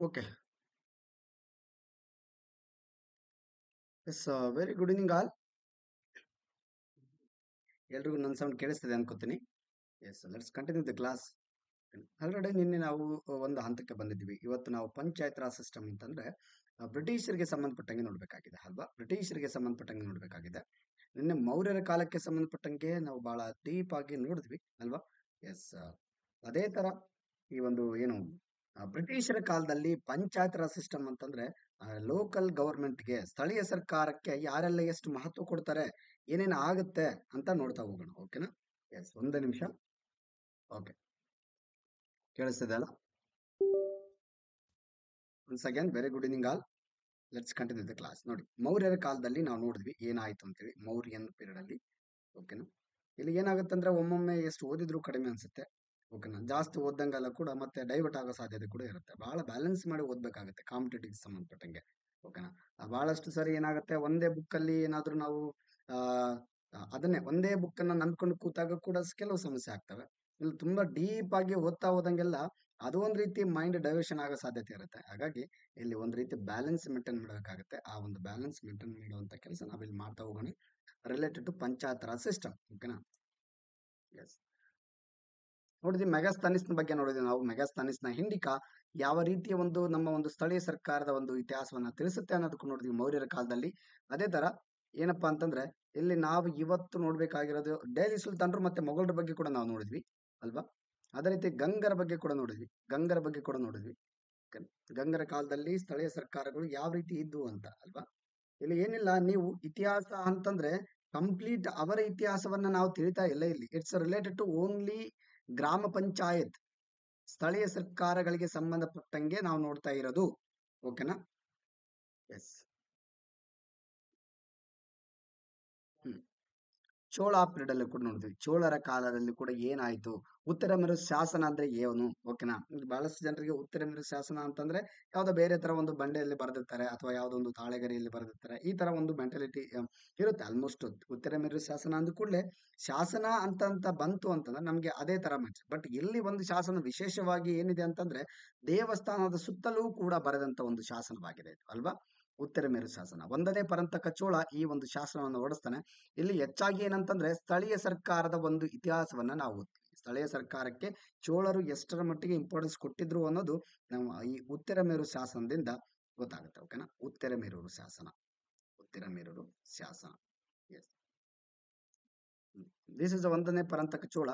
Okay. Yes very good evening all. ಎಲ್ರಿಗೂ ನನ್ನ sound ಕೇಳಿಸ್ತಿದೆ ಅನ್ಕೋತೀನಿ. Yes let's continue the class. Already ನಿನ್ನೆ ನಾವು ಒಂದು ಹಂತಕ್ಕೆ ಬಂದಿದ್ವಿ. ಇವತ್ತು ನಾವು ಪಂಚಾಯತ್ ರಾಜ್ ಸಿಸ್ಟಮ್ ಅಂತಂದ್ರೆ ಬ್ರಿಟಿಷರಿಗೆ ಸಂಬಂಧಪಟ್ಟಂಗೆ ನೋಡ್ಬೇಕಾಗಿದೆ ಅಲ್ವಾ? ಬ್ರಿಟಿಷರಿಗೆ ಸಂಬಂಧಪಟ್ಟಂಗೆ ನೋಡ್ಬೇಕಾಗಿದೆ. ನಿನ್ನೆ ಮೌರ್ಯರ ಕಾಲಕ್ಕೆ ಸಂಬಂಧಪಟ್ಟಂಗೆ ನಾವು ಬಹಳ ಡೀಪ್ ಆಗಿ ನೋಡಿದ್ವಿ ಅಲ್ವಾ? ಎಸ್, ಅದೇ ತರ ಈ ಒಂದು ಏನು ಬ್ರಿಟಿಷರ ಕಾಲದಲ್ಲಿ ಪಂಚಾಯತ್ ರಾಜ್ ಸಿಸ್ಟಮ್ ಅಂತಂದ್ರೆ ಲೋಕಲ್ ಗವರ್ಮೆಂಟ್ಗೆ, ಸ್ಥಳೀಯ ಸರ್ಕಾರಕ್ಕೆ ಯಾರೆಲ್ಲ ಎಷ್ಟು ಮಹತ್ವ ಕೊಡ್ತಾರೆ, ಏನೇನು ಆಗುತ್ತೆ ಅಂತ ನೋಡ್ತಾ ಹೋಗೋಣ. ಓಕೆನಾ? ಎಸ್, ಒಂದೇ ನಿಮಿಷ. ಓಕೆ, ಕೇಳಿಸ್ತಿದೆ ಅಲ್ಲ? Once again very good evening all. Let's continue the class. ನೋಡಿ, ಮೌರ್ಯರ ಕಾಲದಲ್ಲಿ ನಾವು ನೋಡಿದ್ವಿ ಏನಾಯ್ತು ಅಂತೇಳಿ ಮೌರ್ಯನ್ ಪೀರಿಯಡ್ ಅಲ್ಲಿ. ಓಕೆನಾ? ಇಲ್ಲಿ ಏನಾಗುತ್ತೆ ಅಂದ್ರೆ ಒಮ್ಮೊಮ್ಮೆ ಎಷ್ಟು ಓದಿದ್ರು ಕಡಿಮೆ ಅನ್ಸುತ್ತೆ. ಓಕೆನಾ? ಜಾಸ್ತಿ ಓದಂಗೆಲ್ಲ ಕೂಡ ಮತ್ತೆ ಡೈವರ್ಟ್ ಆಗೋ ಸಾಧ್ಯತೆ ಕೂಡ ಇರುತ್ತೆ. ಬಹಳ ಬ್ಯಾಲೆನ್ಸ್ ಮಾಡಿ ಓದ್ಬೇಕಾಗುತ್ತೆ ಕಾಂಪಿಟೇಟಿವ್ ಸಂಬಂಧಪಟ್ಟಂಗೆ. ಓಕೆನಾ? ಬಹಳಷ್ಟು ಸರಿ ಏನಾಗುತ್ತೆ, ಒಂದೇ ಬುಕ್ ಅಲ್ಲಿ ಏನಾದ್ರೂ ನಾವು ಆ ಅದನ್ನೇ ಒಂದೇ ಬುಕ್ ಅನ್ನ ನಂಬ್ಕೊಂಡು ಕೂತಾಗ ಕೂಡ ಕೆಲವು ಸಮಸ್ಯೆ ಆಗ್ತವೆ. ಇಲ್ಲಿ ತುಂಬಾ ಡೀಪ್ ಆಗಿ ಓದ್ತಾ ಹೋದಂಗೆಲ್ಲ ಅದು ಒಂದ್ ರೀತಿ ಮೈಂಡ್ ಡೈವರ್ಷನ್ ಆಗೋ ಸಾಧ್ಯತೆ ಇರುತ್ತೆ. ಹಾಗಾಗಿ ಇಲ್ಲಿ ಒಂದ್ ರೀತಿ ಬ್ಯಾಲೆನ್ಸ್ ಮೇಂಟೈನ್ ಮಾಡಬೇಕಾಗುತ್ತೆ. ಆ ಒಂದು ಬ್ಯಾಲೆನ್ಸ್ ಮೇಂಟೈನ್ ಮಾಡುವಂತ ಕೆಲಸ ನಾವಿಲ್ಲಿ ಮಾಡ್ತಾ ಹೋಗೋಣ related to panchayat raj system. ಓಕೆನಾ? ಎಸ್, ನೋಡಿದ್ವಿ ಮೆಗಾಸ್ತನಿಸ್ನ ಬಗ್ಗೆ ನೋಡಿದ್ವಿ ನಾವು. ಮೆಗಾಸ್ತನಿಸ್ನ ಹಿಂಡಿಕ ಯಾವ ರೀತಿಯ ಒಂದು ನಮ್ಮ ಒಂದು ಸ್ಥಳೀಯ ಸರ್ಕಾರದ ಒಂದು ಇತಿಹಾಸವನ್ನ ತಿಳಿಸುತ್ತೆ ಅನ್ನೋದಕ್ಕೂ ನೋಡಿದ್ವಿ ಮೌರ್ಯರ ಕಾಲದಲ್ಲಿ. ಅದೇ ತರ ಏನಪ್ಪಾ ಅಂತಂದ್ರೆ ಇಲ್ಲಿ ನಾವು ಇವತ್ತು ನೋಡ್ಬೇಕಾಗಿರೋದು ಡೆಲ್ಲಿ ಸುಲ್ತಾನರು ಮತ್ತೆ ಮೊಘಲರ ಬಗ್ಗೆ ಕೂಡ ನಾವು ನೋಡಿದ್ವಿ ಅಲ್ವಾ? ಅದೇ ರೀತಿ ಗಂಗರ ಬಗ್ಗೆ ಕೂಡ ನೋಡಿದ್ವಿ. ಗಂಗರ ಬಗ್ಗೆ ಕೂಡ ನೋಡಿದ್ವಿ. ಗಂಗರ ಕಾಲದಲ್ಲಿ ಸ್ಥಳೀಯ ಸರ್ಕಾರಗಳು ಯಾವ ರೀತಿ ಇದ್ವು ಅಂತ ಅಲ್ವಾ? ಇಲ್ಲಿ ಏನಿಲ್ಲ, ನೀವು ಇತಿಹಾಸ ಅಂತಂದ್ರೆ ಕಂಪ್ಲೀಟ್ ಅವರ ಇತಿಹಾಸವನ್ನ ನಾವು ತಿಳಿತಾ ಇಲ್ಲ ಇಲ್ಲಿ. ಇಟ್ಸ್ ರಿಲೇಟೆಡ್ ಟು ಓನ್ಲಿ ಗ್ರಾಮ ಪಂಚಾಯತ್, ಸ್ಥಳೀಯ ಸರ್ಕಾರಗಳಿಗೆ ಸಂಬಂಧಪಟ್ಟಂಗೆ ನಾವು ನೋಡ್ತಾ ಇರೋದು. ಓಕೆನಾ? ಎಸ್. ಹ್ಮ್. ಚೋಳ ಪೀರಿಯಡ್ ಅಲ್ಲಿ ಕೂಡ ನೋಡಿದ್ವಿ. ಚೋಳರ ಕಾಲದಲ್ಲಿ ಕೂಡ ಏನಾಯ್ತು, ಉತ್ತರ ಮೆರು ಶಾಸನ ಅಂದ್ರೆ ಏನು? ಓಕೆನಾ? ಇಲ್ಲಿ ಬಹಳಷ್ಟು ಜನರಿಗೆ ಉತ್ತರ ಮೆರು ಶಾಸನ ಅಂತಂದ್ರೆ ಯಾವ್ದೋ ಬೇರೆ ತರ ಒಂದು ಬಂಡೆಯಲ್ಲಿ ಬರೆದಿರ್ತಾರೆ ಅಥವಾ ಯಾವ್ದೋ ಒಂದು ತಾಳೆಗರಿಯಲ್ಲಿ ಬರೆದಿರ್ತಾರೆ. ಈ ತರ ಒಂದು ಮೆಂಟಾಲಿಟಿ ಇರುತ್ತೆ ಆಲ್ಮೋಸ್ಟ್. ಉತ್ತರ ಮೆರು ಶಾಸನ ಅಂದ ಕೂಡಲೇ ಶಾಸನ ಅಂತ ಬಂತು ಅಂತಂದ್ರೆ ನಮ್ಗೆ ಅದೇ ತರ ಮನ್ಸು. ಬಟ್ ಇಲ್ಲಿ ಒಂದು ಶಾಸನ ವಿಶೇಷವಾಗಿ ಏನಿದೆ ಅಂತಂದ್ರೆ ದೇವಸ್ಥಾನದ ಸುತ್ತಲೂ ಕೂಡ ಬರೆದಂತ ಒಂದು ಶಾಸನವಾಗಿದೆ ಇದು ಅಲ್ವಾ? ಉತ್ತರ ಮೇರು ಶಾಸನ. ಒಂದನೇ ಪರಂತಕ ಚೋಳ ಈ ಒಂದು ಶಾಸನವನ್ನು ಹೊರಡಿಸ್ತಾನೆ. ಇಲ್ಲಿ ಹೆಚ್ಚಾಗಿ ಏನಂತಂದ್ರೆ ಸ್ಥಳೀಯ ಸರ್ಕಾರದ ಒಂದು ಇತಿಹಾಸವನ್ನ ನಾವು ಓದ್ತೀವಿ. ಸ್ಥಳೀಯ ಸರ್ಕಾರಕ್ಕೆ ಚೋಳರು ಎಷ್ಟರ ಮಟ್ಟಿಗೆ ಇಂಪಾರ್ಟೆನ್ಸ್ ಕೊಟ್ಟಿದ್ರು ಅನ್ನೋದು ನಾವು ಈ ಉತ್ತರ ಮೇರು ಶಾಸನದಿಂದ ಗೊತ್ತಾಗುತ್ತೆ. ಓಕೆನಾ? ಉತ್ತರ ಮೇರೂರು ಶಾಸನ. ಉತ್ತರ ಮೇರೂರು ಶಾಸನ. ಎಸ್, ದಿಸ್ ಇಸ್ ಒಂದನೇ ಪರಂತಕ ಚೋಳ.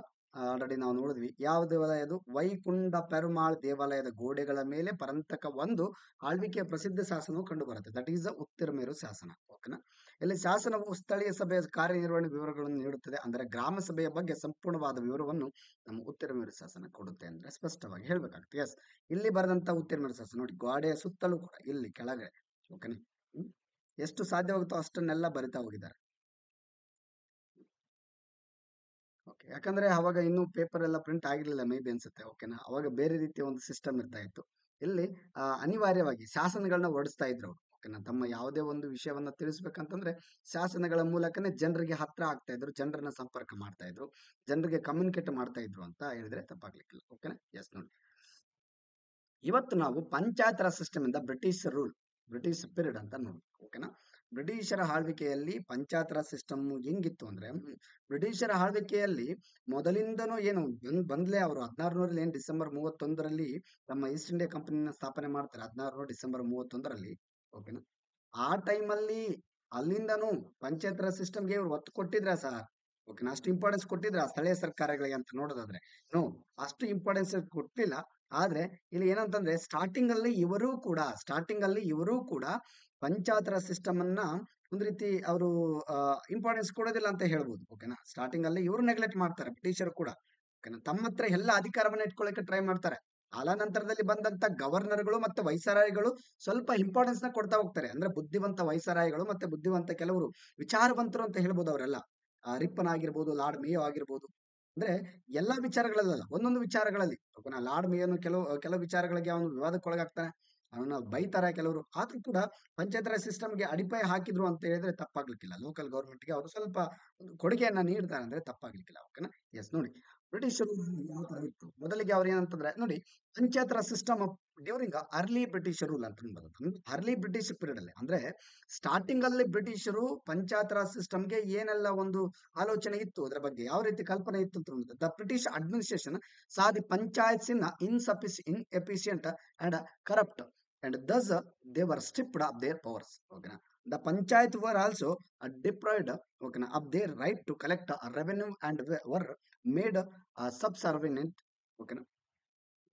ಆಲ್ರೆಡಿ ನಾವು ನೋಡಿದ್ವಿ. ಯಾವ ದೇವಾಲಯ ಅದು? ವೈಕುಂಠ ಪೆರುಮಾಳ್ ದೇವಾಲಯದ ಗೋಡೆಗಳ ಮೇಲೆ ಪರಂತಕ ಒಂದು ಆಳ್ವಿಕೆಯ ಪ್ರಸಿದ್ಧ ಶಾಸನವು ಕಂಡು ಬರುತ್ತೆ. ದಟ್ ಈಸ್ ದ ಉತ್ತರ ಮೇರು ಶಾಸನ. ಓಕೆನಾ? ಇಲ್ಲಿ ಶಾಸನವು ಸ್ಥಳೀಯ ಸಭೆಯ ಕಾರ್ಯನಿರ್ವಹಣೆ ವಿವರಗಳನ್ನು ನೀಡುತ್ತದೆ. ಅಂದ್ರೆ ಗ್ರಾಮ ಸಭೆಯ ಬಗ್ಗೆ ಸಂಪೂರ್ಣವಾದ ವಿವರವನ್ನು ನಮ್ಮ ಉತ್ತರ ಮೇರು ಶಾಸನ ಕೊಡುತ್ತೆ ಅಂದ್ರೆ ಸ್ಪಷ್ಟವಾಗಿ ಹೇಳ್ಬೇಕಾಗುತ್ತೆ. ಎಸ್, ಇಲ್ಲಿ ಬರೆದಂತ ಉತ್ತರ ಮೇರು ಶಾಸನ ನೋಡಿ, ಗೋಡೆಯ ಸುತ್ತಲೂ ಕೂಡ ಇಲ್ಲಿ ಕೆಳಗೆ. ಓಕೆನಾ? ಎಷ್ಟು ಸಾಧ್ಯವಾಗುತ್ತೋ ಅಷ್ಟನ್ನೆಲ್ಲ ಬರಿತಾ ಹೋಗಿದ್ದಾರೆ. ಓಕೆ, ಯಾಕಂದ್ರೆ ಅವಾಗ ಇನ್ನೂ ಪೇಪರ್ ಎಲ್ಲ ಪ್ರಿಂಟ್ ಆಗಿರ್ಲಿಲ್ಲ ಮೇ ಬಿ ಅನ್ಸುತ್ತೆ. ಓಕೆನಾ? ಅವಾಗ ಬೇರೆ ರೀತಿಯ ಒಂದು ಸಿಸ್ಟಮ್ ಇರ್ತಾ ಇತ್ತು. ಇಲ್ಲಿ ಅನಿವಾರ್ಯವಾಗಿ ಶಾಸನಗಳನ್ನ ಹೊರಡಿಸ್ತಾ ಇದ್ರು ಅವರು. ಓಕೆನಾ? ತಮ್ಮ ಯಾವುದೇ ಒಂದು ವಿಷಯವನ್ನ ತಿಳಿಸ್ಬೇಕಂತಂದ್ರೆ ಶಾಸನಗಳ ಮೂಲಕನೇ ಜನರಿಗೆ ಹತ್ರ ಆಗ್ತಾ ಇದ್ರು, ಜನರನ್ನ ಸಂಪರ್ಕ ಮಾಡ್ತಾ ಇದ್ರು, ಜನರಿಗೆ ಕಮ್ಯುನಿಕೇಟ್ ಮಾಡ್ತಾ ಇದ್ರು ಅಂತ ಹೇಳಿದ್ರೆ ತಪ್ಪಾಗ್ಲಿಕ್ಕಿಲ್ಲ. ಓಕೆನಾ? ಎಸ್, ನೋಡಿ, ಇವತ್ತು ನಾವು ಪಂಚಾಯತ್ ರಾಜ್ ಸಿಸ್ಟಮ್ ಇಂದ ಬ್ರಿಟಿಷ್ ರೂಲ್, ಬ್ರಿಟಿಷ್ ಪೀರಿಯಡ್ ಅಂತ ನೋಡ್ಬೇಕು. ಓಕೆನಾ? ಬ್ರಿಟಿಷರ ಆಳ್ವಿಕೆಯಲ್ಲಿ ಪಂಚಾಯತ್ ರಾಜ್ ಸಿಸ್ಟಮ್ ಹೆಂಗಿತ್ತು ಅಂದ್ರೆ ಬ್ರಿಟಿಷರ ಆಳ್ವಿಕೆಯಲ್ಲಿ ಮೊದಲಿಂದನೂ ಏನು ಬಂದ್ಲೇ ಅವರು 1600 ಏನ್ ಡಿಸೆಂಬರ್ 31ರಲ್ಲಿ ತಮ್ಮ ಈಸ್ಟ್ ಇಂಡಿಯಾ ಕಂಪನಿನ ಸ್ಥಾಪನೆ ಮಾಡ್ತಾರೆ. 1600 ಡಿಸೆಂಬರ್ 31ರಲ್ಲಿ. ಓಕೆನಾ? ಆ ಟೈಮಲ್ಲಿ ಅಲ್ಲಿಂದನೂ ಪಂಚಾಯತ್ ರಾಜ್ ಸಿಸ್ಟಮ್ಗೆ ಇವ್ರು ಒತ್ತು ಕೊಟ್ಟಿದ್ರ ಸರ್? ಓಕೆನಾ? ಅಷ್ಟು ಇಂಪಾರ್ಟೆನ್ಸ್ ಕೊಟ್ಟಿದ್ರ ಸ್ಥಳೀಯ ಸರ್ಕಾರಗಳಿಗೆ ಅಂತ ನೋಡೋದಾದ್ರೆ? ನೋ, ಅಷ್ಟು ಇಂಪಾರ್ಟೆನ್ಸ್ ಕೊಟ್ಟಿಲ್ಲ. ಆದ್ರೆ ಇಲ್ಲಿ ಏನಂತಂದ್ರೆ ಸ್ಟಾರ್ಟಿಂಗ್ ಅಲ್ಲಿ ಇವರು ಕೂಡ ಪಂಚಾಯತ್ ರಾಜ್ ಸಿಸ್ಟಮ್ ಅನ್ನ ಒಂದ್ ರೀತಿ ಅವರು ಇಂಪಾರ್ಟೆನ್ಸ್ ಕೊಡೋದಿಲ್ಲ ಅಂತ ಹೇಳ್ಬೋದು. ಓಕೆನಾ? ಸ್ಟಾರ್ಟಿಂಗ್ ಅಲ್ಲಿ ಇವರು ನೆಗ್ಲೆಕ್ಟ್ ಮಾಡ್ತಾರೆ ಬ್ರಿಟಿಷರು ಕೂಡ. ಓಕೆನಾ? ತಮ್ಮ ಹತ್ರ ಎಲ್ಲ ಅಧಿಕಾರವನ್ನ ಇಟ್ಕೊಳ್ಳಕ್ಕೆ ಟ್ರೈ ಮಾಡ್ತಾರೆ. ಆಲ ನಂತರದಲ್ಲಿ ಬಂದಂತ ಗವರ್ನರ್ಗಳು ಮತ್ತೆ ವೈಸರಾಯಿಗಳು ಸ್ವಲ್ಪ ಇಂಪಾರ್ಟೆನ್ಸ್ ನ ಕೊಡ್ತಾ ಹೋಗ್ತಾರೆ. ಅಂದ್ರೆ ಬುದ್ಧಿವಂತ ವೈಸರಾಯಿಗಳು ಮತ್ತೆ ಬುದ್ಧಿವಂತ ಕೆಲವರು ವಿಚಾರವಂತರು ಅಂತ ಹೇಳ್ಬೋದು ಅವರೆಲ್ಲ. ರಿಪ್ಪನ್ ಆಗಿರ್ಬೋದು, ಲಾರ್ಡ್ ಮೇಯೋ ಆಗಿರ್ಬೋದು. ಅಂದ್ರೆ ಎಲ್ಲಾ ವಿಚಾರಗಳಲ್ಲ, ಒಂದೊಂದು ವಿಚಾರಗಳಲ್ಲಿ. ಓಕೆನಾ? ಲಾರ್ಡ್ ಮೇಯೋನು ಕೆಲವು ವಿಚಾರಗಳಿಗೆ ಅವನು ವಿವಾದಕ್ಕೊಳಗಾಗ್ತಾನೆ, ಅವನ ಬೈತಾರೆ ಕೆಲವರು. ಆದ್ರೂ ಕೂಡ ಪಂಚಾಯತ್ ರಾಜ್ ಸಿಸ್ಟಮ್ಗೆ ಅಡಿಪಾಯ ಹಾಕಿದ್ರು ಅಂತ ಹೇಳಿದ್ರೆ ತಪ್ಪಾಗ್ಲಿಕ್ಕಿಲ್ಲ. ಲೋಕಲ್ ಗೌರ್ಮೆಂಟ್ಗೆ ಅವರು ಸ್ವಲ್ಪ ಒಂದು ಕೊಡುಗೆಯನ್ನ ನೀಡ್ತಾರೆ ಅಂದ್ರೆ ತಪ್ಪಾಗ್ಲಿಕ್ಕಿಲ್ಲ. ಓಕೆನಾ? ಎಸ್, ನೋಡಿ, ಬ್ರಿಟಿಷರು ಯಾವ ತರ ಇತ್ತು ಮೊದಲಿಗೆ ಅವ್ರು ಏನಂತಂದ್ರೆ ನೋಡಿ, panchayat raj system during early British rule ಅಂತ ಬರುತ್ತೆ. ಅರ್ಲಿ ಬ್ರಿಟಿಷ್ ಪೀರಿಯಡ್ ಅಲ್ಲಿ ಅಂದ್ರೆ ಸ್ಟಾರ್ಟಿಂಗ್ ಅಲ್ಲಿ ಬ್ರಿಟಿಷರು ಪಂಚಾಯತ್ ರಾಜ್ ಸಿಸ್ಟಮ್ಗೆ ಏನೆಲ್ಲ ಒಂದು ಆಲೋಚನೆ ಇತ್ತು, ಅದರ ಬಗ್ಗೆ ಯಾವ ರೀತಿ ಕಲ್ಪನೆ ಇತ್ತು ಅಂತ the British administration saw the panchayats in inefficient and corrupt and thus they were stripped of their powers. ಓಕೆನಾ, the panchayat were also deprived, okay, of their right to collect revenue and were made subservient, okay,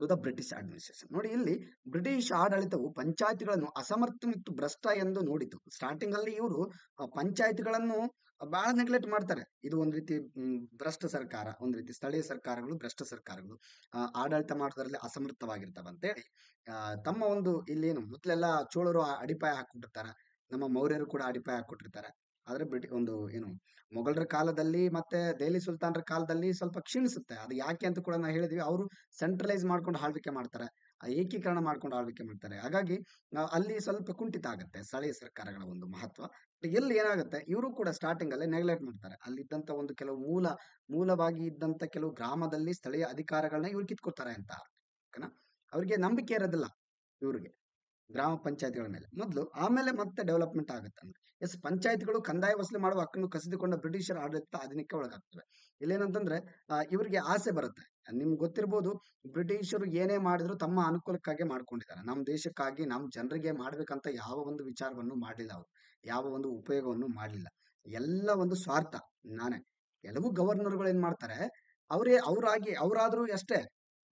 to the British administration. ನೋಡಿ, ಇಲ್ಲಿ British ಆಡಳಿತವು ಪಂಚಾಯತಿಗಳನ್ನು ಅಸಮರ್ಥ ಮತ್ತು ಭ್ರಷ್ಟ ಎಂದು ನೋಡಿತು. Starting ಅಲ್ಲಿ ಇವರು ಪಂಚಾಯತಿಗಳನ್ನು ಬಹಳ ನೆಗ್ಲೆಕ್ಟ್ ಮಾಡ್ತಾರೆ. ಇದು ಒಂದ್ ರೀತಿ ಭ್ರಷ್ಟ ಸರ್ಕಾರ, ಒಂದ್ ರೀತಿ ಸ್ಥಳೀಯ ಸರ್ಕಾರಗಳು ಭ್ರಷ್ಟ ಸರ್ಕಾರಗಳು ಆಡಳಿತ ಮಾಡೋದ್ರಲ್ಲಿ ಅಸಮರ್ಥವಾಗಿರ್ತವೆ ಅಂತೇಳಿ ತಮ್ಮ ಒಂದು ಇಲ್ಲೇನು ಮೊದಲೆಲ್ಲ ಚೋಳರು ಅಡಿಪಾಯ ಹಾಕೊಂಡಿರ್ತಾರೆ, ನಮ್ಮ ಮೌರ್ಯರು ಕೂಡ ಅಡಿಪಾಯ ಹಾಕೊಟ್ಟಿರ್ತಾರೆ. ಆದ್ರೆ ಒಂದು ಏನು ಮೊಘಲರ ಕಾಲದಲ್ಲಿ ಮತ್ತೆ ದೆಹಲಿ ಸುಲ್ತಾನರ ಕಾಲದಲ್ಲಿ ಸ್ವಲ್ಪ ಕ್ಷೀಣಿಸುತ್ತೆ. ಅದು ಯಾಕೆ ಅಂತ ಕೂಡ ನಾವು ಹೇಳಿದ್ವಿ, ಅವರು ಸೆಂಟ್ರಲೈಸ್ ಮಾಡ್ಕೊಂಡು ಆಳ್ವಿಕೆ ಮಾಡ್ತಾರೆ, ಏಕೀಕರಣ ಮಾಡ್ಕೊಂಡು ಆಳ್ವಿಕೆ ಮಾಡ್ತಾರೆ. ಹಾಗಾಗಿ ಅಲ್ಲಿ ಸ್ವಲ್ಪ ಕುಂಠಿತ ಆಗುತ್ತೆ ಸ್ಥಳೀಯ ಸರ್ಕಾರಗಳ ಒಂದು ಮಹತ್ವ. ಎಲ್ಲಿ ಏನಾಗುತ್ತೆ, ಇವರು ಕೂಡ ಸ್ಟಾರ್ಟಿಂಗ್ ಅಲ್ಲೇ ನೆಗ್ಲೆಕ್ಟ್ ಮಾಡ್ತಾರೆ. ಅಲ್ಲಿದ್ದಂತ ಒಂದು ಕೆಲವು ಮೂಲವಾಗಿ ಇದ್ದಂತ ಕೆಲವು ಗ್ರಾಮದಲ್ಲಿ ಸ್ಥಳೀಯ ಅಧಿಕಾರಗಳನ್ನ ಇವ್ರು ಕಿತ್ಕೊತಾರೆ ಅಂತ. ಓಕೆನಾ, ಅವ್ರಿಗೆ ನಂಬಿಕೆ ಇರೋದಿಲ್ಲ ಇವ್ರಿಗೆ ಗ್ರಾಮ ಪಂಚಾಯತಿಗಳ ಮೇಲೆ ಮೊದಲು, ಆಮೇಲೆ ಮತ್ತೆ ಡೆವಲಪ್ಮೆಂಟ್ ಆಗುತ್ತೆ ಅಂದ್ರೆ. ಎಸ್, ಪಂಚಾಯತ್ಗಳು ಕಂದಾಯ ವಸೂಲಿ ಮಾಡುವ ಹಕ್ಕನ್ನು ಕಸಿದುಕೊಂಡ ಬ್ರಿಟಿಷರ ಆಡಳಿತ ಆಧುನಿಕ ಒಳಗಾಗ್ತವೆ. ಇಲ್ಲೇನಂತಂದ್ರೆ ಇವರಿಗೆ ಆಸೆ ಬರುತ್ತೆ. ನಿಮ್ಗೆ ಗೊತ್ತಿರ್ಬೋದು, ಬ್ರಿಟಿಷರು ಏನೇ ಮಾಡಿದ್ರು ತಮ್ಮ ಅನುಕೂಲಕ್ಕಾಗಿ ಮಾಡ್ಕೊಂಡಿದ್ದಾರೆ. ನಮ್ಮ ದೇಶಕ್ಕಾಗಿ ನಮ್ಮ ಜನರಿಗೆ ಮಾಡ್ಬೇಕಂತ ಯಾವ ಒಂದು ವಿಚಾರವನ್ನು ಮಾಡಲಿಲ್ಲ ಅವರು, ಯಾವ ಒಂದು ಉಪಯೋಗವನ್ನು ಮಾಡಲಿಲ್ಲ. ಎಲ್ಲ ಒಂದು ಸ್ವಾರ್ಥ. ನಾನೇ ಕೆಲವು ಗವರ್ನರ್ಗಳು ಏನ್ ಮಾಡ್ತಾರೆ, ಅವರಾದ್ರೂ ಅಷ್ಟೇ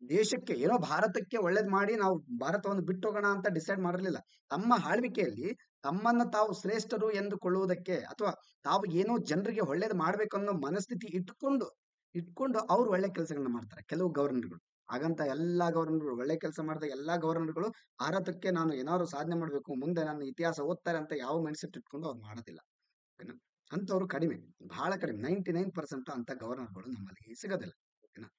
ದೇಶಕ್ಕೆ ಏನೋ ಭಾರತಕ್ಕೆ ಒಳ್ಳೇದ್ ಮಾಡಿ ನಾವು ಭಾರತವನ್ನು ಬಿಟ್ಟೋಗೋಣ ಅಂತ ಡಿಸೈಡ್ ಮಾಡಿರ್ಲಿಲ್ಲ. ತಮ್ಮ ಆಳ್ವಿಕೆಯಲ್ಲಿ ತಮ್ಮನ್ನ ತಾವು ಶ್ರೇಷ್ಠರು ಎಂದುಕೊಳ್ಳುವುದಕ್ಕೆ ಅಥವಾ ತಾವು ಏನೋ ಜನರಿಗೆ ಒಳ್ಳೇದು ಮಾಡ್ಬೇಕನ್ನೋ ಮನಸ್ಥಿತಿ ಇಟ್ಕೊಂಡು ಅವ್ರು ಒಳ್ಳೆ ಕೆಲಸಗಳನ್ನ ಮಾಡ್ತಾರೆ ಕೆಲವು ಗವರ್ನರ್ಗಳು. ಹಾಗಂತ ಎಲ್ಲಾ ಗವರ್ನರ್ಗಳು ಒಳ್ಳೆ ಕೆಲಸ ಮಾಡಿದ ಎಲ್ಲಾ ಗವರ್ನರ್ಗಳು ಭಾರತಕ್ಕೆ ನಾನು ಏನಾದ್ರು ಸಾಧನೆ ಮಾಡ್ಬೇಕು, ಮುಂದೆ ನನ್ನ ಇತಿಹಾಸ ಓದ್ತಾರೆ ಅಂತ ಯಾವ ಮೈಂಡ್ಸೆಟ್ ಇಟ್ಕೊಂಡು ಅವ್ರು ಮಾಡೋದಿಲ್ಲ. ಓಕೆನಾ, ಅಂತವ್ರು ಕಡಿಮೆ, ಬಹಳ ಕಡಿಮೆ. 99% ಅಂತ ಗವರ್ನರ್ಗಳು ನಮ್ಮಲ್ಲಿ ಸಿಗೋದಿಲ್ಲ. ಓಕೆನಾ,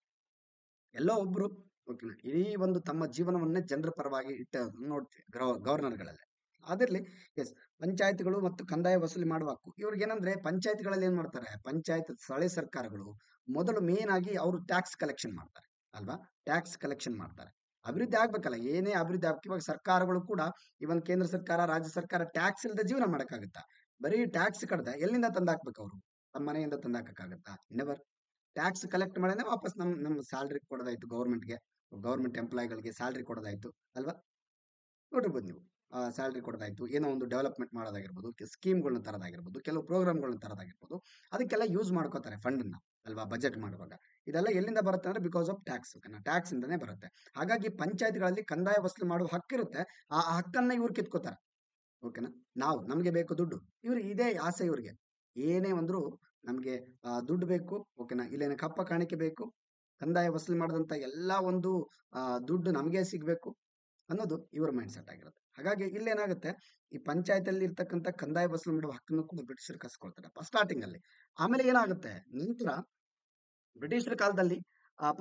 ಎಲ್ಲೋ ಒಬ್ರು, ಓಕೆನಾ, ಇಡೀ ಒಂದು ತಮ್ಮ ಜೀವನವನ್ನೇ ಜನರ ಪರವಾಗಿ ಇಟ್ಟ ನೋಡ್ತೀವಿ ಗವರ್ನರ್ಗಳಲ್ಲಿ. ಅದಿರ್ಲಿ. ಎಸ್, ಪಂಚಾಯತ್ಗಳು ಮತ್ತು ಕಂದಾಯ ವಸೂಲಿ ಮಾಡುವ ಹಕ್ಕು ಇವ್ರಿಗೆ ಏನಂದ್ರೆ, ಪಂಚಾಯತ್ಗಳಲ್ಲಿ ಏನ್ ಮಾಡ್ತಾರೆ, ಪಂಚಾಯತ್ ಸ್ಥಳೀಯ ಸರ್ಕಾರಗಳು ಮೊದಲು ಮೇನ್ ಆಗಿ ಅವರು ಟ್ಯಾಕ್ಸ್ ಕಲೆಕ್ಷನ್ ಮಾಡ್ತಾರೆ ಅಲ್ವಾ, ಟ್ಯಾಕ್ಸ್ ಕಲೆಕ್ಷನ್ ಮಾಡ್ತಾರೆ. ಅಭಿವೃದ್ಧಿ ಆಗ್ಬೇಕಲ್ಲ, ಏನೇ ಅಭಿವೃದ್ಧಿ ಆಗ್ಬೇಕು. ಇವಾಗ ಸರ್ಕಾರಗಳು ಕೂಡ, ಇವನ್ ಕೇಂದ್ರ ಸರ್ಕಾರ ರಾಜ್ಯ ಸರ್ಕಾರ ಟ್ಯಾಕ್ಸ್ ಇಲ್ಲದೆ ಜೀವನ ಮಾಡಕ್ಕಾಗತ್ತಾ? ಬರೀ ಟ್ಯಾಕ್ಸ್ ಕಡ್ದ ಎಲ್ಲಿಂದ ತಂದಾಕ್ಬೇಕು ಅವರು? ತಮ್ಮ ಮನೆಯಿಂದ ತಂದಾಕಕ್ಕಾಗತ್ತಾ? ನೆವರ್. ಟ್ಯಾಕ್ಸ್ ಕಲೆಕ್ಟ್ ಮಾಡಿದ್ರೆ ವಾಪಸ್ ನಮ್ಮ ಸ್ಯಾಲ್ರಿ ಕೊಡೋದಾಯ್ತು, ಗೌರ್ಮೆಂಟ್ ಎಂಪ್ಲಾಯ್ಗಳಿಗೆ ಸ್ಯಾಲ್ರಿ ಕೊಡೋದಾಯ್ತು ಅಲ್ವಾ. ನೋಡಿರ್ಬೋದು ನೀವು, ಸ್ಯಾಲ್ರಿ ಕೊಡೋದಾಯ್ತು, ಏನೋ ಒಂದು ಡೆವಲಪ್ಮೆಂಟ್ ಮಾಡೋದಾಗಿರ್ಬೋದು, ಸ್ಕೀಮ್ಗಳನ್ನ ತರೋದಾಗಿರ್ಬೋದು, ಕೆಲವು ಪ್ರೋಗ್ರಾಮ್ಗಳನ್ನ ತರೋದಾಗಿರ್ಬೋದು, ಅದಕ್ಕೆಲ್ಲ ಯೂಸ್ ಮಾಡ್ಕೋತಾರೆ ಫಂಡನ್ನ ಅಲ್ವಾ, ಬಜೆಟ್ ಮಾಡುವಾಗ. ಇದೆಲ್ಲ ಎಲ್ಲಿಂದ ಬರುತ್ತೆ ಅಂದ್ರೆ ಬಿಕಾಸ್ ಆಫ್ ಟ್ಯಾಕ್ಸ್. ಓಕೆನಾ, ಟ್ಯಾಕ್ಸ್ ಇಂದಾನೇ ಬರುತ್ತೆ. ಹಾಗಾಗಿ ಪಂಚಾಯತ್ಗಳಲ್ಲಿ ಕಂದಾಯ ವಸೂಲಿ ಮಾಡುವ ಹಕ್ಕಿರುತ್ತೆ. ಆ ಹಕ್ಕನ್ನ ಇವ್ರು ಕಿತ್ಕೋತಾರೆ. ಓಕೆನಾ, ನಮ್ಗೆ ಬೇಕು ದುಡ್ಡು, ಇದೇ ಆಸೆ ಇವ್ರಿಗೆ. ಏನೇ ಒಂದ್ರು ನಮ್ಗೆ ದುಡ್ಡು ಬೇಕು. ಓಕೆನಾ, ಇಲ್ಲೇನ ಕಪ್ಪ ಕಾಣಿಕೆ ಬೇಕು, ಕಂದಾಯ ವಸೂಲಿ ಮಾಡಿದಂತ ಎಲ್ಲಾ ಒಂದು ದುಡ್ಡು ನಮಗೆ ಸಿಗ್ಬೇಕು ಅನ್ನೋದು ಇವ್ರ ಮೈಂಡ್ ಸೆಟ್ ಆಗಿರುತ್ತೆ. ಹಾಗಾಗಿ ಇಲ್ಲೇನಾಗುತ್ತೆ, ಈ ಪಂಚಾಯತ್ ಅಲ್ಲಿ ಇರ್ತಕ್ಕಂಥ ಕಂದಾಯ ವಸೂಲಿ ಮಾಡುವ ಹಕ್ಕನ್ನು ಕೂಡ ಬ್ರಿಟಿಷರು ಕಸ್ಕೊಳ್ತಾರೆ ಸ್ಟಾರ್ಟಿಂಗ್ ಅಲ್ಲಿ. ಆಮೇಲೆ ಏನಾಗುತ್ತೆ, ನಂತರ ಬ್ರಿಟಿಷರ ಕಾಲದಲ್ಲಿ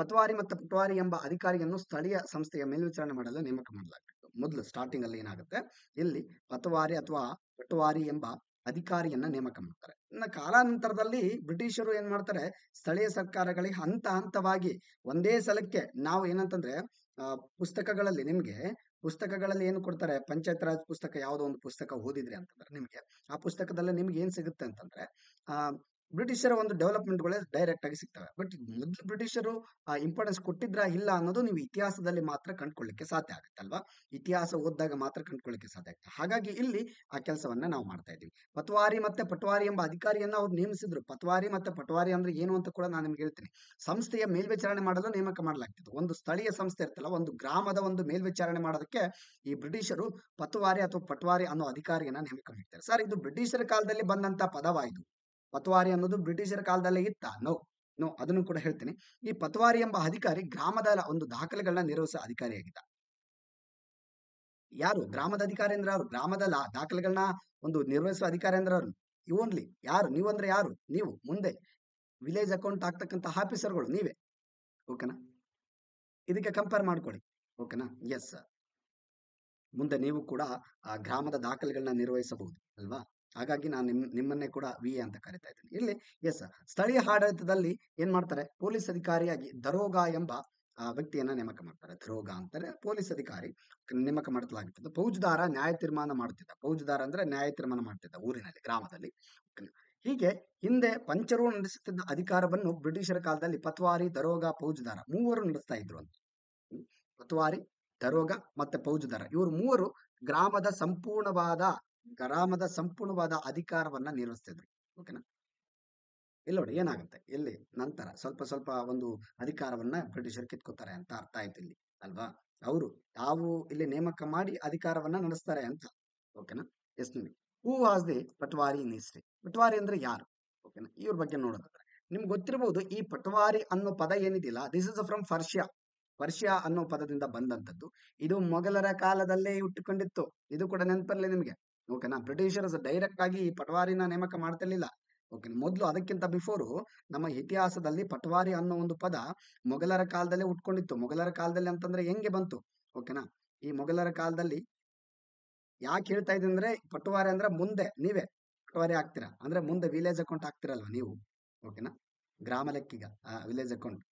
ಪಟ್ವಾರಿ ಮತ್ತು ಪಟ್ವಾರಿ ಎಂಬ ಅಧಿಕಾರಿಯನ್ನು ಸ್ಥಳೀಯ ಸಂಸ್ಥೆಯ ಮೇಲ್ವಿಚಾರಣೆ ಮಾಡಲು ನೇಮಕ ಮಾಡಲಾಗ್ತಿತ್ತು. ಮೊದಲು ಸ್ಟಾರ್ಟಿಂಗ್ ಅಲ್ಲಿ ಏನಾಗುತ್ತೆ, ಇಲ್ಲಿ ಪಟ್ವಾರಿ ಅಥವಾ ಪಟ್ವಾರಿ ಎಂಬ ಅಧಿಕಾರಿಯನ್ನ ನೇಮಕ ಮಾಡ್ತಾರೆ. ಇನ್ನು ಕಾಲಾನಂತರದಲ್ಲಿ ಬ್ರಿಟಿಷರು ಏನ್ ಮಾಡ್ತಾರೆ, ಸ್ಥಳೀಯ ಸರ್ಕಾರಗಳಿಗೆ ಹಂತ ಹಂತವಾಗಿ ಒಂದೇ ಸಲಕ್ಕೆ ನಾವು ಏನಂತಂದ್ರೆ, ಪುಸ್ತಕಗಳಲ್ಲಿ ಏನು ಕೊಡ್ತಾರೆ, ಪಂಚಾಯತ್ ರಾಜ್ ಪುಸ್ತಕ ಯಾವುದೋ ಒಂದು ಪುಸ್ತಕ ಓದಿದ್ರಿ ಅಂತಂದ್ರೆ ನಿಮ್ಗೆ ಆ ಪುಸ್ತಕದಲ್ಲಿ ನಿಮ್ಗೆ ಏನ್ ಸಿಗುತ್ತೆ ಅಂತಂದ್ರೆ, ಆ ಬ್ರಿಟಿಷರ ಒಂದು ಡೆವಲಪ್ಮೆಂಟ್ಗಳೇ ಡೈರೆಕ್ಟ್ ಆಗಿ ಸಿಗ್ತವೆ. ಬಟ್ ಮೊದಲು ಬ್ರಿಟಿಷರು ಇಂಪಾರ್ಟೆನ್ಸ್ ಕೊಟ್ಟಿದ್ರ ಇಲ್ಲ ಅನ್ನೋದು ನೀವು ಇತಿಹಾಸದಲ್ಲಿ ಮಾತ್ರ ಕಂಡುಕೊಳ್ಳಿಕ್ಕೆ ಸಾಧ್ಯ ಆಗುತ್ತಲ್ವಾ. ಇತಿಹಾಸ ಓದಿದಾಗ ಮಾತ್ರ ಕಂಡುಕೊಳ್ಳಿಕ್ಕೆ ಸಾಧ್ಯ ಆಗುತ್ತೆ. ಹಾಗಾಗಿ ಇಲ್ಲಿ ಆ ಕೆಲಸವನ್ನ ನಾವು ಮಾಡ್ತಾ ಇದ್ದೀವಿ. ಪಟ್ವಾರಿ ಮತ್ತೆ ಪಟ್ವಾರಿ ಎಂಬ ಅಧಿಕಾರಿಯನ್ನ ಅವ್ರು ನೇಮಿಸಿದ್ರು. ಪಟ್ವಾರಿ ಮತ್ತೆ ಪಟ್ವಾರಿ ಅಂದ್ರೆ ಏನು ಅಂತ ಕೂಡ ನಾನು ನಿಮ್ಗೆ ಹೇಳ್ತೀನಿ. ಸಂಸ್ಥೆಯ ಮೇಲ್ವಿಚಾರಣೆ ಮಾಡಲು ನೇಮಕ ಮಾಡಲಾಗ್ತಿತ್ತು. ಒಂದು ಸ್ಥಳೀಯ ಸಂಸ್ಥೆ ಇರ್ತಲ್ಲ, ಒಂದು ಗ್ರಾಮದ ಒಂದು ಮೇಲ್ವಿಚಾರಣೆ ಮಾಡೋದಕ್ಕೆ ಈ ಬ್ರಿಟಿಷರು ಪಟ್ವಾರಿ ಅಥವಾ ಪಟ್ವಾರಿ ಅನ್ನೋ ಅಧಿಕಾರಿಯನ್ನ ನೇಮಕ ಮಾಡ್ತಾರೆ. ಸರ್, ಇದು ಬ್ರಿಟಿಷರ ಕಾಲದಲ್ಲಿ ಬಂದಂತ ಪದವಾಯಿತು. ಪಟ್ವಾರಿ ಅನ್ನೋದು ಬ್ರಿಟಿಷರ ಕಾಲದಲ್ಲೇ ಇತ್ತ? ನೋ, ಅದನ್ನು ಕೂಡ ಹೇಳ್ತೀನಿ. ಈ ಪಟ್ವಾರಿ ಎಂಬ ಅಧಿಕಾರಿ ಗ್ರಾಮದ ಒಂದು ದಾಖಲೆಗಳನ್ನ ನಿರ್ವಹಿಸುವ ಅಧಿಕಾರಿಯಾಗಿದ್ದ. ಯಾರು ಗ್ರಾಮದ ಅಧಿಕಾರಿ ಅಂದ್ರೆ ಯಾರು? ಗ್ರಾಮದ ದಾಖಲೆಗಳನ್ನ ಒಂದು ನಿರ್ವಹಿಸುವ ಅಧಿಕಾರಿ ಅಂದ್ರೆ ಅವ್ರು ಓನ್ಲಿ ಯಾರು? ನೀವಂದ್ರೆ ಯಾರು? ನೀವು ಮುಂದೆ ವಿಲೇಜ್ ಅಕೌಂಟ್ ಆಗ್ತಕ್ಕಂಥ ಆಫೀಸರ್ಗಳು ನೀವೇ. ಓಕೆನಾ, ಇದಕ್ಕೆ ಕಂಪೇರ್ ಮಾಡ್ಕೊಳ್ಳಿ. ಓಕೆನಾ, ಎಸ್, ಮುಂದೆ ನೀವು ಕೂಡ ಆ ಗ್ರಾಮದ ದಾಖಲೆಗಳನ್ನ ನಿರ್ವಹಿಸಬಹುದು ಅಲ್ವಾ. ಹಾಗಾಗಿ ನಾನು ನಿಮ್ಮನ್ನೇ ಕೂಡ ವಿ ಎ ಅಂತ ಕರಿತಾ ಇದ್ದೀನಿ. ಇಲ್ಲಿ ಎಸ್, ಸ್ಥಳೀಯ ಆಡಳಿತದಲ್ಲಿ ಏನ್ ಮಾಡ್ತಾರೆ, ಪೊಲೀಸ್ ಅಧಿಕಾರಿಯಾಗಿ ದರೋಗ ಎಂಬ ವ್ಯಕ್ತಿಯನ್ನ ನೇಮಕ ಮಾಡ್ತಾರೆ. ದರೋಗ ಅಂತಾರೆ ಪೊಲೀಸ್ ಅಧಿಕಾರಿ ನೇಮಕ ಮಾಡಲಾಗುತ್ತದೆ. ಫೌಜದಾರ ನ್ಯಾಯ ತೀರ್ಮಾನ ಮಾಡುತ್ತಿದ್ದ. ಫೌಜದಾರ ಅಂದ್ರೆ ನ್ಯಾಯ ತೀರ್ಮಾನ ಮಾಡ್ತಿದ್ದ ಊರಿನಲ್ಲಿ, ಗ್ರಾಮದಲ್ಲಿ. ಹೀಗೆ ಹಿಂದೆ ಪಂಚರು ನಡೆಸುತ್ತಿದ್ದ ಅಧಿಕಾರವನ್ನು ಬ್ರಿಟಿಷರ ಕಾಲದಲ್ಲಿ ಪತ್ವಾರಿ, ದರೋಗ, ಫೌಜದಾರ ಮೂವರು ನಡೆಸ್ತಾ ಇದ್ರು ಅಂತ. ಪತ್ವಾರಿ, ದರೋಗ ಮತ್ತೆ ಫೌಜದಾರ ಇವರು ಮೂವರು ಗ್ರಾಮದ ಸಂಪೂರ್ಣವಾದ ಅಧಿಕಾರವನ್ನ ನಿರ್ವಹಿಸ್ತಿದ್ರು. ಓಕೆನಾ. ಇಲ್ಲಿ ನೋಡಿ ಏನಾಗುತ್ತೆ, ಇಲ್ಲಿ ನಂತರ ಸ್ವಲ್ಪ ಸ್ವಲ್ಪ ಒಂದು ಅಧಿಕಾರವನ್ನ ಬ್ರಿಟಿಷರು ಕಿತ್ಕೋತಾರೆ ಅಂತ ಅರ್ಥ ಆಯ್ತು ಇಲ್ಲಿ, ಅಲ್ವಾ. ಅವರು ತಾವು ಇಲ್ಲಿ ನೇಮಕ ಮಾಡಿ ಅಧಿಕಾರವನ್ನ ನಡೆಸ್ತಾರೆ ಅಂತ. ಓಕೆನಾ. ಎಸ್ ನೋಡಿ, who was the patwari in history. Patwari ಅಂದ್ರೆ ಯಾರು? ಓಕೆನಾ, ಇವ್ರ ಬಗ್ಗೆ ನೋಡೋದಾದ್ರೆ ನಿಮ್ಗೆ ಗೊತ್ತಿರಬಹುದು, ಈ ಪಟ್ವಾರಿ ಅನ್ನೋ ಪದ ಏನಿದಿಲ್ಲ, this is from Persia. Persia ಅನ್ನೋ ಪದದಿಂದ ಬಂದಂತದ್ದು. ಇದು ಮೊಘಲರ ಕಾಲದಲ್ಲೇ ಹುಟ್ಟಿಕೊಂಡಿತ್ತು. ಇದು ಕೂಡ ನೆನಪಿರಲಿ ನಿಮ್ಗೆ. ಓಕೆನಾ. ಬ್ರಿಟಿಷರ್ಸ್ ಡೈರೆಕ್ಟ್ ಆಗಿ ಈ ಪಟ್ವಾರಿನ ನೇಮಕ ಮಾಡ್ತಿರ್ಲಿಲ್ಲ. ಓಕೆ, ಮೊದಲು ಅದಕ್ಕಿಂತ ಬಿಫೋರು ನಮ್ಮ ಇತಿಹಾಸದಲ್ಲಿ ಪಟ್ವಾರಿ ಅನ್ನೋ ಒಂದು ಪದ ಮೊಘಲರ ಕಾಲದಲ್ಲೇ ಉಟ್ಕೊಂಡಿತ್ತು. ಮೊಘಲರ ಕಾಲದಲ್ಲಿ ಅಂತಂದ್ರೆ ಹೆಂಗೆ ಬಂತು? ಓಕೆನಾ. ಈ ಮೊಘಲರ ಕಾಲದಲ್ಲಿ ಯಾಕೆ ಹೇಳ್ತಾ ಇದ್ದೀನಿ ಅಂದ್ರೆ, ಪಟ್ವಾರಿ ಅಂದ್ರೆ ಮುಂದೆ ನೀವೇ ಪಟ್ವಾರಿ ಆಗ್ತೀರಾ ಅಂದ್ರೆ ಮುಂದೆ ವಿಲೇಜ್ ಅಕೌಂಟ್ ಆಗ್ತಿರಲ್ವ ನೀವು. ಓಕೆನಾ. ಗ್ರಾಮ ಲೆಕ್ಕಿಗ ವಿಲೇಜ್ ಅಕೌಂಟ್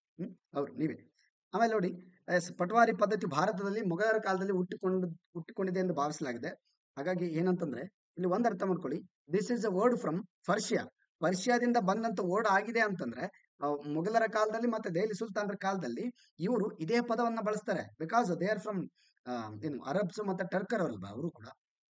ಅವ್ರು ನೀವೇ. ಆಮೇಲೆ ನೋಡಿ, ಪಟ್ವಾರಿ ಪದ್ಧತಿ ಭಾರತದಲ್ಲಿ ಮೊಘಲರ ಕಾಲದಲ್ಲಿ ಹುಟ್ಟಿಕೊಂಡಿದೆ ಎಂದು ಭಾವಿಸಲಾಗಿದೆ. ಹಾಗಾಗಿ ಏನಂತಂದ್ರೆ ಇಲ್ಲಿ ಒಂದ್ ಅರ್ಥ ಮಾಡ್ಕೊಳ್ಳಿ, this is a word from Persia. ಪರ್ಷಿಯಾದಿಂದ ಬಂದಂತ ವರ್ಡ್ ಆಗಿದೆ ಅಂತಂದ್ರೆ ಮೊಘಲರ ಕಾಲದಲ್ಲಿ ಮತ್ತೆ ದೆಹಲಿ ಸುಲ್ತಾನರ ಕಾಲದಲ್ಲಿ ಇವರು ಇದೇ ಪದವನ್ನ ಬಳಸ್ತಾರೆ. ಬಿಕಾಸ್ ದೇ ಆರ್ ಫ್ರಮ್ ಏನು ಅರಬ್ಸ್ ಮತ್ತೆ ಟರ್ಕರ್ ಅಲ್ವಾ, ಅವರು ಕೂಡ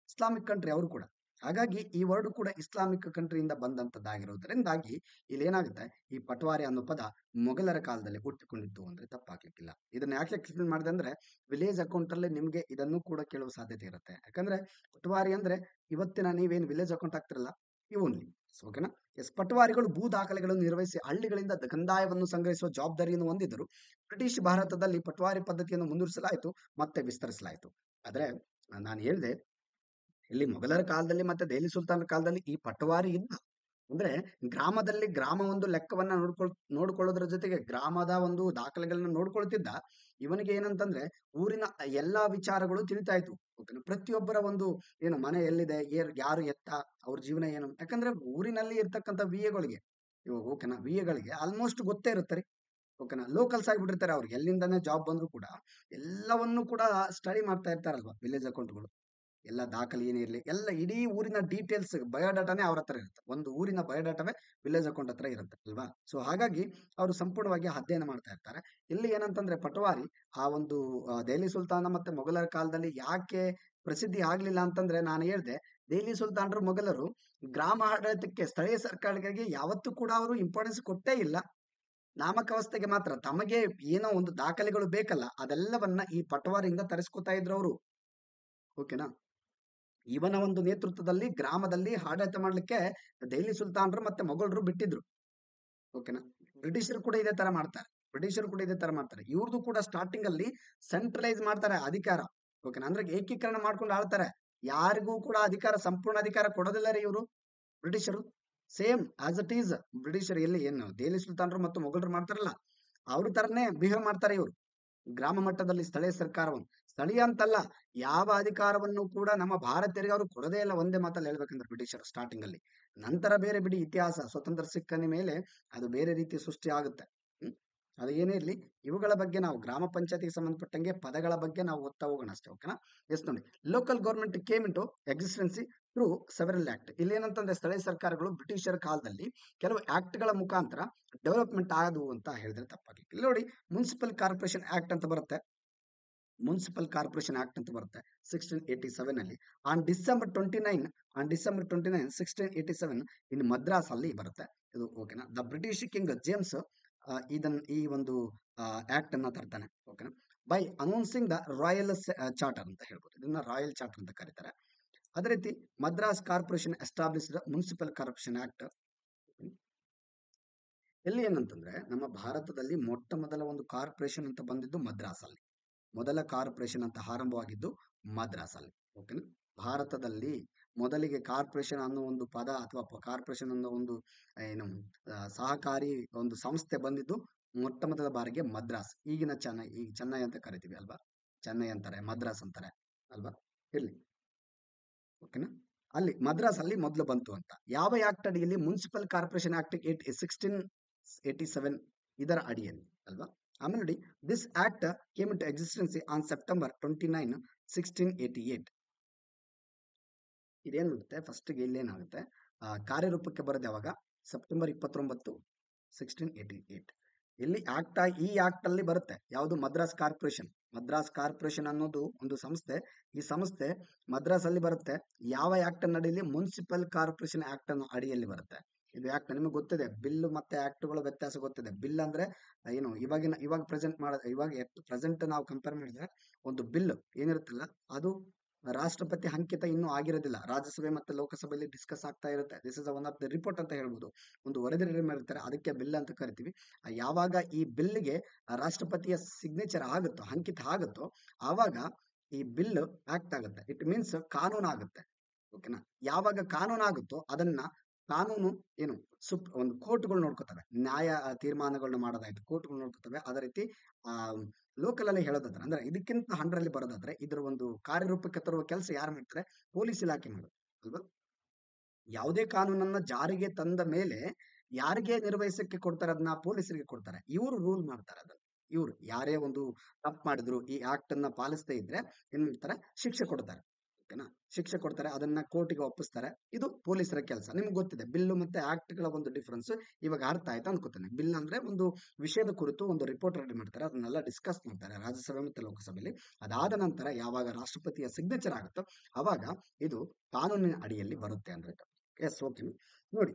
ಇಸ್ಲಾಮಿಕ್ ಕಂಟ್ರಿ ಅವರು ಕೂಡ. ಹಾಗಾಗಿ ಈ ವರ್ಡ್ ಕೂಡ ಇಸ್ಲಾಮಿಕ್ ಕಂಟ್ರಿಯಿಂದ ಬಂದಂತದ್ದಾಗಿರೋದ್ರಿಂದಾಗಿ ಇಲ್ಲಿ ಏನಾಗುತ್ತೆ, ಈ ಪಟ್ವಾರಿ ಅನ್ನೋ ಪದ ಮೊಘಲರ ಕಾಲದಲ್ಲಿ ಹುಟ್ಟಿಕೊಂಡಿತ್ತು ಅಂದ್ರೆ ತಪ್ಪಾಗ್ಲಿಕ್ಕಿಲ್ಲ. ಇದನ್ನ ಯಾಕೆ ಎಕ್ಸ್ಪ್ಲೇನ್ ಮಾಡಿದೆ ಅಂದ್ರೆ, ವಿಲೇಜ್ ಅಕೌಂಟ್ ಅಲ್ಲಿ ನಿಮ್ಗೆ ಇದನ್ನು ಕೂಡ ಕೇಳುವ ಸಾಧ್ಯತೆ ಇರುತ್ತೆ. ಯಾಕಂದ್ರೆ ಪಟ್ವಾರಿ ಅಂದ್ರೆ ಇವತ್ತಿನ ನೀವೇನು ವಿಲೇಜ್ ಅಕೌಂಟ್ ಆಗ್ತಿರಲ್ಲ, ಇವನ್ಲಿ. ಓಕೆನಾ. ಎಸ್, ಪಟ್ವಾರಿಗಳು ಭೂ ದಾಖಲೆಗಳನ್ನು ನಿರ್ವಹಿಸಿ ಹಳ್ಳಿಗಳಿಂದ ಕಂದಾಯವನ್ನು ಸಂಗ್ರಹಿಸುವ ಜವಾಬ್ದಾರಿಯನ್ನು ಹೊಂದಿದ್ದರು. ಬ್ರಿಟಿಷ್ ಭಾರತದಲ್ಲಿ ಪಟ್ವಾರಿ ಪದ್ಧತಿಯನ್ನು ಮುಂದುವರಿಸಲಾಯಿತು ಮತ್ತೆ ವಿಸ್ತರಿಸಲಾಯಿತು. ಆದ್ರೆ ನಾನು ಹೇಳಿದೆ, ಇಲ್ಲಿ ಮೊಘಲರ ಕಾಲದಲ್ಲಿ ಮತ್ತೆ ದೆಹಲಿ ಸುಲ್ತಾನರ ಕಾಲದಲ್ಲಿ ಈ ಪಟ್ವಾರಿ ಇದ್ದ. ಅಂದ್ರೆ ಗ್ರಾಮದಲ್ಲಿ ಗ್ರಾಮ ಒಂದು ಲೆಕ್ಕವನ್ನ ನೋಡ್ಕೊಳ್ಳೋದ್ರ ಜೊತೆಗೆ ಗ್ರಾಮದ ಒಂದು ದಾಖಲೆಗಳನ್ನ ನೋಡ್ಕೊಳ್ತಿದ್ದ. ಇವನಿಗೆ ಏನಂತಂದ್ರೆ ಊರಿನ ಎಲ್ಲಾ ವಿಚಾರಗಳು ತಿಳಿತಾ ಇತ್ತು. ಓಕೆನಾ. ಪ್ರತಿಯೊಬ್ಬರ ಒಂದು ಏನು ಮನೆ ಎಲ್ಲಿದೆ, ಯಾರು ಎತ್ತ, ಅವ್ರ ಜೀವನ ಏನು. ಯಾಕಂದ್ರೆ ಊರಿನಲ್ಲಿ ಇರ್ತಕ್ಕಂಥ ವಿಎಗಳಿಗೆ, ಇವಾಗ ಓಕೆನಾ, ವಿಎಗಳಿಗೆ ಆಲ್ಮೋಸ್ಟ್ ಗೊತ್ತೇ ಇರುತ್ತೆ ರೀ. ಓಕೆನಾ. ಲೋಕಲ್ಸ್ ಆಗಿಬಿಟ್ಟಿರ್ತಾರೆ. ಅವ್ರಿಗೆ ಎಲ್ಲಿಂದಾನೇ ಜಾಬ್ ಬಂದ್ರು ಕೂಡ ಎಲ್ಲವನ್ನು ಕೂಡ ಸ್ಟಡಿ ಮಾಡ್ತಾ ಇರ್ತಾರಲ್ವಾ ವಿಲೇಜ್ ಅಕೌಂಟ್ಗಳು. ಎಲ್ಲ ದಾಖಲೆ ಏನೇ ಇರಲಿ, ಎಲ್ಲ ಇಡೀ ಊರಿನ ಡೀಟೇಲ್ಸ್ ಬಯೋಡಾಟಾನೇ ಅವ್ರ ಹತ್ರ ಇರುತ್ತೆ. ಒಂದು ಊರಿನ ಬಯೋಡಾಟಾವೇ ವಿಲೇಜ್ ಅಕೌಂಟ್ ಹತ್ರ ಇರುತ್ತೆ ಅಲ್ವಾ. ಸೊ ಹಾಗಾಗಿ ಅವರು ಸಂಪೂರ್ಣವಾಗಿ ಅಧ್ಯಯನ ಮಾಡ್ತಾ ಇರ್ತಾರೆ. ಇಲ್ಲಿ ಏನಂತಂದ್ರೆ ಪಟ್ವಾರಿ ಆ ಒಂದು ದೆಹಲಿ ಸುಲ್ತಾನ ಮತ್ತೆ ಮೊಘಲರ ಕಾಲದಲ್ಲಿ ಯಾಕೆ ಪ್ರಸಿದ್ಧಿ ಆಗ್ಲಿಲ್ಲ ಅಂತಂದ್ರೆ, ನಾನು ಹೇಳ್ದೆ, ದೆಹಲಿ ಸುಲ್ತಾನರು ಮೊಘಲರು ಗ್ರಾಮ ಆಡಳಿತಕ್ಕೆ, ಸ್ಥಳೀಯ ಸರ್ಕಾರಗಳಿಗೆ ಯಾವತ್ತೂ ಕೂಡ ಅವರು ಇಂಪಾರ್ಟೆನ್ಸ್ ಕೊಟ್ಟೇ ಇಲ್ಲ. ನಾಮಕಾವಸ್ಥೆಗೆ ಮಾತ್ರ ತಮಗೆ ಏನೋ ಒಂದು ದಾಖಲೆಗಳು ಬೇಕಲ್ಲ, ಅದೆಲ್ಲವನ್ನ ಈ ಪಟ್ವಾರಿಯಿಂದ ತರಿಸ್ಕೊತಾ ಇದ್ರು ಅವರು. ಓಕೆನಾ. ಇವನ ಒಂದು ನೇತೃತ್ವದಲ್ಲಿ ಗ್ರಾಮದಲ್ಲಿ ಆಡಳಿತ ಮಾಡ್ಲಿಕ್ಕೆ ದೆಹಲಿ ಸುಲ್ತಾನರು ಮತ್ತೆ ಮೊಘಲರು ಬಿಟ್ಟಿದ್ರು. ಓಕೆನಾ. ಬ್ರಿಟಿಷರು ಕೂಡ ಇದೇ ತರ ಮಾಡ್ತಾರೆ. ಇವ್ರದ್ದು ಕೂಡ ಸ್ಟಾರ್ಟಿಂಗ್ ಅಲ್ಲಿ ಸೆಂಟ್ರಲೈಸ್ ಮಾಡ್ತಾರೆ ಅಧಿಕಾರ. ಓಕೆನಾ. ಅಂದ್ರೆ ಏಕೀಕರಣ ಮಾಡ್ಕೊಂಡು ಆಳ್ತಾರೆ. ಯಾರಿಗೂ ಕೂಡ ಸಂಪೂರ್ಣ ಅಧಿಕಾರ ಕೊಡೋದಿಲ್ಲ ರೀ ಇವರು ಬ್ರಿಟಿಷರು. ಸೇಮ್ ಆಸ್ ಇಟ್ ಈಸ್ ಬ್ರಿಟಿಷರು ಎಲ್ಲಿ ಏನು ದೆಹಲಿ ಸುಲ್ತಾನರು ಮತ್ತು ಮೊಘಲರು ಮಾಡ್ತಾರಲ್ಲ, ಅವ್ರ ತರನೇ ಬಿಹೇವ್ ಮಾಡ್ತಾರೆ ಇವರು. ಗ್ರಾಮ ಮಟ್ಟದಲ್ಲಿ ಸ್ಥಳೀಯ ಸರ್ಕಾರವನ್ನು, ಸ್ಥಳೀಯ ಅಂತಲ್ಲ, ಯಾವ ಅಧಿಕಾರವನ್ನು ಕೂಡ ನಮ್ಮ ಭಾರತೀಯರಿಗೆ ಅವರು ಕೊಡದೇ ಇಲ್ಲ. ಒಂದೇ ಮಾತಲ್ಲಿ ಹೇಳ್ಬೇಕಂದ್ರೆ ಬ್ರಿಟಿಷರು ಸ್ಟಾರ್ಟಿಂಗ್ ಅಲ್ಲಿ. ನಂತರ ಬೇರೆ ಬಿಡಿ, ಇತಿಹಾಸ ಸ್ವತಂತ್ರ ಸಿಕ್ಕನ ಮೇಲೆ ಅದು ಬೇರೆ ರೀತಿ ಸೃಷ್ಟಿ ಆಗುತ್ತೆ. ಅದು ಏನೇ ಇರ್ಲಿ, ಇವುಗಳ ಬಗ್ಗೆ ನಾವು ಗ್ರಾಮ ಪಂಚಾಯತಿಗೆ ಸಂಬಂಧಪಟ್ಟಂಗೆ ಪದಗಳ ಬಗ್ಗೆ ನಾವು ಓದ್ತಾ ಹೋಗೋಣ ಅಷ್ಟೇ. ಓಕೆನಾ. ಎಸ್ ನೋಡಿ, local government came into existence through several act. ಇಲ್ಲಿ ಏನಂತಂದ್ರೆ ಸ್ಥಳೀಯ ಸರ್ಕಾರಗಳು ಬ್ರಿಟಿಷರ ಕಾಲದಲ್ಲಿ ಕೆಲವು ಆಕ್ಟ್ ಗಳ ಮುಖಾಂತರ ಡೆವಲಪ್ಮೆಂಟ್ ಆದವು ಅಂತ ಹೇಳಿದ್ರೆ ತಪ್ಪಾಗಿ. ಇಲ್ಲಿ ನೋಡಿ, ಮುನ್ಸಿಪಲ್ ಕಾರ್ಪೊರೇಷನ್ ಆಕ್ಟ್ ಅಂತ ಬರುತ್ತೆ. 1687 ಅಲ್ಲಿ ಆನ್ ಡಿಸೆಂಬರ್ 29 1687 ಇನ್ ಮದ್ರಾಸ್ ಅಲ್ಲಿ ಬರುತ್ತೆ ಇದು. ಓಕೆನಾ. ದ ಬ್ರಿಟಿಷ್ ಕಿಂಗ್ ಜೇಮ್ಸ್ ಈ ಒಂದು ಆಕ್ಟ್ ಅನ್ನ ತರ್ತಾನೆ. ಓಕೆನಾ. By announcing the royal charter ಅಂತ ಹೇಳ್ಬೋದು. ಇದನ್ನ ರಾಯಲ್ ಚಾರ್ಟರ್ ಅಂತ ಕರೀತಾರೆ. ಅದೇ ರೀತಿ Madras corporation established municipal corporation act. ಎಲ್ಲಿ ಏನಂತಂದ್ರೆ, ನಮ್ಮ ಭಾರತದಲ್ಲಿ ಮೊಟ್ಟ ಮೊದಲ ಒಂದು ಕಾರ್ಪೊರೇಷನ್ ಅಂತ ಬಂದಿದ್ದು ಮದ್ರಾಸ್ ಅಲ್ಲಿ. ಮೊದಲ ಕಾರ್ಪೊರೇಷನ್ ಅಂತ ಆರಂಭವಾಗಿದ್ದು ಮದ್ರಾಸ್ ಅಲ್ಲಿ. ಓಕೆನಾ. ಭಾರತದಲ್ಲಿ ಮೊದಲಿಗೆ ಕಾರ್ಪೊರೇಷನ್ ಅನ್ನೋ ಒಂದು ಪದ ಅಥವಾ ಕಾರ್ಪೊರೇಷನ್ ಅನ್ನೋ ಒಂದು ಏನು ಸಹಕಾರಿ ಒಂದು ಸಂಸ್ಥೆ ಬಂದಿದ್ದು ಮೊಟ್ಟ ಮೊದಲ ಬಾರಿಗೆ ಮದ್ರಾಸ್. ಈಗಿನ ಚೆನ್ನೈ, ಈಗ ಚೆನ್ನೈ ಅಂತ ಕರಿತೀವಿ ಅಲ್ವಾ. ಚೆನ್ನೈ ಅಂತಾರೆ, ಮದ್ರಾಸ್ ಅಂತಾರೆ ಅಲ್ವಾ. ಇರ್ಲಿ. ಓಕೆನಾ. ಅಲ್ಲಿ ಮದ್ರಾಸ್ ಅಲ್ಲಿ ಮೊದಲು ಬಂತು ಅಂತ. ಯಾವ ಆಕ್ಟ್ ಅಡಿಯಲ್ಲಿ? ಮುನ್ಸಿಪಲ್ ಕಾರ್ಪೊರೇಷನ್ ಆಕ್ಟ್ 1687 ಇದರ ಅಡಿಯಲ್ಲಿ ಅಲ್ವಾ. ಆಮೇಲೆ ನೋಡಿ, this act came into existence on September 29, 1688. ಇದೇನಾಗುತ್ತೆ, ಫಸ್ಟ್ಗೆ ಇಲ್ಲೇನಾಗುತ್ತೆ, ಕಾರ್ಯರೂಪಕ್ಕೆ ಬರೋದು ಯಾವಾಗ? ಸೆಪ್ಟೆಂಬರ್ 29, 1688. ಇಲ್ಲಿ ಈ ಆಕ್ಟ್ ಅಲ್ಲಿ ಬರುತ್ತೆ ಯಾವುದು? ಮದ್ರಾಸ್ ಕಾರ್ಪೊರೇಷನ್. ಮದ್ರಾಸ್ ಕಾರ್ಪೊರೇಷನ್ ಅನ್ನೋದು ಒಂದು ಸಂಸ್ಥೆ. ಈ ಸಂಸ್ಥೆ ಮದ್ರಾಸ್ ಅಲ್ಲಿ ಬರುತ್ತೆ. ಯಾವ ಆಕ್ಟ್ ಅನ್ನ ಅಡಿಯಲ್ಲಿ? ಮುನ್ಸಿಪಲ್ ಕಾರ್ಪೊರೇಷನ್ ಆಕ್ಟ್ ಅನ್ನು ಅಡಿಯಲ್ಲಿ ಬರುತ್ತೆ. ಇದು ಆಕ್ಟ್ ನಿಮಗೆ ಗೊತ್ತಿದೆ. ಬಿಲ್ ಮತ್ತೆ ಆಕ್ಟ್ಗಳ ವ್ಯತ್ಯಾಸ ಗೊತ್ತಿದೆ. ಬಿಲ್ ಅಂದ್ರೆ ಏನು, ಇವಾಗ ಪ್ರೆಸೆಂಟ್ ನಾವು ಕಂಪೇರ್ ಮಾಡಿದ್ರೆ ಒಂದು ಬಿಲ್ ಏನಿರುತ್ತಲ್ಲ, ಅದು ರಾಷ್ಟ್ರಪತಿ ಅಂಕಿತ ಇನ್ನೂ ಆಗಿರೋದಿಲ್ಲ. ರಾಜ್ಯಸಭೆ ಮತ್ತೆ ಲೋಕಸಭೆಯಲ್ಲಿ ಡಿಸ್ಕಸ್ ಆಗ್ತಾ ಇರುತ್ತೆ. This is one of the report ಅಂತ ಹೇಳ್ಬೋದು. ಒಂದು ವರದಿ ರೆಡಿ ಮಾಡಿರ್ತಾರೆ, ಅದಕ್ಕೆ ಬಿಲ್ ಅಂತ ಕರಿತೀವಿ. ಯಾವಾಗ ಈ ಬಿಲ್ಗೆ ರಾಷ್ಟ್ರಪತಿಯ ಸಿಗ್ನೇಚರ್ ಆಗುತ್ತೋ, ಅಂಕಿತ ಆಗುತ್ತೋ, ಆವಾಗ ಈ ಬಿಲ್ ಆಕ್ಟ್ ಆಗುತ್ತೆ. ಇಟ್ ಮೀನ್ಸ್ ಕಾನೂನು ಆಗುತ್ತೆ. ಓಕೆನಾ. ಯಾವಾಗ ಕಾನೂನು ಆಗುತ್ತೋ ಅದನ್ನ ಕಾನೂನು ಏನು ಒಂದು ಕೋರ್ಟ್ಗಳು ನೋಡ್ಕೋತವೆ. ನ್ಯಾಯ ತೀರ್ಮಾನಗಳನ್ನ ಮಾಡೋದಾಯ್ತು, ಕೋರ್ಟ್ಗಳು ನೋಡ್ಕೋತವೆ. ಅದೇ ರೀತಿ ಲೋಕಲ್ ಅಲ್ಲಿ ಹೇಳೋದಾದ್ರೆ, ಅಂದ್ರೆ ಇದಕ್ಕಿಂತ 100ರಲ್ಲಿ ಬರೋದಾದ್ರೆ, ಇದರ ಒಂದು ಕಾರ್ಯರೂಪಕ್ಕೆ ತರುವ ಕೆಲಸ ಯಾರು ಮಾಡ್ತಾರೆ? ಪೊಲೀಸ್ ಇಲಾಖೆ ಮಾಡೋದು ಅಲ್ವಾ. ಯಾವುದೇ ಕಾನೂನನ್ನ ಜಾರಿಗೆ ತಂದ ಮೇಲೆ ಯಾರಿಗೆ ನಿರ್ವಹಿಸಕ್ಕೆ ಕೊಡ್ತಾರೆ? ಅದನ್ನ ಪೊಲೀಸರಿಗೆ ಕೊಡ್ತಾರೆ. ಇವರು ರೂಲ್ ಮಾಡ್ತಾರೆ ಅದನ್ನ. ಇವರು ಯಾರೇ ಒಂದು ತಪ್ಪು ಮಾಡಿದ್ರು, ಈ ಆಕ್ಟ್ ಅನ್ನ ಪಾಲಿಸದೇ ಇದ್ರೆ ಏನ್ ಮಾಡ್ತಾರೆ? ಶಿಕ್ಷೆ ಕೊಡ್ತಾರೆ. ಓಕೆನಾ. ಶಿಕ್ಷೆ ಕೊಡ್ತಾರೆ, ಅದನ್ನ ಕೋರ್ಟಿಗೆ ಒಪ್ಪಿಸ್ತಾರೆ. ಇದು ಪೊಲೀಸರ ಕೆಲಸ. ನಿಮ್ಗೆ ಗೊತ್ತಿದೆ ಬಿಲ್ಲು ಮತ್ತೆ ಆಕ್ಟ್ ಗಳ ಒಂದು ಡಿಫ್ರೆನ್ಸ್ ಇವಾಗ ಅರ್ಥ ಆಯ್ತು ಅನ್ಕೋತೇನೆ. ಬಿಲ್ ಅಂದ್ರೆ ಒಂದು ವಿಷಯದ ಕುರಿತು ಒಂದು ರಿಪೋರ್ಟ್ ರೆಡಿ ಮಾಡ್ತಾರೆ, ಅದನ್ನೆಲ್ಲ ಡಿಸ್ಕಸ್ ಮಾಡ್ತಾರೆ ರಾಜ್ಯಸಭೆ ಮತ್ತೆ ಲೋಕಸಭೆಯಲ್ಲಿ. ಅದಾದ ನಂತರ ಯಾವಾಗ ರಾಷ್ಟ್ರಪತಿಯ ಸಿಗ್ನೇಚರ್ ಆಗುತ್ತೋ ಅವಾಗ ಇದು ಕಾನೂನಿನ ಅಡಿಯಲ್ಲಿ ಬರುತ್ತೆ ಅಂದ್ರೆ. Yes, okay. ನೋಡಿ,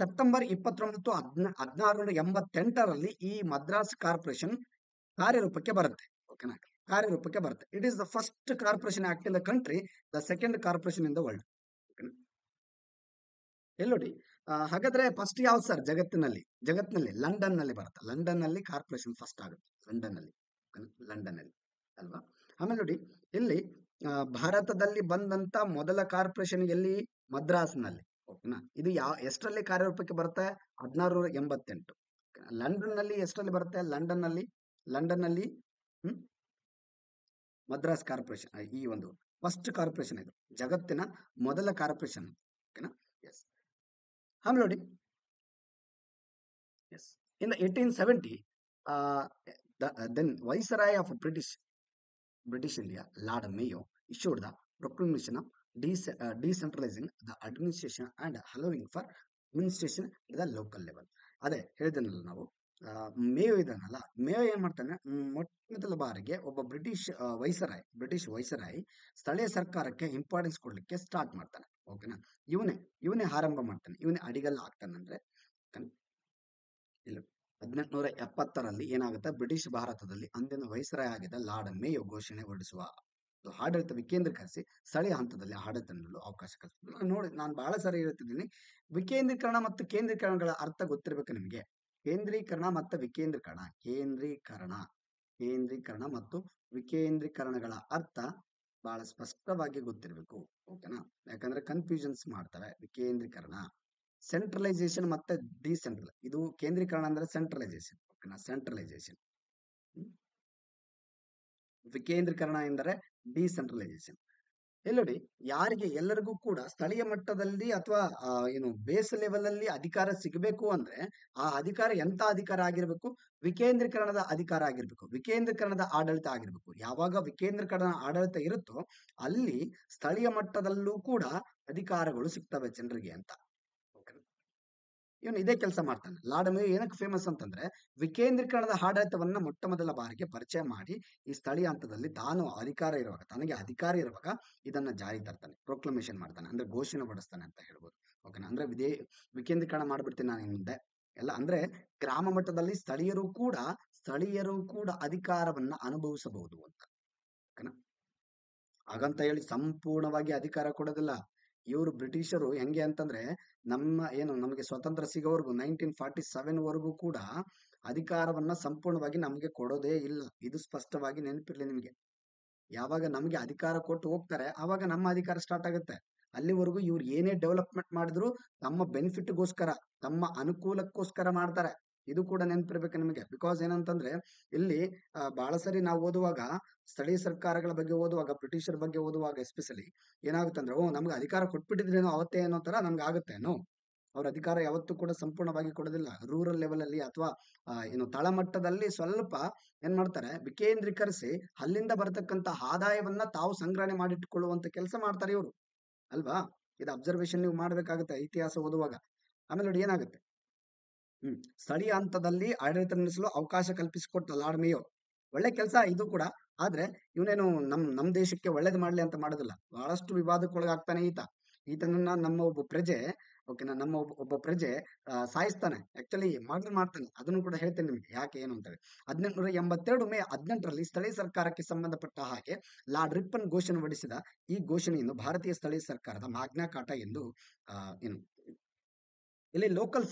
ಸೆಪ್ಟೆಂಬರ್ 29, 1688ರಲ್ಲಿ ಈ ಮದ್ರಾಸ್ ಕಾರ್ಪೊರೇಷನ್ ಕಾರ್ಯರೂಪಕ್ಕೆ ಬರುತ್ತೆ. ಓಕೆನಾ. ಕಾರ್ಯರೂಪಕ್ಕೆ ಬರುತ್ತೆ. It is the first corporation act in the country, the second corporation in the world. ಎಲ್ಲೋಡಿ, ಹಾಗಾದ್ರೆ ಫಸ್ಟ್ ಯಾವ್ದು ಸರ್? ಜಗತ್ತಿನಲ್ಲಿ ಲಂಡನ್ ನಲ್ಲಿ ಬರುತ್ತೆ. ಲಂಡನ್ ನಲ್ಲಿ ಕಾರ್ಪೊರೇಷನ್ ಫಸ್ಟ್ ಆಗುತ್ತೆ. ಲಂಡನ್ ನಲ್ಲಿ ಅಲ್ವಾ. ಆಮೇಲೆ ನೋಡಿ, ಇಲ್ಲಿ ಭಾರತದಲ್ಲಿ ಬಂದಂತ ಮೊದಲ ಕಾರ್ಪೊರೇಷನ್ ಎಲ್ಲಿ? ಮದ್ರಾಸ್ನಲ್ಲಿ. ಓಕೆನಾ. ಇದು ಎಷ್ಟರಲ್ಲಿ ಕಾರ್ಯರೂಪಕ್ಕೆ ಬರುತ್ತೆ? 1688. ಲಂಡನ್ ನಲ್ಲಿ ಎಷ್ಟರಲ್ಲಿ ಬರುತ್ತೆ? ಲಂಡನ್ ನಲ್ಲಿ ಮದ್ರಾಸ್ ಕಾರ್ಪೊರೇಷನ್ ಈ ಒಂದು ಫಸ್ಟ್ ಕಾರ್ಪೊರೇಷನ್, ಇದು ಜಗತ್ತಿನ ಮೊದಲ ಕಾರ್ಪೊರೇಷನ್. ಓಕೆನಾ. ಎಸ್. ಆಮೇಲೆ ನೋಡಿ, yes, in 1870 then viceroy of British India, Lord Mayo, issued the proclamation of decentralizing the administration and allowing for administration at the local level. ಅದೇ ಹೇಳಿದನಲ್ಲ ನಾವು, ಮೇಯೋ ಇದನ್ನಲ್ಲ, ಮೇಯೋ ಏನ್ ಮಾಡ್ತಾನೆ? ಮೊದಲ ಬಾರಿಗೆ ಒಬ್ಬ ಬ್ರಿಟಿಷ್ ವೈಸರಾಯ್ ಸ್ಥಳೀಯ ಸರ್ಕಾರಕ್ಕೆ ಇಂಪಾರ್ಟೆನ್ಸ್ ಕೊಡ್ಲಿಕ್ಕೆ ಸ್ಟಾರ್ಟ್ ಮಾಡ್ತಾನೆ. ಓಕೆನಾ. ಇವನೇ ಆರಂಭ ಮಾಡ್ತಾನೆ. ಇವನೇ ಅಡಿಗಲ್ಲ ಆಗ್ತಾನೆ. ಅಂದ್ರೆ ಇಲ್ಲ, 1870ರಲ್ಲಿ ಏನಾಗುತ್ತೆ? ಬ್ರಿಟಿಷ್ ಭಾರತದಲ್ಲಿ ಅಂದಿನ ವೈಸರಾಯ್ ಆಗಿದ್ದ ಲಾರ್ಡ್ ಮೇಯೋ ಘೋಷಣೆ ಹೊರಡಿಸುವ ಆಡಳಿತ ವಿಕೇಂದ್ರೀಕರಿಸಿ ಸ್ಥಳೀಯ ಹಂತದಲ್ಲಿ ಆಡಳಿತ ನೀಡಲು ಅವಕಾಶ ಕಲ್ಪಿಸಿದ್ರು. ನೋಡಿ, ನಾನು ಬಹಳ ಸಾರಿ ಹೇಳ್ತಿದ್ದೀನಿ, ವಿಕೇಂದ್ರೀಕರಣ ಮತ್ತು ಕೇಂದ್ರೀಕರಣಗಳ ಅರ್ಥ ಗೊತ್ತಿರಬೇಕು ನಿಮಗೆ. ಕೇಂದ್ರೀಕರಣ ಮತ್ತು ಕೇಂದ್ರೀಕರಣ ಮತ್ತು ವಿಕೇಂದ್ರೀಕರಣಗಳ ಅರ್ಥ ಬಹಳ ಸ್ಪಷ್ಟವಾಗಿ ಗೊತ್ತಿರಬೇಕು. ಓಕೆನಾ. ಯಾಕಂದ್ರೆ ಕನ್ಫ್ಯೂಷನ್ಸ್ ಮಾಡ್ತವೆ. ವಿಕೇಂದ್ರೀಕರಣ, ಸೆಂಟ್ರಲೈಸೇಷನ್ ಮತ್ತೆ ಡಿಸೆಂಟ್ರಲ್. ಇದು ಕೇಂದ್ರೀಕರಣ ಅಂದ್ರೆ ಸೆಂಟ್ರಲೈಸೇಷನ್. ಓಕೆನಾ. ಸೆಂಟ್ರಲೈಸೇಷನ್. ವಿಕೇಂದ್ರೀಕರಣ ಎಂದರೆ ಡಿಸೆಂಟ್ರಲೈಸೇಷನ್. ಎಲ್ಲಡಿ, ಎಲ್ಲರಿಗೂ ಕೂಡ ಸ್ಥಳೀಯ ಮಟ್ಟದಲ್ಲಿ ಅಥವಾ ಏನು ಬೇಸ್ ಲೆವೆಲ್ ಅಲ್ಲಿ ಅಧಿಕಾರ ಸಿಗಬೇಕು ಅಂದ್ರೆ ಆ ಅಧಿಕಾರ ಎಂತ ಅಧಿಕಾರ ಆಗಿರ್ಬೇಕು? ವಿಕೇಂದ್ರೀಕರಣದ ಅಧಿಕಾರ ಆಗಿರ್ಬೇಕು, ವಿಕೇಂದ್ರೀಕರಣದ ಆಡಳಿತ ಆಗಿರ್ಬೇಕು. ಯಾವಾಗ ವಿಕೇಂದ್ರೀಕರಣ ಆಡಳಿತ ಇರುತ್ತೋ ಅಲ್ಲಿ ಸ್ಥಳೀಯ ಮಟ್ಟದಲ್ಲೂ ಕೂಡ ಅಧಿಕಾರಗಳು ಸಿಗ್ತವೆ ಜನರಿಗೆ ಅಂತ. ಇವನು ಇದೇ ಕೆಲಸ ಮಾಡ್ತಾನೆ. ಲಾರ್ಡ್ ಮೇಯೋ ಏನಕ್ಕೆ ಫೇಮಸ್ ಅಂತಂದ್ರೆ ವಿಕೇಂದ್ರೀಕರಣದ ಆಡಳಿತವನ್ನ ಮೊಟ್ಟ ಮೊದಲ ಬಾರಿಗೆ ಪರಿಚಯ ಮಾಡಿ ಈ ಸ್ಥಳೀಯ ಹಂತದಲ್ಲಿ ತನಗೆ ಅಧಿಕಾರ ಇರುವಾಗ ಇದನ್ನ ಜಾರಿ ತರ್ತಾನೆ, ಪ್ರೊಕ್ಲಮೇಷನ್ ಮಾಡ್ತಾನೆ, ಅಂದ್ರೆ ಘೋಷಣೆ ಹೊರಡಿಸ್ತಾನೆ ಅಂತ ಹೇಳ್ಬೋದು. ಓಕೆನಾ. ಅಂದ್ರೆ ವಿಕೇಂದ್ರೀಕರಣ ಮಾಡ್ಬಿಡ್ತೀನಿ ನಾನು ಮುಂದೆ ಎಲ್ಲ. ಅಂದ್ರೆ ಗ್ರಾಮ ಮಟ್ಟದಲ್ಲಿ ಸ್ಥಳೀಯರು ಕೂಡ ಅಧಿಕಾರವನ್ನ ಅನುಭವಿಸಬಹುದು ಅಂತ. ಓಕೆನಾ. ಹಾಗಂತ ಹೇಳಿ ಸಂಪೂರ್ಣವಾಗಿ ಅಧಿಕಾರ ಕೊಡೋದಿಲ್ಲ. ಇವರು ಬ್ರಿಟಿಷರು ಹೆಂಗೆ ಅಂತಂದ್ರೆ ನಮಗೆ ಸ್ವತಂತ್ರ ಸಿಗೋವರೆಗೂ 1947 ವರೆಗೂ ಕೂಡ ಅಧಿಕಾರವನ್ನ ಸಂಪೂರ್ಣವಾಗಿ ನಮಗೆ ಕೊಡೋದೇ ಇಲ್ಲ. ಇದು ಸ್ಪಷ್ಟವಾಗಿ ನೆನಪಿರ್ಲಿ ನಿಮಗೆ. ಯಾವಾಗ ನಮಗೆ ಅಧಿಕಾರ ಕೊಟ್ಟು ಹೋಗ್ತಾರೆ ಆವಾಗ ನಮ್ಮ ಅಧಿಕಾರ ಸ್ಟಾರ್ಟ್ ಆಗುತ್ತೆ. ಅಲ್ಲಿವರೆಗೂ ಇವ್ರು ಏನೇ ಡೆವಲಪ್ಮೆಂಟ್ ಮಾಡಿದ್ರು ತಮ್ಮ ಬೆನಿಫಿಟ್ಗೋಸ್ಕರ, ತಮ್ಮ ಅನುಕೂಲಕ್ಕೋಸ್ಕರ ಮಾಡ್ತಾರೆ. ಇದು ಕೂಡ ನೆನಪಿರ್ಬೇಕು ನಿಮಗೆ. ಬಿಕಾಸ್ ಏನಂತಂದ್ರೆ ಇಲ್ಲಿ ಬಹಳ ಸರಿ ನಾವು ಓದುವಾಗ ಸ್ಥಳೀಯ ಸರ್ಕಾರಗಳ ಬಗ್ಗೆ ಓದುವಾಗ, ಬ್ರಿಟಿಷರ ಬಗ್ಗೆ ಓದುವಾಗ ಎಸ್ಪೆಷಲಿ ಏನಾಗುತ್ತಂದ್ರೆ, ಓ ನಮ್ಗೆ ಅಧಿಕಾರ ಕೊಟ್ಬಿಟ್ಟಿದ್ರೇನೋ ಅವತ್ತೇ ಅನ್ನೋ ತರ ನಮ್ಗೆ ಆಗುತ್ತೇನೋ. ಅವ್ರ ಅಧಿಕಾರ ಯಾವತ್ತೂ ಕೂಡ ಸಂಪೂರ್ಣವಾಗಿ ಕೊಡೋದಿಲ್ಲ. ರೂರಲ್ ಲೆವೆಲ್ ಅಲ್ಲಿ ಅಥವಾ ಏನು ತಳಮಟ್ಟದಲ್ಲಿ ಸ್ವಲ್ಪ ಏನ್ ಮಾಡ್ತಾರೆ, ವಿಕೇಂದ್ರೀಕರಿಸಿ ಅಲ್ಲಿಂದ ಬರತಕ್ಕಂತ ಆದಾಯವನ್ನ ತಾವು ಸಂಗ್ರಹಣೆ ಮಾಡಿಟ್ಟುಕೊಳ್ಳುವಂತ ಕೆಲಸ ಮಾಡ್ತಾರೆ ಇವರು, ಅಲ್ವಾ? ಇದು ಅಬ್ಸರ್ವೇಷನ್ ನೀವು ಮಾಡ್ಬೇಕಾಗುತ್ತೆ ಇತಿಹಾಸ ಓದುವಾಗ. ಆಮೇಲೆ ನೋಡಿ ಏನಾಗುತ್ತೆ, ಸ್ಥಳೀಯ ಹಂತದಲ್ಲಿ ಆಡಳಿತ ನಡೆಸಲು ಅವಕಾಶ ಕಲ್ಪಿಸಿಕೊಟ್ಟ ಲಾರ್ಡ್ ಮೇಯೋ. ಒಳ್ಳೆ ಕೆಲಸ ಇದು ಕೂಡ. ಆದ್ರೆ ಇವನೇನು ನಮ್ ದೇಶಕ್ಕೆ ಒಳ್ಳೇದು ಮಾಡ್ಲಿ ಅಂತ ಮಾಡೋದಿಲ್ಲ. ಬಹಳಷ್ಟು ವಿವಾದಕ್ಕೊಳಗಾಗ್ತಾನೆ ಈತನನ್ನ ನಮ್ಮ ಒಬ್ಬ ಪ್ರಜೆ, ಓಕೆನಾ, ನಮ್ಮ ಒಬ್ಬ ಪ್ರಜೆ ಸಾಯಿಸ್ತಾನೆ. ಆಕ್ಚುಲಿ ಮರ್ಡರ್ ಮಾಡ್ತಾನೆ. ಅದನ್ನು ಕೂಡ ಹೇಳ್ತೇನೆ ನಿಮ್ಗೆ ಯಾಕೆ ಏನು ಅಂತೇಳಿ. 1882 ಮೇ 18ರಲ್ಲಿ ಸ್ಥಳೀಯ ಸರ್ಕಾರಕ್ಕೆ ಸಂಬಂಧಪಟ್ಟ ಹಾಗೆ ಲಾರ್ಡ್ ರಿಪ್ಪನ್ ಘೋಷಣೆ ಹೊರಡಿಸಿದ ಈ ಘೋಷಣೆಯನ್ನು ಭಾರತೀಯ ಸ್ಥಳೀಯ ಸರ್ಕಾರದ ಮ್ಯಾಗ್ನಾ ಕಾರ್ಟಾ ಎಂದು ಏನು ಇಲ್ಲಿ ಲೋಕಲ್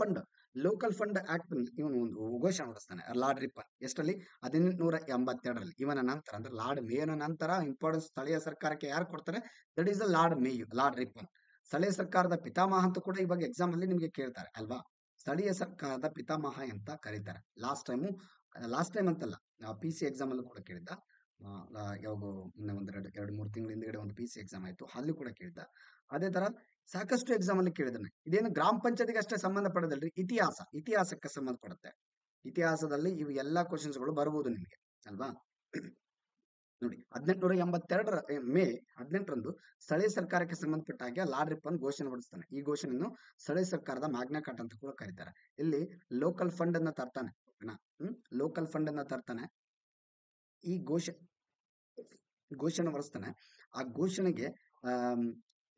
ಫಂಡ್ ಆಕ್ಟ್ ಇವನು ಒಂದು ಘೋಷಣೆ ಹೊರಡಿಸ್ತಾನೆ ಲಾರ್ಡ್ ರಿಪ್ಪನ್. ಎಷ್ಟರಲ್ಲಿ? 1882ರಲ್ಲಿ. ಇವನ ನಂತರ ಅಂದ್ರೆ ಲಾರ್ಡ್ ಮೇಯನ ನಂತರ ಇಂಪಾರ್ಟೆನ್ಸ್ ಸ್ಥಳೀಯ ಸರ್ಕಾರಕ್ಕೆ ಯಾರು ಕೊಡ್ತಾರೆ? That is the lord Ripon. ಸ್ಥಳೀಯ ಸರ್ಕಾರದ ಪಿತಾಮಹ ಅಂತ ಕೂಡ ಇವಾಗ ಎಕ್ಸಾಮ್ ಅಲ್ಲಿ ನಿಮಗೆ ಕೇಳ್ತಾರೆ ಅಲ್ವಾ? ಸ್ಥಳೀಯ ಸರ್ಕಾರದ ಪಿತಾಮಹ ಅಂತ ಕರೀತಾರೆ. ಲಾಸ್ಟ್ ಟೈಮ್ ಅಂತಲ್ಲ, PC ಎಕ್ಸಾಮ್ ಅಲ್ಲೂ ಕೂಡ ಕೇಳಿದ್ದ. ಯಾವಾಗ ಇನ್ನ ಎರಡು ಮೂರು ತಿಂಗಳ ಹಿಂದ್ಗಡೆ ಒಂದು PC ಎಕ್ಸಾಮ್ ಆಯ್ತು, ಅಲ್ಲಿ ಕೂಡ ಕೇಳಿದ್ದ. ಅದೇ ತರ ಸಾಕಷ್ಟು ಎಕ್ಸಾಮ್ ಅಲ್ಲಿ ಕೇಳಿದಾನೆ. ಇದೇನು ಗ್ರಾಮ ಪಂಚಾಯತಿಗೆ ಅಷ್ಟೇ ಸಂಬಂಧಪಡೋದಲ್ರಿ, ಇತಿಹಾಸಕ್ಕೆ ಸಂಬಂಧಪಡುತ್ತೆ. ಇತಿಹಾಸದಲ್ಲಿ ಇವು ಎಲ್ಲಾ ಕ್ವಶನ್ಸ್ಗಳು ಬರಬಹುದು ನಿಮಗೆ, ಅಲ್ವಾ? ನೋಡಿ, 1882 ಮೇ 18ರಂದು ಸ್ಥಳೀಯ ಸರ್ಕಾರಕ್ಕೆ ಸಂಬಂಧಪಟ್ಟ ಹಾಗೆ ಲಾರ್ಡ್ ರಿಪ್ಪನ್ ಘೋಷಣೆ ಹೊರಡಿಸ್ತಾನೆ. ಈ ಘೋಷಣೆಯನ್ನು ಸ್ಥಳೀಯ ಸರ್ಕಾರದ ಮ್ಯಾಗ್ನಾ ಕಾರ್ಟಾ ಅಂತ ಕೂಡ ಕರೀತಾರೆ. ಇಲ್ಲಿ ಲೋಕಲ್ ಫಂಡ್ ಅನ್ನ ತರ್ತಾನೆ, ಓಕೆನಾ? ಲೋಕಲ್ ಫಂಡ್ ಅನ್ನ ತರ್ತಾನೆ. ಈ ಘೋಷಣೆ ಹೊರಡಿಸ್ತಾನೆ. ಆ ಘೋಷಣೆಗೆ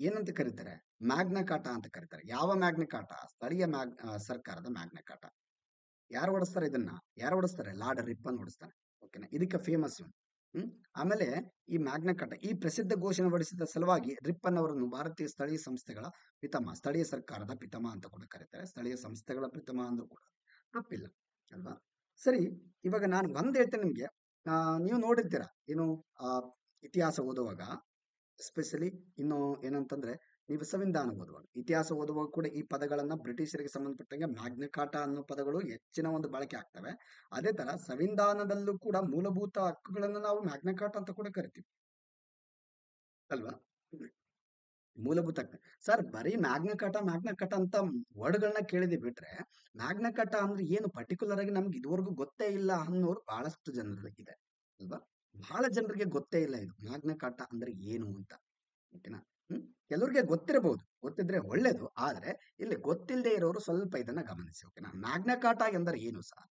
ಏನಂತ ಕರೀತಾರೆ? ಮ್ಯಾಗ್ನಾ ಕಾರ್ಟಾ ಅಂತ ಕರೀತಾರೆ. ಯಾವ ಮ್ಯಾಗ್ನಾ ಕಾರ್ಟಾ? ಸ್ಥಳೀಯ ಸರ್ಕಾರದ ಮ್ಯಾಗ್ನಾ ಕಾರ್ಟಾ. ಯಾರು ಹೊಡಿಸ್ತಾರೆ ಇದನ್ನ? ಯಾರು ಹೊಡಿಸ್ತಾರೆ? ಲಾರ್ಡ್ ರಿಪ್ಪನ್ ಹೊಡಿಸ್ತಾನೆ, ಓಕೆನಾ? ಇದಕ್ಕೆ ಫೇಮಸ್ ಇವನು. ಆಮೇಲೆ ಈ ಮ್ಯಾಗ್ನಾ ಕಾರ್ಟಾ, ಈ ಪ್ರಸಿದ್ಧ ಘೋಷಣೆ ಹೊರಡಿಸಿದ ಸಲುವಾಗಿ ರಿಪ್ಪನ್ ಅವರನ್ನು ಭಾರತೀಯ ಸ್ಥಳೀಯ ಸಂಸ್ಥೆಗಳ ಪಿತಾಮಹ, ಸ್ಥಳೀಯ ಸರ್ಕಾರದ ಪಿತಾಮಹ ಅಂತ ಕೂಡ ಕರೀತಾರೆ. ಸ್ಥಳೀಯ ಸಂಸ್ಥೆಗಳ ಪಿತಾಮಹ ಅಂದ್ರೂ ಕೂಡ ತಪ್ಪಿಲ್ಲ, ಅಲ್ವಾ? ಸರಿ, ಇವಾಗ ನಾನು ಒಂದ್ ಹೇಳ್ತೇನೆ ನಿಮ್ಗೆ. ನೀವು ನೋಡಿರ್ತೀರಾ ಏನು, ಇತಿಹಾಸ ಓದುವಾಗ ಎಸ್ಪೆಷಲಿ ಇನ್ನು ಏನಂತಂದ್ರೆ, ನೀವು ಸಂವಿಧಾನ ಓದುವಾಗ, ಇತಿಹಾಸ ಓದುವಾಗ ಕೂಡ ಈ ಪದಗಳನ್ನ ಬ್ರಿಟಿಷರಿಗೆ ಸಂಬಂಧಪಟ್ಟಂಗೆ ಮ್ಯಾಗ್ನಾ ಕಾರ್ಟಾ ಅನ್ನೋ ಪದಗಳು ಹೆಚ್ಚಿನ ಒಂದು ಬಳಕೆ ಆಗ್ತವೆ. ಅದೇ ತರ ಸಂವಿಧಾನದಲ್ಲೂ ಕೂಡ ಮೂಲಭೂತ ಹಕ್ಕುಗಳನ್ನ ನಾವು ಮ್ಯಾಗ್ನಾ ಕಾರ್ಟಾ ಅಂತ ಕೂಡ ಕರಿತೀವಿ, ಅಲ್ವಾ? ಮೂಲಭೂತ ಹಕ್ಕು. ಸರ್, ಬರೀ ಮ್ಯಾಗ್ನಾ ಕಾರ್ಟಾ ಅಂತ ವರ್ಡ್ಗಳನ್ನ ಕೇಳಿದೆ ಬಿಟ್ರೆ, ಮ್ಯಾಗ್ನಾ ಕಾರ್ಟಾ ಅಂದ್ರೆ ಏನು ಪರ್ಟಿಕ್ಯುಲರ್ ಆಗಿ ನಮ್ಗೆ ಇದುವರೆಗೂ ಗೊತ್ತೇ ಇಲ್ಲ ಅನ್ನೋರು ಬಹಳಷ್ಟು ಜನರು ಇದೆ, ಅಲ್ವಾ? ಬಹಳ ಜನರಿಗೆ ಗೊತ್ತೇ ಇಲ್ಲ ಇದು ಮ್ಯಾಗ್ನಾ ಕಾರ್ಟಾ ಅಂದ್ರೆ ಏನು ಅಂತ, ಓಕೆನಾ? ಕೆಲವ್ರಿಗೆ ಗೊತ್ತಿರಬಹುದು, ಗೊತ್ತಿದ್ರೆ ಒಳ್ಳೇದು. ಆದ್ರೆ ಇಲ್ಲಿ ಗೊತ್ತಿಲ್ಲದೆ ಇರೋರು ಸ್ವಲ್ಪ ಇದನ್ನ ಗಮನಿಸಿ, ಓಕೆನಾ? ಮ್ಯಾಗ್ನಾ ಕಾರ್ಟಾ ಎಂದರೆ ಏನು ಸರ್?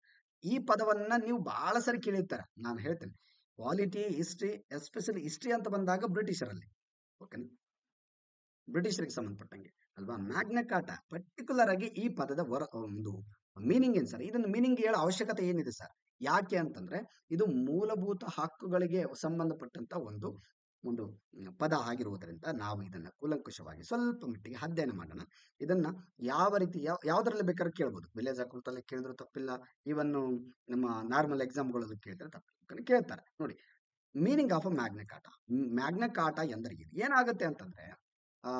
ಈ ಪದವನ್ನ ನೀವು ಬಹಳ ಸರಿ ಕೇಳಿರ್ತಾರೆ. ನಾನು ಹೇಳ್ತೇನೆ, ಪಾಲಿಟಿ, ಹಿಸ್ಟ್ರಿ, ಎಸ್ಪೆಷಲಿ ಹಿಸ್ಟ್ರಿ ಅಂತ ಬಂದಾಗ ಬ್ರಿಟಿಷರಲ್ಲಿ, ಓಕೆನಾ? ಬ್ರಿಟಿಷರಿಗೆ ಸಂಬಂಧಪಟ್ಟಂಗೆ, ಅಲ್ವಾ? ಮ್ಯಾಗ್ನಾ ಕಾರ್ಟಾ ಪರ್ಟಿಕ್ಯುಲರ್ ಆಗಿ ಈ ಪದದ ಒಂದು ಮೀನಿಂಗ್ ಏನ್ ಸರ್? ಇದನ್ನ ಮೀನಿಂಗ್ ಹೇಳೋ ಅವಶ್ಯಕತೆ ಏನಿದೆ ಸರ್? ಯಾಕೆ ಅಂತಂದ್ರೆ, ಇದು ಮೂಲಭೂತ ಹಕ್ಕುಗಳಿಗೆ ಸಂಬಂಧಪಟ್ಟಂತ ಒಂದು ಒಂದು ಪದ ಆಗಿರುವುದರಿಂದ ನಾವು ಇದನ್ನ ಕೂಲಂಕುಷವಾಗಿ ಸ್ವಲ್ಪ ಮಟ್ಟಿಗೆ ಅಧ್ಯಯನ ಮಾಡೋಣ. ಇದನ್ನ ಯಾವ ರೀತಿ ಯಾವ್ದ್ರಲ್ಲಿ ಬೇಕಾದ್ರೆ ಕೇಳ್ಬೋದು. ವಿಲೇಜ್ ಅಕೌಂಟಲ್ಲಿ ಕೇಳಿದ್ರು ತಪ್ಪಿಲ್ಲ, ಇವನ್ ನಮ್ಮ ನಾರ್ಮಲ್ ಎಕ್ಸಾಮ್ಗಳಲ್ಲಿ ಕೇಳಿದ್ರೆ ತಪ್ಪಿಲ್ಲ, ಕೇಳ್ತಾರೆ. ನೋಡಿ, meaning of a Magna Carta. Magna Carta ಎಂದರೆ ಏನಾಗುತ್ತೆ ಅಂತಂದ್ರೆ, ಆ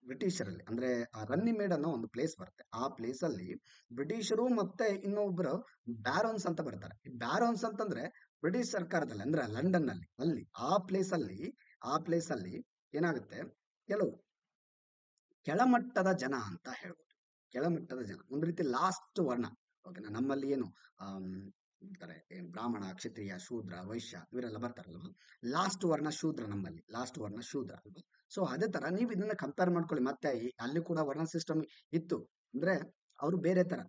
ಬ್ರಿಟಿಷರಲ್ಲಿ ಅಂದ್ರೆ ರನ್ನಿಮೇಡ್ ಅನ್ನೋ ಒಂದು ಪ್ಲೇಸ್ ಬರುತ್ತೆ. ಆ ಪ್ಲೇಸ್ ಅಲ್ಲಿ ಬ್ರಿಟಿಷರು ಮತ್ತೆ ಇನ್ನೊಬ್ರು ಬ್ಯಾರೋನ್ಸ್ ಅಂತ ಬರ್ತಾರೆ. ಈ ಬ್ಯಾರೋನ್ಸ್ ಅಂತಂದ್ರೆ ಬ್ರಿಟಿಷ್ ಸರ್ಕಾರದಲ್ಲಿ ಅಂದ್ರೆ ಲಂಡನ್ ನಲ್ಲಿ, ಅಲ್ಲಿ ಆ ಪ್ಲೇಸ್ ಅಲ್ಲಿ ಏನಾಗುತ್ತೆ, ಕೆಲವು ಕೆಳಮಟ್ಟದ ಜನ ಅಂತ ಹೇಳ್ಬೋದು. ಕೆಳಮಟ್ಟದ ಜನ, ಒಂದು ರೀತಿ ಲಾಸ್ಟ್ ವರ್ಣ, ಓಕೆನಾ? ನಮ್ಮಲ್ಲಿ ಏನು ಅಂತಾರೆ, ಬ್ರಾಹ್ಮಣ, ಕ್ಷತ್ರಿಯ, ಶೂದ್ರ, ವೈಶ್ಯ ಇವರೆಲ್ಲ ಬರ್ತಾರಲ್ವ, ಲಾಸ್ಟ್ ವರ್ಣ ಶೂದ್ರ. ನಮ್ಮಲ್ಲಿ ಲಾಸ್ಟ್ ವರ್ಣ ಶೂದ್ರ ಅಲ್ವಾ? ಸೊ ಅದೇ ತರ ನೀವು ಇದನ್ನ ಕಂಪೇರ್ ಮಾಡ್ಕೊಳ್ಳಿ. ಮತ್ತೆ ಅಲ್ಲಿ ಕೂಡ ವರ್ಣ ಸಿಸ್ಟಮ್ ಇತ್ತು, ಅಂದ್ರೆ ಅವರು ಬೇರೆ ತರ.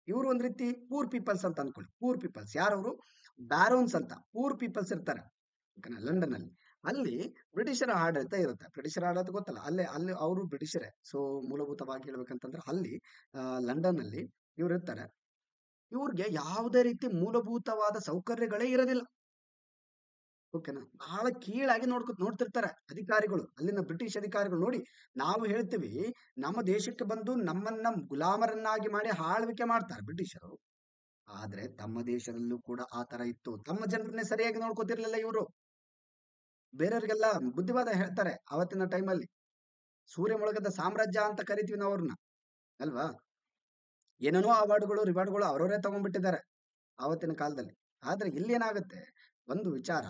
ಇವರು ಒಂದ್ ರೀತಿ ಪೂರ್ ಪೀಪಲ್ಸ್ ಅಂತ ಅನ್ಕೊಳ್ಳಿ. ಪೂರ್ ಪೀಪಲ್ಸ್ ಯಾರವರು? ಬ್ಯಾರೋನ್ಸ್ ಅಂತ ಪೂರ್ ಪೀಪಲ್ಸ್ ಇರ್ತಾರೆ, ಓಕೆನಾ? ಲಂಡನ್ ಅಲ್ಲಿ. ಅಲ್ಲಿ ಬ್ರಿಟಿಷರ ಆಡಳಿತ ಇರುತ್ತೆ. ಬ್ರಿಟಿಷರ ಆಡಳಿತ ಗೊತ್ತಲ್ಲ, ಅಲ್ಲಿ ಅವರು ಬ್ರಿಟಿಷರೇ. ಸೊ ಮೂಲಭೂತವಾಗಿ ಹೇಳ್ಬೇಕಂತಂದ್ರೆ ಅಲ್ಲಿ ಲಂಡನ್ ಅಲ್ಲಿ ಇವ್ರು ಇರ್ತಾರೆ. ಇವ್ರಿಗೆ ಯಾವುದೇ ರೀತಿ ಮೂಲಭೂತವಾದ ಸೌಕರ್ಯಗಳೇ ಇರೋದಿಲ್ಲ, ಓಕೆನಾ? ಬಹಳ ಕೀಳಾಗಿ ನೋಡ್ತಿರ್ತಾರೆ ಅಧಿಕಾರಿಗಳು, ಅಲ್ಲಿನ ಬ್ರಿಟಿಷ್ ಅಧಿಕಾರಿಗಳು. ನೋಡಿ, ನಾವು ಹೇಳ್ತೀವಿ ನಮ್ಮ ದೇಶಕ್ಕೆ ಬಂದು ನಮ್ಮನ್ನ ಗುಲಾಮರನ್ನಾಗಿ ಮಾಡಿ ಆಳ್ವಿಕೆ ಮಾಡ್ತಾರೆ ಬ್ರಿಟಿಷರು. ಆದ್ರೆ ತಮ್ಮ ದೇಶದಲ್ಲೂ ಕೂಡ ಆ ತರ ಇತ್ತು. ತಮ್ಮ ಜನರನ್ನೇ ಸರಿಯಾಗಿ ನೋಡ್ಕೋತಿರ್ಲಿಲ್ಲ ಇವರು. ಬೇರೆಯವ್ರಿಗೆಲ್ಲ ಬುದ್ಧಿವಾದ ಹೇಳ್ತಾರೆ ಅವತ್ತಿನ ಟೈಮಲ್ಲಿ. ಸೂರ್ಯ ಮುಳುಗದ ಸಾಮ್ರಾಜ್ಯ ಅಂತ ಕರಿತೀವಿ ನಾವು ಅವ್ರನ್ನ, ಅಲ್ವಾ? ಏನೇನೋ ಅವಾರ್ಡ್ಗಳು ರಿವಾರ್ಡ್ಗಳು ಅವರವರೇ ತಗೊಂಡ್ಬಿಟ್ಟಿದ್ದಾರೆ ಆವತ್ತಿನ ಕಾಲದಲ್ಲಿ. ಆದ್ರೆ ಇಲ್ಲೇನಾಗುತ್ತೆ, ಒಂದು ವಿಚಾರ,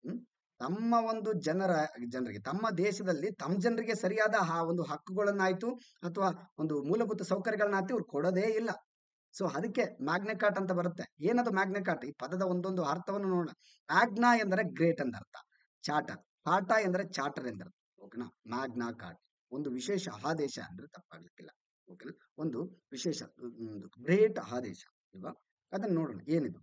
ಹ್ಮ್ ತಮ್ಮ ಒಂದು ಜನರಿಗೆ ತಮ್ಮ ದೇಶದಲ್ಲಿ ತಮ್ಮ ಜನರಿಗೆ ಸರಿಯಾದ ಆ ಒಂದು ಹಕ್ಕುಗಳನ್ನಾಯ್ತು ಅಥವಾ ಒಂದು ಮೂಲಭೂತ ಸೌಕರ್ಯಗಳನ್ನಾಯ್ತು ಇವ್ರು ಕೊಡೋದೇ ಇಲ್ಲ. ಸೊ ಅದಕ್ಕೆ ಮ್ಯಾಗ್ನೆಕಾಟ್ ಅಂತ ಬರುತ್ತೆ. ಏನದು ಮ್ಯಾಗ್ನೆಕಾಟ್? ಈ ಪದದ ಒಂದೊಂದು ಅರ್ಥವನ್ನು ನೋಡೋಣ. ಮ್ಯಾಗ್ನಾ ಎಂದರೆ ಗ್ರೇಟ್ ಎಂದರ್ಥ, ಚಾರ್ಟರ್, ಕಾಟ ಎಂದರೆ ಚಾರ್ಟರ್ ಎಂದರ್ಥ. ಓಕೆನಾ? ಮ್ಯಾಗ್ನಾ ಕಾರ್ಟ್ ಒಂದು ವಿಶೇಷ ಆದೇಶ ಅಂದ್ರೆ ತಪ್ಪಾಗ್ಲಿಕ್ಕಿಲ್ಲ. ಓಕೆನಾ? ಒಂದು ವಿಶೇಷ ಗ್ರೇಟ್ ಆದೇಶ ಅಲ್ವಾ? ಅದನ್ನ ನೋಡೋಣ ಏನಿದು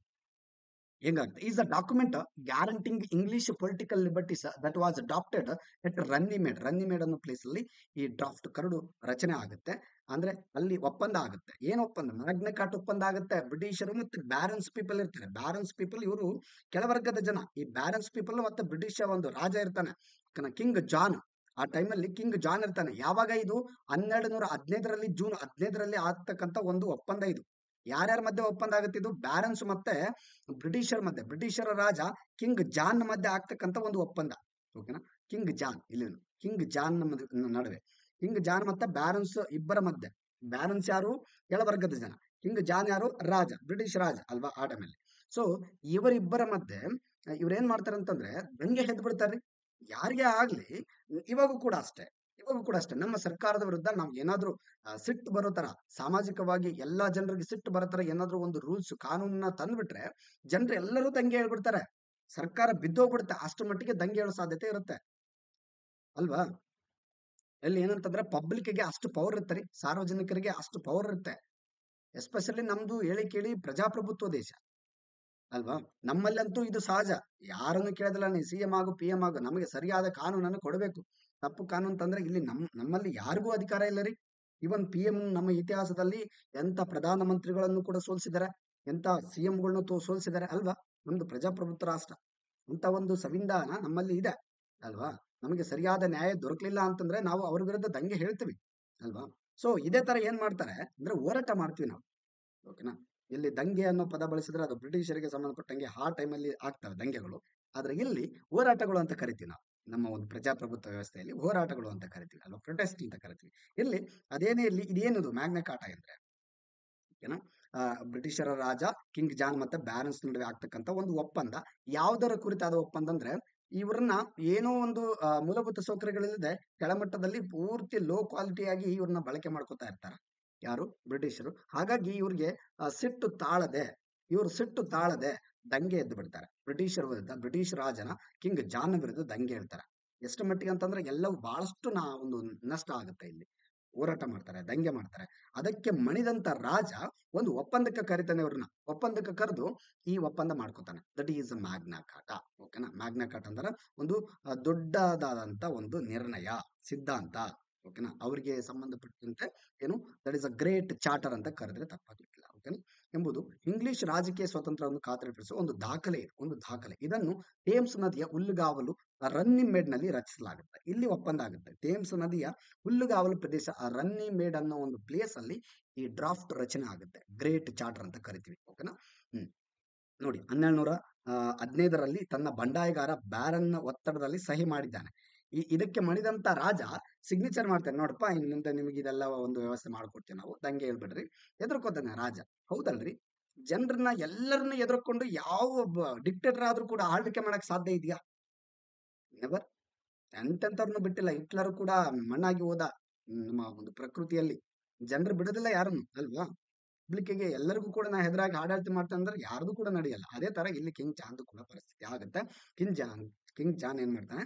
ಹೆಂಗಾಗುತ್ತೆ. Is a document guaranteeing English political liberties that was adopted at Runnymede ಅನ್ನೋ ಪ್ಲೇಸ್ ಅಲ್ಲಿ ಈ ಡ್ರಾಫ್ಟ್ ಕರಡು ರಚನೆ ಆಗುತ್ತೆ. ಅಂದ್ರೆ ಅಲ್ಲಿ ಒಪ್ಪಂದ ಆಗುತ್ತೆ. ಏನ್ ಒಪ್ಪಂದ? ಮ್ಯಾಗ್ನೆಕಾಟ್ ಒಪ್ಪಂದ ಆಗುತ್ತೆ. ಬ್ರಿಟಿಷರು ಮತ್ತೆ ಬ್ಯಾರನ್ಸ್ ಪೀಪಲ್ ಇರ್ತಾರೆ. ಬ್ಯಾರನ್ಸ್ ಪೀಪಲ್ ಇವರು ಕೆಳವರ್ಗದ ಜನ. ಈ ಬ್ಯಾರನ್ಸ್ ಪೀಪಲ್ ಮತ್ತೆ ಬ್ರಿಟಿಷ್ ಒಂದು ರಾಜ ಇರ್ತಾನೆ, ಕಿಂಗ್ ಜಾನ್. ಆ ಟೈಮಲ್ಲಿ ಕಿಂಗ್ ಜಾನ್ ಇರ್ತಾನೆ. ಯಾವಾಗ ಇದು 1215 ಜೂನ್ 15 ಆಗ್ತಕ್ಕಂಥ ಒಂದು ಒಪ್ಪಂದ ಇದು. ಯಾರ್ಯಾರ ಮಧ್ಯೆ ಒಪ್ಪಂದ ಆಗುತ್ತೆ? ಇದು ಬ್ಯಾರನ್ಸ್ ಮತ್ತೆ ಬ್ರಿಟಿಷರ್ ಮಧ್ಯೆ, ಬ್ರಿಟಿಷರ ರಾಜ ಕಿಂಗ್ ಜಾನ್ ಮಧ್ಯೆ ಆಗ್ತಕ್ಕಂಥ ಒಂದು ಒಪ್ಪಂದ. ಓಕೆನಾ? ಕಿಂಗ್ ಜಾನ್ ಇಲ್ಲಿ ಕಿಂಗ್ ಜಾನ್ ನಡುವೆ, ಕಿಂಗ್ ಜಾನ್ ಮತ್ತೆ ಬ್ಯಾರನ್ಸ್ ಇಬ್ಬರ ಮಧ್ಯೆ. ಬ್ಯಾರನ್ಸ್ ಯಾರು? ಕೆಳವರ್ಗದ ಜನ. ಕಿಂಗ್ ಜಾನ್ ಯಾರು? ರಾಜ, ಬ್ರಿಟಿಷ್ ರಾಜ ಅಲ್ವಾ ಆ ಟೈಮಲ್ಲಿ. ಸೊ ಇವರಿಬ್ಬರ ಮಧ್ಯೆ ಇವ್ರೇನ್ ಮಾಡ್ತಾರೆ ಅಂತಂದ್ರೆ ದಂಗೆ ಎದ್ದು ಬಿಡ್ತಾರ್ರಿ. ಯಾರಿಗೇ ಆಗ್ಲಿ, ಇವಾಗೂ ಕೂಡ ಅಷ್ಟೇ, ನಮ್ಮ ಸರ್ಕಾರದ ವಿರುದ್ಧ ನಾವು ಏನಾದ್ರೂ ಸಿಟ್ಟು ಬರೋ ತರ, ಸಾಮಾಜಿಕವಾಗಿ ಎಲ್ಲಾ ಜನರಿಗೆ ಸಿಟ್ಟು ಬರೋ ತರ ಏನಾದ್ರೂ ಒಂದು ರೂಲ್ಸ್ ಕಾನೂನನ್ನ ತಂದ್ಬಿಟ್ರೆ ಜನರು ಎಲ್ಲರೂ ದಂಗೆ ಹೇಳ್ಬಿಡ್ತಾರೆ. ಸರ್ಕಾರ ಬಿದ್ದೋಗ್ಬಿಡುತ್ತೆ. ಅಷ್ಟು ಮಟ್ಟಿಗೆ ದಂಗೆ ಹೇಳೋ ಸಾಧ್ಯತೆ ಇರುತ್ತೆ ಅಲ್ವಾ? ಅಲ್ಲಿ ಏನಂತಂದ್ರೆ ಪಬ್ಲಿಕ್ಗೆ ಅಷ್ಟು ಪವರ್ ಇರ್ತಾರೆ, ಸಾರ್ವಜನಿಕರಿಗೆ ಅಷ್ಟು ಪವರ್ ಇರುತ್ತೆ. ಎಸ್ಪೆಷಲಿ ನಮ್ದು ಹೇಳಿ ಕೇಳಿ ಪ್ರಜಾಪ್ರಭುತ್ವ ದೇಶ ಅಲ್ವಾ? ನಮ್ಮಲ್ಲಂತೂ ಇದು ಸಹಜ. ಯಾರನ್ನು ಕೇಳೋದಿಲ್ಲ, ನೀ CM ಆಗು PM ಆಗು, ನಮಗೆ ಸರಿಯಾದ ಕಾನೂನನ್ನು ಕೊಡಬೇಕು. ತಪ್ಪು ಕಾನೂನು ತಂದ್ರೆ ಇಲ್ಲಿ ನಮ್ಮಲ್ಲಿ ಯಾರಿಗೂ ಅಧಿಕಾರ ಇಲ್ಲ ರೀ. ಇವನ್ PM ನಮ್ಮ ಇತಿಹಾಸದಲ್ಲಿ ಎಂತ ಪ್ರಧಾನ ಮಂತ್ರಿಗಳನ್ನು ಕೂಡ ಸೋಲಿಸಿದ್ದಾರೆ, ಎಂತ CMಗಳನ್ನ ಸೋಲಿಸಿದ್ದಾರೆ ಅಲ್ವಾ? ನಮ್ದು ಪ್ರಜಾಪ್ರಭುತ್ವ ರಾಷ್ಟ್ರ. ಅಂತ ಒಂದು ಸಂವಿಧಾನ ನಮ್ಮಲ್ಲಿ ಇದೆ ಅಲ್ವಾ? ನಮಗೆ ಸರಿಯಾದ ನ್ಯಾಯ ದೊರಕಲಿಲ್ಲ ಅಂತಂದ್ರೆ ನಾವು ಅವ್ರ ವಿರುದ್ಧ ದಂಗೆ ಹೇಳ್ತೀವಿ ಅಲ್ವಾ? ಸೊ ಇದೇ ತರ ಏನ್ ಮಾಡ್ತಾರೆ ಅಂದ್ರೆ ಹೋರಾಟ ಮಾಡ್ತೀವಿ ನಾವು. ಓಕೆನಾ? ಇಲ್ಲಿ ದಂಗೆ ಅನ್ನೋ ಪದ ಬಳಸಿದ್ರೆ ಅದು ಬ್ರಿಟಿಷರಿಗೆ ಸಂಬಂಧಪಟ್ಟಂಗೆ ಆ ಟೈಮಲ್ಲಿ ಆಗ್ತವೆ ದಂಗೆಗಳು. ಆದ್ರೆ ಇಲ್ಲಿ ಹೋರಾಟಗಳು ಅಂತ ಕರಿತೀವಿ ನಾವು. ನಮ್ಮ ಒಂದು ಪ್ರಜಾಪ್ರಭುತ್ವ ವ್ಯವಸ್ಥೆಯಲ್ಲಿ ಹೋರಾಟಗಳು ಅಂತ ಕರಿತೀವಿ ಅಲ್ವಾ? ಪ್ರೊಟೆಸ್ಟ್ ಅಂತ ಕರಿತೀವಿ. ಇಲ್ಲಿ ಅದೇನೇ ಇರ್ಲಿ, ಇದೇನದು ಮ್ಯಾಗ್ನಾ ಕಾರ್ಟಾ ಅಂದ್ರೆ, ಓಕೆನಾ, ಬ್ರಿಟಿಷರ ರಾಜ ಕಿಂಗ್ ಜಾನ್ ಮತ್ತೆ ಬ್ಯಾರನ್ಸ್ ನಡುವೆ ಆಗ್ತಕ್ಕಂಥ ಒಂದು ಒಪ್ಪಂದ. ಯಾವುದರ ಕುರಿತಾದ ಒಪ್ಪಂದ ಅಂದ್ರೆ ಇವ್ರನ್ನ ಏನೋ ಒಂದು ಮೂಲಭೂತ ಸೌಕರ್ಯಗಳಿಲ್ಲದೆ ಕೆಳಮಟ್ಟದಲ್ಲಿ ಪೂರ್ತಿ ಲೋ ಕ್ವಾಲಿಟಿಯಾಗಿ ಇವ್ರನ್ನ ಬಳಕೆ ಮಾಡ್ಕೊತಾ ಇರ್ತಾರೆ. ಯಾರು? ಬ್ರಿಟಿಷರು. ಹಾಗಾಗಿ ಇವ್ರಿಗೆ ಸಿಟ್ಟು ತಾಳದೆ ದಂಗೆ ಎದ್ದು ಬಿಡ್ತಾರೆ ಬ್ರಿಟಿಷರ ವಿರುದ್ಧ. ಬ್ರಿಟಿಷ್ ರಾಜನ ಕಿಂಗ್ ಜಾನ್ ವಿರುದ್ಧ ದಂಗೆ ಹೇಳ್ತಾರೆ. ಎಷ್ಟು ಮಟ್ಟಿಗೆ ಅಂತಂದ್ರೆ ಎಲ್ಲವೂ ಬಹಳಷ್ಟು ಒಂದು ನಷ್ಟ ಆಗುತ್ತೆ ಇಲ್ಲಿ. ಹೋರಾಟ ಮಾಡ್ತಾರೆ, ದಂಗೆ ಮಾಡ್ತಾರೆ. ಅದಕ್ಕೆ ಮಣಿದಂತ ರಾಜ ಒಂದು ಒಪ್ಪಂದಕ್ಕೆ ಕರಿತಾನೆ ಅವ್ರನ್ನ. ಒಪ್ಪಂದಕ್ಕೆ ಕರೆದು ಈ ಒಪ್ಪಂದ ಮಾಡ್ಕೊತಾನೆ. That is Magna Carta. ಓಕೆನಾ? ಮ್ಯಾಗ್ನಾ ಕಾರ್ಟಾ ಅಂದ್ರೆ ಒಂದು ದೊಡ್ಡದಾದಂತ ಒಂದು ನಿರ್ಣಯ, ಸಿದ್ಧಾಂತ. ಓಕೆನಾ? ಅವರಿಗೆ ಸಂಬಂಧಪಟ್ಟಂತೆ ಏನು, that is a great charter ಅಂತ ಕರೆದ್ರೆ ತಪ್ಪಾಗ್ಲಿಕ್ಕಿಲ್ಲ. ಓಕೆನಾ? ಎಂಬುದು ಇಂಗ್ಲಿಷ್ ರಾಜಕೀಯ ಸ್ವಾತಂತ್ರ್ಯವನ್ನು ಖಾತರಿಪಡಿಸುವ ಒಂದು ದಾಖಲೆ ಇದೆ, ಒಂದು ದಾಖಲೆ. ಇದನ್ನು ಥೇಮ್ಸ್ ನದಿಯ ಹುಲ್ಲುಗಾವಲು ರನ್ನಿಂಗ್ ಮೇಡ್ ನಲ್ಲಿ ರಚಿಸಲಾಗುತ್ತೆ. ಇಲ್ಲಿ ಒಪ್ಪಂದ ಆಗುತ್ತೆ. ಥೇಮ್ಸ್ ನದಿಯ ಹುಲ್ಲುಗಾವಲು ಪ್ರದೇಶ ರನ್ನಿಂಗ್ ಅನ್ನೋ ಒಂದು ಪ್ಲೇಸ್ ಅಲ್ಲಿ ಈ ಡ್ರಾಫ್ಟ್ ರಚನೆ ಆಗುತ್ತೆ. ಗ್ರೇಟ್ ಚಾರ್ಟರ್ ಅಂತ ಕರಿತೀವಿ. ಓಕೆನಾ? ನೋಡಿ, 1215 ತನ್ನ ಬಂಡಾಯಗಾರ ಬ್ಯಾರನ್ನ ಒತ್ತಡದಲ್ಲಿ ಸಹಿ ಮಾಡಿದ್ದಾನೆ. ಇದಕ್ಕೆ ಮಣಿದಂತ ರಾಜ ಸಿಗ್ನೇಚರ್ ಮಾಡ್ತಾನೆ. ನೋಡಪ್ಪ, ಇನ್ ಮುಂದೆ ನಿಮಗೆ ಇದೆಲ್ಲ ಒಂದು ವ್ಯವಸ್ಥೆ ಮಾಡ್ಕೊಡ್ತೀವಿ ನಾವು, ದಂಗೆ ಹೇಳ್ಬಿಡ್ರಿ. ಎದುರ್ಕೋತಾನೆ ರಾಜ. ಹೌದಲ್ರಿ? ಜನರನ್ನ ಎಲ್ಲರನ್ನ ಎದುರ್ಕೊಂಡು ಯಾವ ಡಿಕ್ಟೇಟರ್ ಆದ್ರೂ ಕೂಡ ಆಳ್ವಿಕೆ ಮಾಡಕ್ ಸಾಧ್ಯ ಇದೆಯಾ? ನೆವರ್. ಎಂತೆಂತವ್ರನ್ನು ಬಿಟ್ಟಿಲ್ಲ. ಹಿಟ್ಲರ್ ಕೂಡ ಮಣ್ಣಾಗಿ ಹೋದ ನಮ್ಮ ಒಂದು ಪ್ರಕೃತಿಯಲ್ಲಿ. ಜನರು ಬಿಡೋದಿಲ್ಲ ಯಾರನ್ನು ಅಲ್ವಾ? ಪಬ್ಲಿಕ್ಕಿಗೆ ಎಲ್ಲರಿಗೂ ಕೂಡ ನಾ ಹೆದರಾಗಿ ಆಡಳಿತ ಮಾಡ್ತಾನೆ ಅಂದ್ರೆ ಯಾರ್ದು ಕೂಡ ನಡೆಯಲ್ಲ. ಅದೇ ತರ ಇಲ್ಲಿ ಕಿಂಗ್ ಜಾನ್ದು ಕೂಡ ಪರಿಸ್ಥಿತಿ ಆಗುತ್ತೆ. ಕಿಂಗ್ ಜಾನ್ ಏನ್ ಮಾಡ್ತಾನೆ,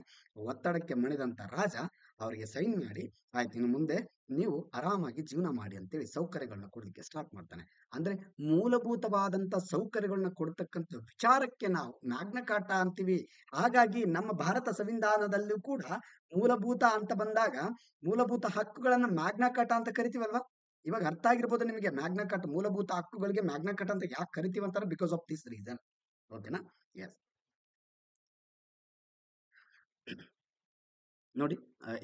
ಒತ್ತಡಕ್ಕೆ ಮಣಿದಂತ ರಾಜ ಅವರಿಗೆ ಸೈನ್ ಮಾಡಿ, ಆಯ್ತು ಇನ್ನು ಮುಂದೆ ನೀವು ಆರಾಮಾಗಿ ಜೀವನ ಮಾಡಿ ಅಂತೇಳಿ ಸೌಕರ್ಯಗಳನ್ನ ಕೊಡ್ಲಿಕ್ಕೆ ಸ್ಟಾರ್ಟ್ ಮಾಡ್ತಾನೆ. ಅಂದ್ರೆ ಮೂಲಭೂತವಾದಂತ ಸೌಕರ್ಯಗಳನ್ನ ಕೊಡ್ತಕ್ಕಂಥ ವಿಚಾರಕ್ಕೆ ನಾವು ಮ್ಯಾಗ್ನಾ ಕಾರ್ಟಾ ಅಂತೀವಿ. ಹಾಗಾಗಿ ನಮ್ಮ ಭಾರತ ಸಂವಿಧಾನದಲ್ಲೂ ಕೂಡ ಮೂಲಭೂತ ಅಂತ ಬಂದಾಗ ಮೂಲಭೂತ ಹಕ್ಕುಗಳನ್ನ ಮ್ಯಾಗ್ನಾ ಕಾರ್ಟಾ ಅಂತ ಕರಿತೀವಲ್ವಾ? ಇವಾಗ ಅರ್ಥ ಆಗಿರ್ಬೋದು ನಿಮಗೆ. ಮ್ಯಾಗ್ನಾ ಕಾರ್ಟಾ, ಮೂಲಭೂತ ಹಕ್ಕುಗಳಿಗೆ ಮ್ಯಾಗ್ನಾ ಕಾರ್ಟಾ ಅಂತ ಯಾಕೆ ಕರಿತೀವಿ ಅಂತಾರೆ? Because of this reason. ಓಕೆನಾ? ಎಸ್. ನೋಡಿ,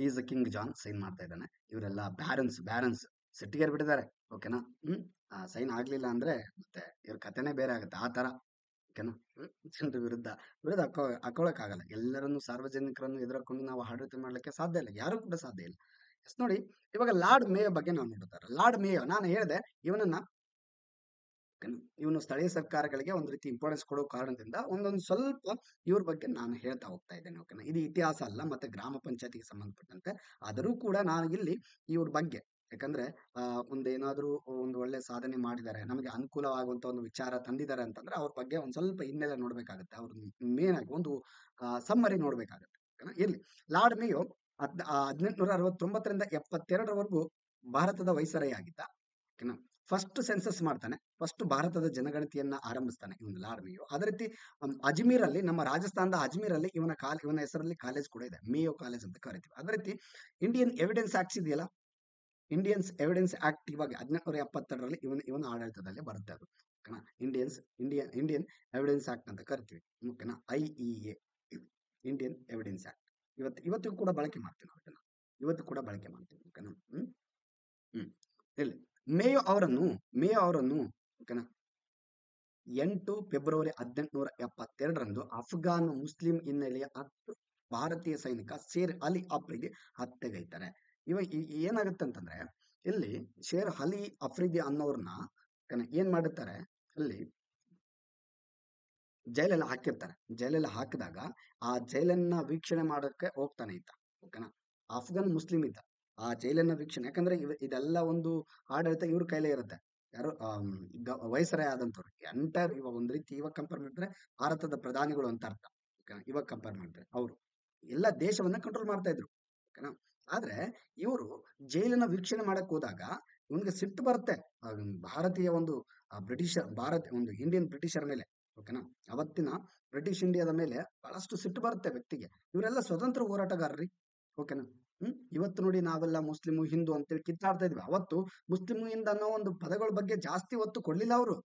ಈಸ್ ಕಿಂಗ್ ಜಾನ್ ಸೈನ್ ಮಾಡ್ತಾ ಇದ್ದಾನೆ. ಇವರೆಲ್ಲ ಬ್ಯಾರನ್ಸ್ ಸಿಟ್ಟಿಗೇರ್ ಬಿಟ್ಟಿದ್ದಾರೆ. ಓಕೆನಾ? ಸೈನ್ ಆಗ್ಲಿಲ್ಲ ಅಂದ್ರೆ ಮತ್ತೆ ಇವ್ರ ಕಥೆನೇ ಬೇರೆ ಆಗುತ್ತೆ ಆ ತರ. ಓಕೆನಾ? ಜನರ ವಿರುದ್ಧ ಹಾಕೊಳಕ್ ಆಗಲ್ಲ. ಎಲ್ಲರನ್ನು ಸಾರ್ವಜನಿಕರನ್ನು ಎದುರ್ಕೊಂಡು ನಾವು ಆಡಳಿತ ಮಾಡ್ಲಿಕ್ಕೆ ಸಾಧ್ಯ ಇಲ್ಲ, ಯಾರು ಕೂಡ ಸಾಧ್ಯ ಇಲ್ಲ. ನೋಡಿ, ಇವಾಗ ಲಾರ್ಡ್ ಮೇಯೋ ಬಗ್ಗೆ ನಾವು ನೋಡುತ್ತಾರೆ. ಲಾರ್ಡ್ ಮೇಯೋ ನಾನು ಹೇಳಿದೆ ಇವನನ್ನ ಇವನು ಸ್ಥಳೀಯ ಸರ್ಕಾರಗಳಿಗೆ ಒಂದು ರೀತಿ ಇಂಪಾರ್ಟೆನ್ಸ್ ಕೊಡೋ ಕಾರಣದಿಂದ ಒಂದೊಂದು ಸ್ವಲ್ಪ ಇವ್ರ ಬಗ್ಗೆ ನಾನು ಹೇಳ್ತಾ ಹೋಗ್ತಾ ಇದ್ದೇನೆ. ಓಕೆನಾ, ಇದು ಇತಿಹಾಸ ಅಲ್ಲ ಮತ್ತೆ ಗ್ರಾಮ ಪಂಚಾಯತಿಗೆ ಸಂಬಂಧಪಟ್ಟಂತೆ. ಆದರೂ ಕೂಡ ನಾನು ಇಲ್ಲಿ ಇವ್ರ ಬಗ್ಗೆ, ಯಾಕಂದ್ರೆ ಒಂದೇನಾದ್ರೂ ಒಂದು ಒಳ್ಳೆ ಸಾಧನೆ ಮಾಡಿದ್ದಾರೆ, ನಮಗೆ ಅನುಕೂಲವಾಗುವಂತ ಒಂದು ವಿಚಾರ ತಂದಿದ್ದಾರೆ ಅಂತಂದ್ರೆ ಅವ್ರ ಬಗ್ಗೆ ಒಂದ್ ಸ್ವಲ್ಪ ಹಿನ್ನೆಲೆ ನೋಡ್ಬೇಕಾಗತ್ತೆ. ಅವ್ರ ಮೇನ್ ಆಗಿ ಒಂದು ಸಮ್ಮರಿ ನೋಡ್ಬೇಕಾಗತ್ತೆ. ಓಕೆನಾ, ಇರ್ಲಿ. ಲಾರ್ಡ್ ಮೇಯೋ 1869ರಿಂದ 72ರವರೆಗೂ ಭಾರತದ ವೈಸರಾಯ್ ಆಗಿದ್ದ. ಓಕೆನಾ, ಫಸ್ಟ್ ಸೆನ್ಸಸ್ ಮಾಡ್ತಾನೆ, ಫಸ್ಟ್ ಭಾರತದ ಜನಗಣತಿಯನ್ನ ಆರಂಭಿಸ್ತಾನೆ ಇವನು ಲಾರ್ಡ್ ಮೇಯೋ. ಅದೇ ರೀತಿ ಅಜ್ಮೀರ್ ಅಲ್ಲಿ, ನಮ್ಮ ರಾಜಸ್ಥಾನದ ಅಜ್ಮೀರ್ ಅಲ್ಲಿ ಇವನ ಹೆಸರಲ್ಲಿ ಕಾಲೇಜ್ ಕೂಡ ಇದೆ, ಮೇಯೋ ಕಾಲೇಜ್ ಅಂತ ಕರಿತೀವಿ. ಅದೇ ರೀತಿ ಇಂಡಿಯನ್ ಎವಿಡೆನ್ಸ್ ಆಕ್ಟ್ಸ್ ಇದೆಯಲ್ಲ, ಇಂಡಿಯನ್ಸ್ ಎವಿಡೆನ್ಸ್ ಆಕ್ಟ್ ಇವಾಗ 1872ರಲ್ಲಿ ಇವನ ಆಡಳಿತದಲ್ಲಿ ಬರುತ್ತೆ ಅದು. ಓಕೆನಾ, ಇಂಡಿಯನ್ ಎವಿಡೆನ್ಸ್ ಆಕ್ಟ್ ಅಂತ ಕರಿತೀವಿ. ಓಕೆನಾ, IEA, ಇಂಡಿಯನ್ ಎವಿಡೆನ್ಸ್ ಆಕ್ಟ್. ಇವತ್ತಿಗೂ ಕೂಡ ಬಳಕೆ ಮಾಡ್ತೀವಿ ನಾವು ಇದನ್ನ, ಇವತ್ತು ಕೂಡ ಬಳಕೆ ಮಾಡ್ತೀವಿ. ಓಕೆನಾ, ಇಲ್ಲಿ ಮೇಯೋ ಅವರನ್ನು ಓಕೆನಾ 8 ಫೆಬ್ರವರಿ 1872ರಂದು ಅಫ್ಘಾನ್ ಮುಸ್ಲಿಂ ಹಿನ್ನೆಲೆಯ 10 ಭಾರತೀಯ ಸೈನಿಕ ಶೇರ್ ಅಲಿ ಅಫ್ರಿದಿ ಹತ್ಯೆಗೈತಾರೆ. ಏನಾಗುತ್ತೆ ಅಂತಂದ್ರೆ, ಇಲ್ಲಿ ಶೇರ್ ಅಲಿ ಅಫ್ರಿದಿ ಅನ್ನೋರ್ನ ಏನ್ ಮಾಡಿರ್ತಾರೆ, ಅಲ್ಲಿ ಜೈಲೆಲ್ಲ ಹಾಕಿರ್ತಾರೆ. ಜೈಲೆಲ್ಲ ಹಾಕಿದಾಗ ಆ ಜೈಲನ್ನ ವೀಕ್ಷಣೆ ಮಾಡೋಕ್ಕೆ ಹೋಗ್ತಾನೆ ಇದ್ದ. ಓಕೆನಾ, ಅಫ್ಘಾನ್ ಮುಸ್ಲಿಂ ಇದ್ದ. ಆ ಜೈಲನ್ನ ವೀಕ್ಷಣೆ, ಯಾಕಂದ್ರೆ ಇದೆಲ್ಲ ಒಂದು ಆಡಳಿತ ಇವ್ರ ಕೈಲೇ ಇರುತ್ತೆ. ಯಾರು ವೈಸರಾಯ್ ಆದಂತವ್ರು ಎಂಟೈರ್, ಇವಾಗ ಒಂದ್ ರೀತಿ ಇವಾಗ ಕಂಪೇರ್ ಮಾಡಿದ್ರೆ ಭಾರತದ ಪ್ರಧಾನಿಗಳು ಅಂತ ಅರ್ಥ. ಓಕೆನಾ, ಇವಾಗ ಕಂಪೇರ್ ಮಾಡಿದ್ರೆ ಅವರು ಎಲ್ಲ ದೇಶವನ್ನ ಕಂಟ್ರೋಲ್ ಮಾಡ್ತಾ ಇದ್ರು. ಓಕೆನಾ, ಆದ್ರೆ ಇವರು ಜೈಲನ್ನ ವೀಕ್ಷಣೆ ಮಾಡಕ್ ಹೋದಾಗ ಇವನ್ಗೆ ಸಿಟ್ಟು ಬರುತ್ತೆ ಭಾರತೀಯ ಒಂದು ಒಂದು ಇಂಡಿಯನ್ ಬ್ರಿಟಿಷರ್ ಮೇಲೆ. ಓಕೆನಾ, ಅವತ್ತಿನ ಬ್ರಿಟಿಷ್ ಇಂಡಿಯಾದ ಮೇಲೆ ಬಹಳಷ್ಟು ಸಿಟ್ಟು ಬರುತ್ತೆ ವ್ಯಕ್ತಿಗೆ. ಇವರೆಲ್ಲ ಸ್ವತಂತ್ರ ಹೋರಾಟಗಾರರಿ. ಓಕೆನಾ, ಇವತ್ತು ನೋಡಿ ನಾವೆಲ್ಲ ಮುಸ್ಲಿಮು ಹಿಂದೂ ಅಂತೇಳಿ ಕಿತ್ತಾಡ್ತಾ ಇದ್ವಿ. ಅವತ್ತು ಮುಸ್ಲಿಮು ಹಿಂದ್ ಅನ್ನೋ ಒಂದು ಪದಗಳ ಬಗ್ಗೆ ಜಾಸ್ತಿ ಒತ್ತು ಕೊಡ್ಲಿಲ್ಲ ಅವರು.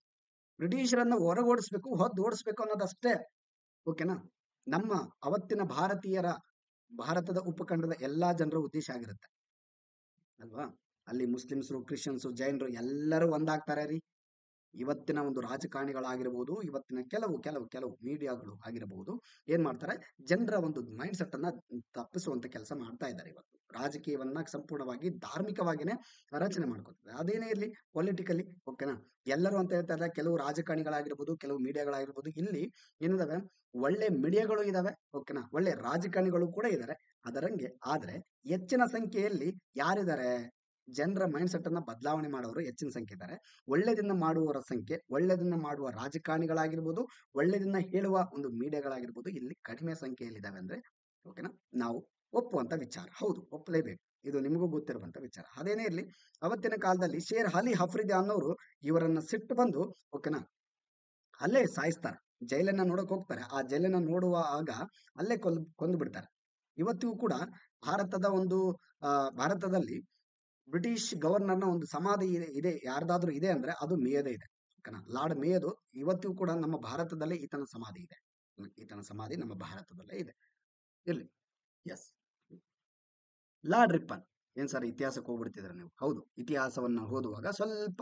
ಬ್ರಿಟಿಷರನ್ನ ಹೊರಗೋಡಿಸ್ಬೇಕು, ಓಡಿಸ್ಬೇಕು ಅನ್ನೋದಷ್ಟೇ. ಓಕೆನಾ, ನಮ್ಮ ಅವತ್ತಿನ ಭಾರತದ ಉಪಖಂಡದ ಎಲ್ಲಾ ಜನರ ಉದ್ದೇಶ ಆಗಿರುತ್ತೆ ಅಲ್ವಾ. ಅಲ್ಲಿ ಮುಸ್ಲಿಮ್ಸರು, ಕ್ರಿಶ್ಚಿಯನ್ಸು, ಜೈನರು ಎಲ್ಲರೂ ಒಂದಾಗ್ತಾರೆ ರೀ. ಇವತ್ತಿನ ಒಂದು ರಾಜಕಾರಣಿಗಳಾಗಿರ್ಬೋದು, ಇವತ್ತಿನ ಕೆಲವು ಮೀಡಿಯಾಗಳು ಆಗಿರಬಹುದು, ಏನ್ ಮಾಡ್ತಾರೆ, ಜನರ ಒಂದು ಮೈಂಡ್ ಸೆಟ್ ಅನ್ನ ತಪ್ಪಿಸುವಂತ ಕೆಲಸ ಮಾಡ್ತಾ ಇದ್ದಾರೆ. ಇವತ್ತು ರಾಜಕೀಯವನ್ನ ಸಂಪೂರ್ಣವಾಗಿ ಧಾರ್ಮಿಕವಾಗಿನೇ ರಚನೆ ಮಾಡ್ಕೊತಾರೆ. ಅದೇನೇ ಇರ್ಲಿ, ಪೊಲಿಟಿಕಲಿ. ಓಕೆನಾ, ಎಲ್ಲರೂ ಅಂತ ಹೇಳ್ತಾರೆ, ಕೆಲವು ರಾಜಕಾರಣಿಗಳಾಗಿರ್ಬೋದು, ಕೆಲವು ಮೀಡಿಯಾಗಳಾಗಿರ್ಬೋದು. ಇಲ್ಲಿ ಏನಿದಾವೆ, ಒಳ್ಳೆ ಮೀಡಿಯಾಗಳು ಇದಾವೆ. ಓಕೆನಾ, ಒಳ್ಳೆ ರಾಜಕಾರಣಿಗಳು ಕೂಡ ಇದ್ದಾರೆ ಅದರಂಗೆ. ಆದ್ರೆ ಹೆಚ್ಚಿನ ಸಂಖ್ಯೆಯಲ್ಲಿ ಯಾರಿದ್ದಾರೆ, ಜನರ ಮೈಂಡ್ ಸೆಟ್ ಅನ್ನ ಬದಲಾವಣೆ ಮಾಡೋರು ಹೆಚ್ಚಿನ ಸಂಖ್ಯೆ ಇದ್ದಾರೆ. ಒಳ್ಳೆದನ್ನ ಮಾಡುವವರ ಸಂಖ್ಯೆ, ಒಳ್ಳೆದನ್ನ ಮಾಡುವ ರಾಜಕಾರಣಿಗಳಾಗಿರ್ಬೋದು, ಒಳ್ಳೆದನ್ನ ಹೇಳುವ ಒಂದು ಮೀಡಿಯಾಗಳಾಗಿರ್ಬೋದು ಇಲ್ಲಿ ಕಡಿಮೆ ಸಂಖ್ಯೆಯಲ್ಲಿದ್ದಾವೆ ಅಂದ್ರೆ ಓಕೆನಾ, ನಾವು ಒಪ್ಪುವಂತ ವಿಚಾರ. ಹೌದು, ಒಪ್ಪಲೇಬೇಕು, ಇದು ನಿಮಗೂ ಗೊತ್ತಿರುವಂತ ವಿಚಾರ. ಅದೇನೇ ಇರ್ಲಿ, ಅವತ್ತಿನ ಕಾಲದಲ್ಲಿ ಶೇರ್ ಅಲಿ ಅಫ್ರಿದಿ ಅನ್ನೋರು ಇವರನ್ನ ಸಿಟ್ಟು ಬಂದು ಓಕೆನಾ ಅಲ್ಲೇ ಸಾಯಿಸ್ತಾರೆ. ಜೈಲನ್ನ ನೋಡಕ್ ಹೋಗ್ತಾರೆ, ಆ ಜೈಲನ್ನ ನೋಡುವಾಗ ಅಲ್ಲೇ ಕೊಂದು ಬಿಡ್ತಾರೆ. ಇವತ್ತಿಗೂ ಕೂಡ ಭಾರತದಲ್ಲಿ ಬ್ರಿಟಿಷ್ ಗವರ್ನರ್ನ ಒಂದು ಸಮಾಧಿ ಇದೆ, ಯಾರ್ದಾದ್ರೂ ಇದೆ ಅಂದ್ರೆ ಅದು ಮೇಯದೇ ಇದೆ. ಓಕೆನಾ, ಲಾರ್ಡ್ ಮೇಯದು ಇವತ್ತಿಗೂ ಕೂಡ ನಮ್ಮ ಭಾರತದಲ್ಲೇ ಈತನ ಸಮಾಧಿ ಇದೆ. ಈತನ ಸಮಾಧಿ ನಮ್ಮ ಭಾರತದಲ್ಲೇ ಇದೆ. ಇರ್ಲಿ. Yes, Lord Ripon. ಏನ್ ಸರ್ ಇತಿಹಾಸಕ್ಕೆ ಹೋಗ್ಬಿಡ್ತಿದ್ರ ನೀವು? ಹೌದು, ಇತಿಹಾಸವನ್ನ ಓದುವಾಗ ಸ್ವಲ್ಪ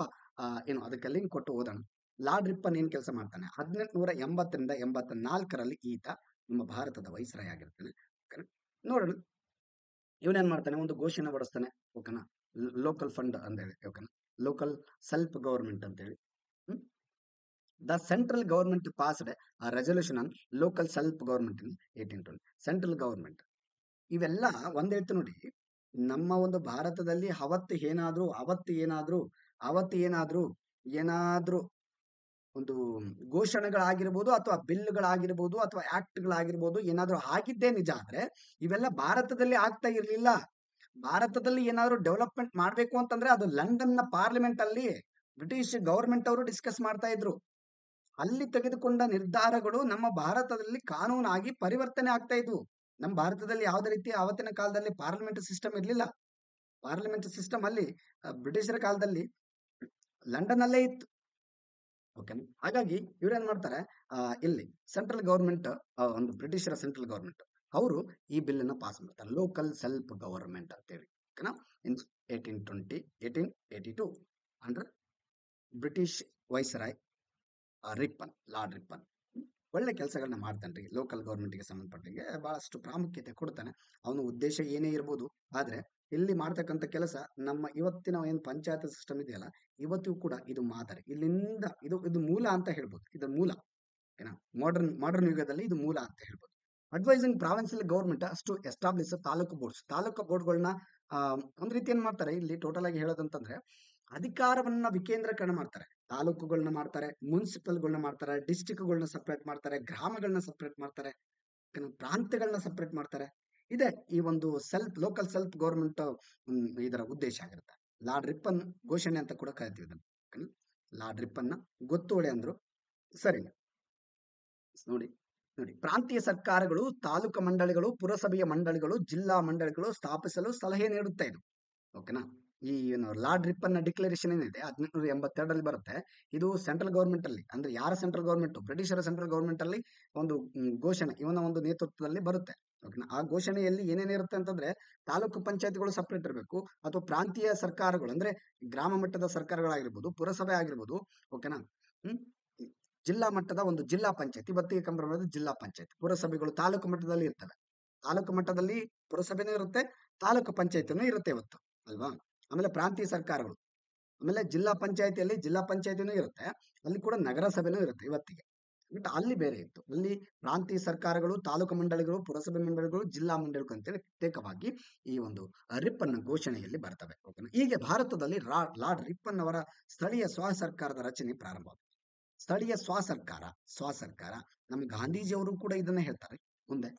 ಏನು ಅದಕ್ಕೆ ಲಿಂಕ್ ಕೊಟ್ಟು ಓದೋಣ. ಲಾರ್ಡ್ ರಿಪ್ಪನ್ ಏನ್ ಕೆಲಸ ಮಾಡ್ತಾನೆ, 1880ರಿಂದ 84ರಲ್ಲಿ ಈತ ನಮ್ಮ ಭಾರತದ ವೈಸ್ರಾಯ್ ಆಗಿರ್ತಾನೆ. ಓಕೆನಾ, ನೋಡೋಣ. ಇವನೇನ್ ಮಾಡ್ತಾನೆ, ಒಂದು ಘೋಷಣೆ ಹೊಡಿಸ್ತಾನೆ. ಓಕೆನಾ, ಲೋಕಲ್ ಫಂಡ್ ಅಂತ ಹೇಳಿ. ಓಕೆನಾ, ಲೋಕಲ್ ಸೆಲ್ಫ್ ಗವರ್ಮೆಂಟ್ ಅಂತ ಹೇಳಿ. ದ ಸೆಂಟ್ರಲ್ ಗವರ್ಮೆಂಟ್ ಪಾಸ್ಡ್ ಆ resolution on local self government in 1820. Central government ಇವೆಲ್ಲ ಒಂದ್ ಹೇಳ್ತು ನೋಡಿ. ನಮ್ಮ ಒಂದು ಭಾರತದಲ್ಲಿ ಅವತ್ತು ಏನಾದ್ರೂ ಒಂದು ಘೋಷಣೆಗಳಾಗಿರ್ಬೋದು, ಅಥವಾ ಬಿಲ್ಗಳಾಗಿರ್ಬೋದು, ಅಥವಾ ಆಕ್ಟ್ಗಳಾಗಿರ್ಬೋದು, ಏನಾದ್ರೂ ಆಗಿದ್ದೇ ನಿಜ ಆದ್ರೆ ಇವೆಲ್ಲ ಭಾರತದಲ್ಲಿ ಆಗ್ತಾ ಇರ್ಲಿಲ್ಲ. ಭಾರತದಲ್ಲಿ ಏನಾದ್ರು ಡೆವಲಪ್ಮೆಂಟ್ ಮಾಡ್ಬೇಕು ಅಂತಂದ್ರೆ ಅದು ಲಂಡನ್ ನ ಪಾರ್ಲಿಮೆಂಟ್ ಅಲ್ಲಿ ಬ್ರಿಟಿಷ್ ಗವರ್ಮೆಂಟ್ ಅವರು ಡಿಸ್ಕಸ್ ಮಾಡ್ತಾ ಇದ್ರು. ಅಲ್ಲಿ ತೆಗೆದುಕೊಂಡ ನಿರ್ಧಾರಗಳು ನಮ್ಮ ಭಾರತದಲ್ಲಿ ಕಾನೂನಾಗಿ ಪರಿವರ್ತನೆ ಆಗ್ತಾ ಇದ್ವು. ನಮ್ಮ ಭಾರತದಲ್ಲಿ ಯಾವುದೇ ರೀತಿ ಆವತ್ತಿನ ಕಾಲದಲ್ಲಿ ಪಾರ್ಲಿಮೆಂಟ್ ಸಿಸ್ಟಮ್ ಇರ್ಲಿಲ್ಲ. ಪಾರ್ಲಿಮೆಂಟ್ ಸಿಸ್ಟಮ್ ಅಲ್ಲಿ ಬ್ರಿಟಿಷರ ಕಾಲದಲ್ಲಿ ಲಂಡನ್ ಅಲ್ಲೇ ಇತ್ತು. ಓಕೆ, ಹಾಗಾಗಿ ಇವ್ರೇನ್ ಮಾಡ್ತಾರೆ, ಇಲ್ಲಿ ಸೆಂಟ್ರಲ್ ಗವರ್ಮೆಂಟ್, ಒಂದು ಬ್ರಿಟಿಷರ ಸೆಂಟ್ರಲ್ ಗವರ್ಮೆಂಟ್ ಅವರು ಈ ಬಿಲ್ ಅನ್ನ ಪಾಸ್ ಮಾಡ್ತಾರೆ, ಲೋಕಲ್ ಸೆಲ್ಫ್ ಗವರ್ಮೆಂಟ್ ಅಂತೇಳಿ. ಓಕೆನಾ, ಇನ್ 1882 under British viceroy lord Ripon. ಒಳ್ಳೆ ಕೆಲಸಗಳನ್ನ ಮಾಡ್ತಾನ್ರಿ. ಲೋಕಲ್ ಗವರ್ಮೆಂಟ್ಗೆ ಸಂಬಂಧಪಟ್ಟಂಗೆ ಬಹಳಷ್ಟು ಪ್ರಾಮುಖ್ಯತೆ ಕೊಡ್ತಾನೆ. ಅವನ ಉದ್ದೇಶ ಏನೇ ಇರ್ಬೋದು, ಆದ್ರೆ ಇಲ್ಲಿ ಮಾಡ್ತಕ್ಕಂಥ ಕೆಲಸ ನಮ್ಮ ಇವತ್ತಿನ ಏನು ಪಂಚಾಯತ್ ಸಿಸ್ಟಮ್ ಇದೆಯಲ್ಲ, ಇವತ್ತಿಗೂ ಕೂಡ ಇದು ಮಾದರಿ. ಇಲ್ಲಿಂದ ಇದು ಮೂಲ ಅಂತ ಹೇಳ್ಬೋದು. ಇದು ಮೂಲ ಏನ ಮಾಡರ್ನ್ ಯುಗದಲ್ಲಿ ಇದು ಮೂಲ ಅಂತ ಹೇಳ್ಬೋದು. ಅಡ್ವೈಸಿಂಗ್ ಪ್ರಾವಿನ್ಸಿಯಲ್ ಗೌರ್ಮೆಂಟ್ ಅಷ್ಟು ಎಸ್ಟಾಬ್ಲಿಷ್ ತಾಲೂಕು ಬೋರ್ಡ್ಗಳನ್ನ ಒಂದ್ ರೀತಿ ಏನ್ ಮಾಡ್ತಾರೆ ಇಲ್ಲಿ ಟೋಟಲ್ ಆಗಿ ಹೇಳೋದಂತಂದ್ರೆ ಅಧಿಕಾರವನ್ನ ವಿಕೇಂದ್ರೀಕರಣ ಮಾಡ್ತಾರೆ. ತಾಲೂಕುಗಳನ್ನ ಮಾಡ್ತಾರೆ, ಮುನ್ಸಿಪಲ್ಗಳನ್ನ ಮಾಡ್ತಾರೆ, ಡಿಸ್ಟಿಕ್ಗಳನ್ನ ಸಪ್ರೇಟ್ ಮಾಡ್ತಾರೆ, ಗ್ರಾಮಗಳನ್ನ ಸಪ್ರೇಟ್ ಮಾಡ್ತಾರೆ, ಪ್ರಾಂತ್ಯಗಳನ್ನ ಸಪ್ರೇಟ್ ಮಾಡ್ತಾರೆ. ಇದೆ ಈ ಒಂದು ಲೋಕಲ್ ಸೆಲ್ಫ್ ಗೌರ್ಮೆಂಟ್ ಇದರ ಉದ್ದೇಶ ಆಗಿರುತ್ತೆ. ಲಾರ್ಡ್ ರಿಪ್ಪನ್ ಘೋಷಣೆ ಅಂತ ಕೂಡ ಕರಿತೀವಿ ಇದನ್ನ. ಲಾರ್ಡ್ ರಿಪ್ಪನ್ನ ಗೊತ್ತುವಳಿ ಅಂದ್ರು. ಸರಿ, ನೋಡಿ ಪ್ರಾಂತೀಯ ಸರ್ಕಾರಗಳು, ತಾಲೂಕು ಮಂಡಳಿಗಳು, ಪುರಸಭೆಯ ಮಂಡಳಿಗಳು, ಜಿಲ್ಲಾ ಮಂಡಳಿಗಳು ಸ್ಥಾಪಿಸಲು ಸಲಹೆ ನೀಡುತ್ತೆ ಇದು. ಓಕೆನಾ. ಈ ಏನು ಲಾರ್ಡ್ ರಿಪ್ಪನ್ನ ಡಿಕ್ಲರೇಷನ್ ಏನಿದೆ 1882ರಲ್ಲಿ ಬರುತ್ತೆ. ಇದು ಸೆಂಟ್ರಲ್ ಗೌರ್ಮೆಂಟ್ ಅಲ್ಲಿ, ಅಂದ್ರೆ ಯಾರ ಸೆಂಟ್ರಲ್ ಗೌರ್ಮೆಂಟ್, ಬ್ರಿಟಿಷರ ಸೆಂಟ್ರಲ್ ಗೌರ್ಮೆಂಟ್ ಅಲ್ಲಿ ಒಂದು ಘೋಷಣೆ ಇವನ ಒಂದು ನೇತೃತ್ವದಲ್ಲಿ ಬರುತ್ತೆ. ಓಕೆನಾ. ಆ ಘೋಷಣೆಯಲ್ಲಿ ಏನೇನಿರುತ್ತೆ ಅಂತಂದ್ರೆ ತಾಲೂಕು ಪಂಚಾಯತ್ಗಳು ಸಪ್ರೇಟ್ ಇರಬೇಕು, ಅಥವಾ ಪ್ರಾಂತೀಯ ಸರ್ಕಾರಗಳು ಅಂದ್ರೆ ಗ್ರಾಮ ಮಟ್ಟದ ಸರ್ಕಾರಗಳಾಗಿರ್ಬೋದು, ಪುರಸಭೆ ಆಗಿರ್ಬೋದು. ಓಕೆನಾ. ಜಿಲ್ಲಾ ಮಟ್ಟದ ಒಂದು ಜಿಲ್ಲಾ ಪಂಚಾಯತ್, ಇವತ್ತಿಗೆ ಕಂಪೇರ್ ಮಾಡಿದ್ರೆ ಜಿಲ್ಲಾ ಪಂಚಾಯತ್. ಪುರಸಭೆಗಳು ತಾಲೂಕು ಮಟ್ಟದಲ್ಲಿ ಇರ್ತವೆ, ತಾಲೂಕು ಮಟ್ಟದಲ್ಲಿ ಪುರಸಭೆನೂ ಇರುತ್ತೆ, ತಾಲೂಕು ಪಂಚಾಯತ್ನೂ ಇರುತ್ತೆ ಇವತ್ತು, ಅಲ್ವಾ. ಆಮೇಲೆ ಪ್ರಾಂತೀಯ ಸರ್ಕಾರಗಳು, ಆಮೇಲೆ ಜಿಲ್ಲಾ ಪಂಚಾಯತಿಯಲ್ಲಿ ಜಿಲ್ಲಾ ಪಂಚಾಯತಿನೂ ಇರುತ್ತೆ, ಅಲ್ಲಿ ಕೂಡ ನಗರಸಭೆನೂ ಇರುತ್ತೆ ಇವತ್ತಿಗೆ. ಬಟ್ ಅಲ್ಲಿ ಬೇರೆ ಇತ್ತು. ಅಲ್ಲಿ ಪ್ರಾಂತೀಯ ಸರ್ಕಾರಗಳು, ತಾಲೂಕು ಮಂಡಳಿಗಳು, ಪುರಸಭೆ ಮಂಡಳಿಗಳು, ಜಿಲ್ಲಾ ಮಂಡಳಿಗಳು ಅಂತೇಳಿ ಪ್ರತ್ಯೇಕವಾಗಿ ಈ ಒಂದು ರಿಪ್ಪನ್ನ ಘೋಷಣೆಯಲ್ಲಿ ಬರ್ತವೆ. ಓಕೆನಾ. ಹೀಗೆ ಭಾರತದಲ್ಲಿ ಲಾರ್ಡ್ ರಿಪ್ಪನ್ ಅವರ ಸ್ಥಳೀಯ ಸ್ವಸರ್ಕಾರದ ರಚನೆ ಪ್ರಾರಂಭವಾಗುತ್ತೆ. ಸ್ಥಳೀಯ ಸ್ವಸರ್ಕಾರ ನಮ್ಮ ಗಾಂಧೀಜಿಯವರು ಕೂಡ ಇದನ್ನ ಹೇಳ್ತಾರೆ ಮುಂದೆ.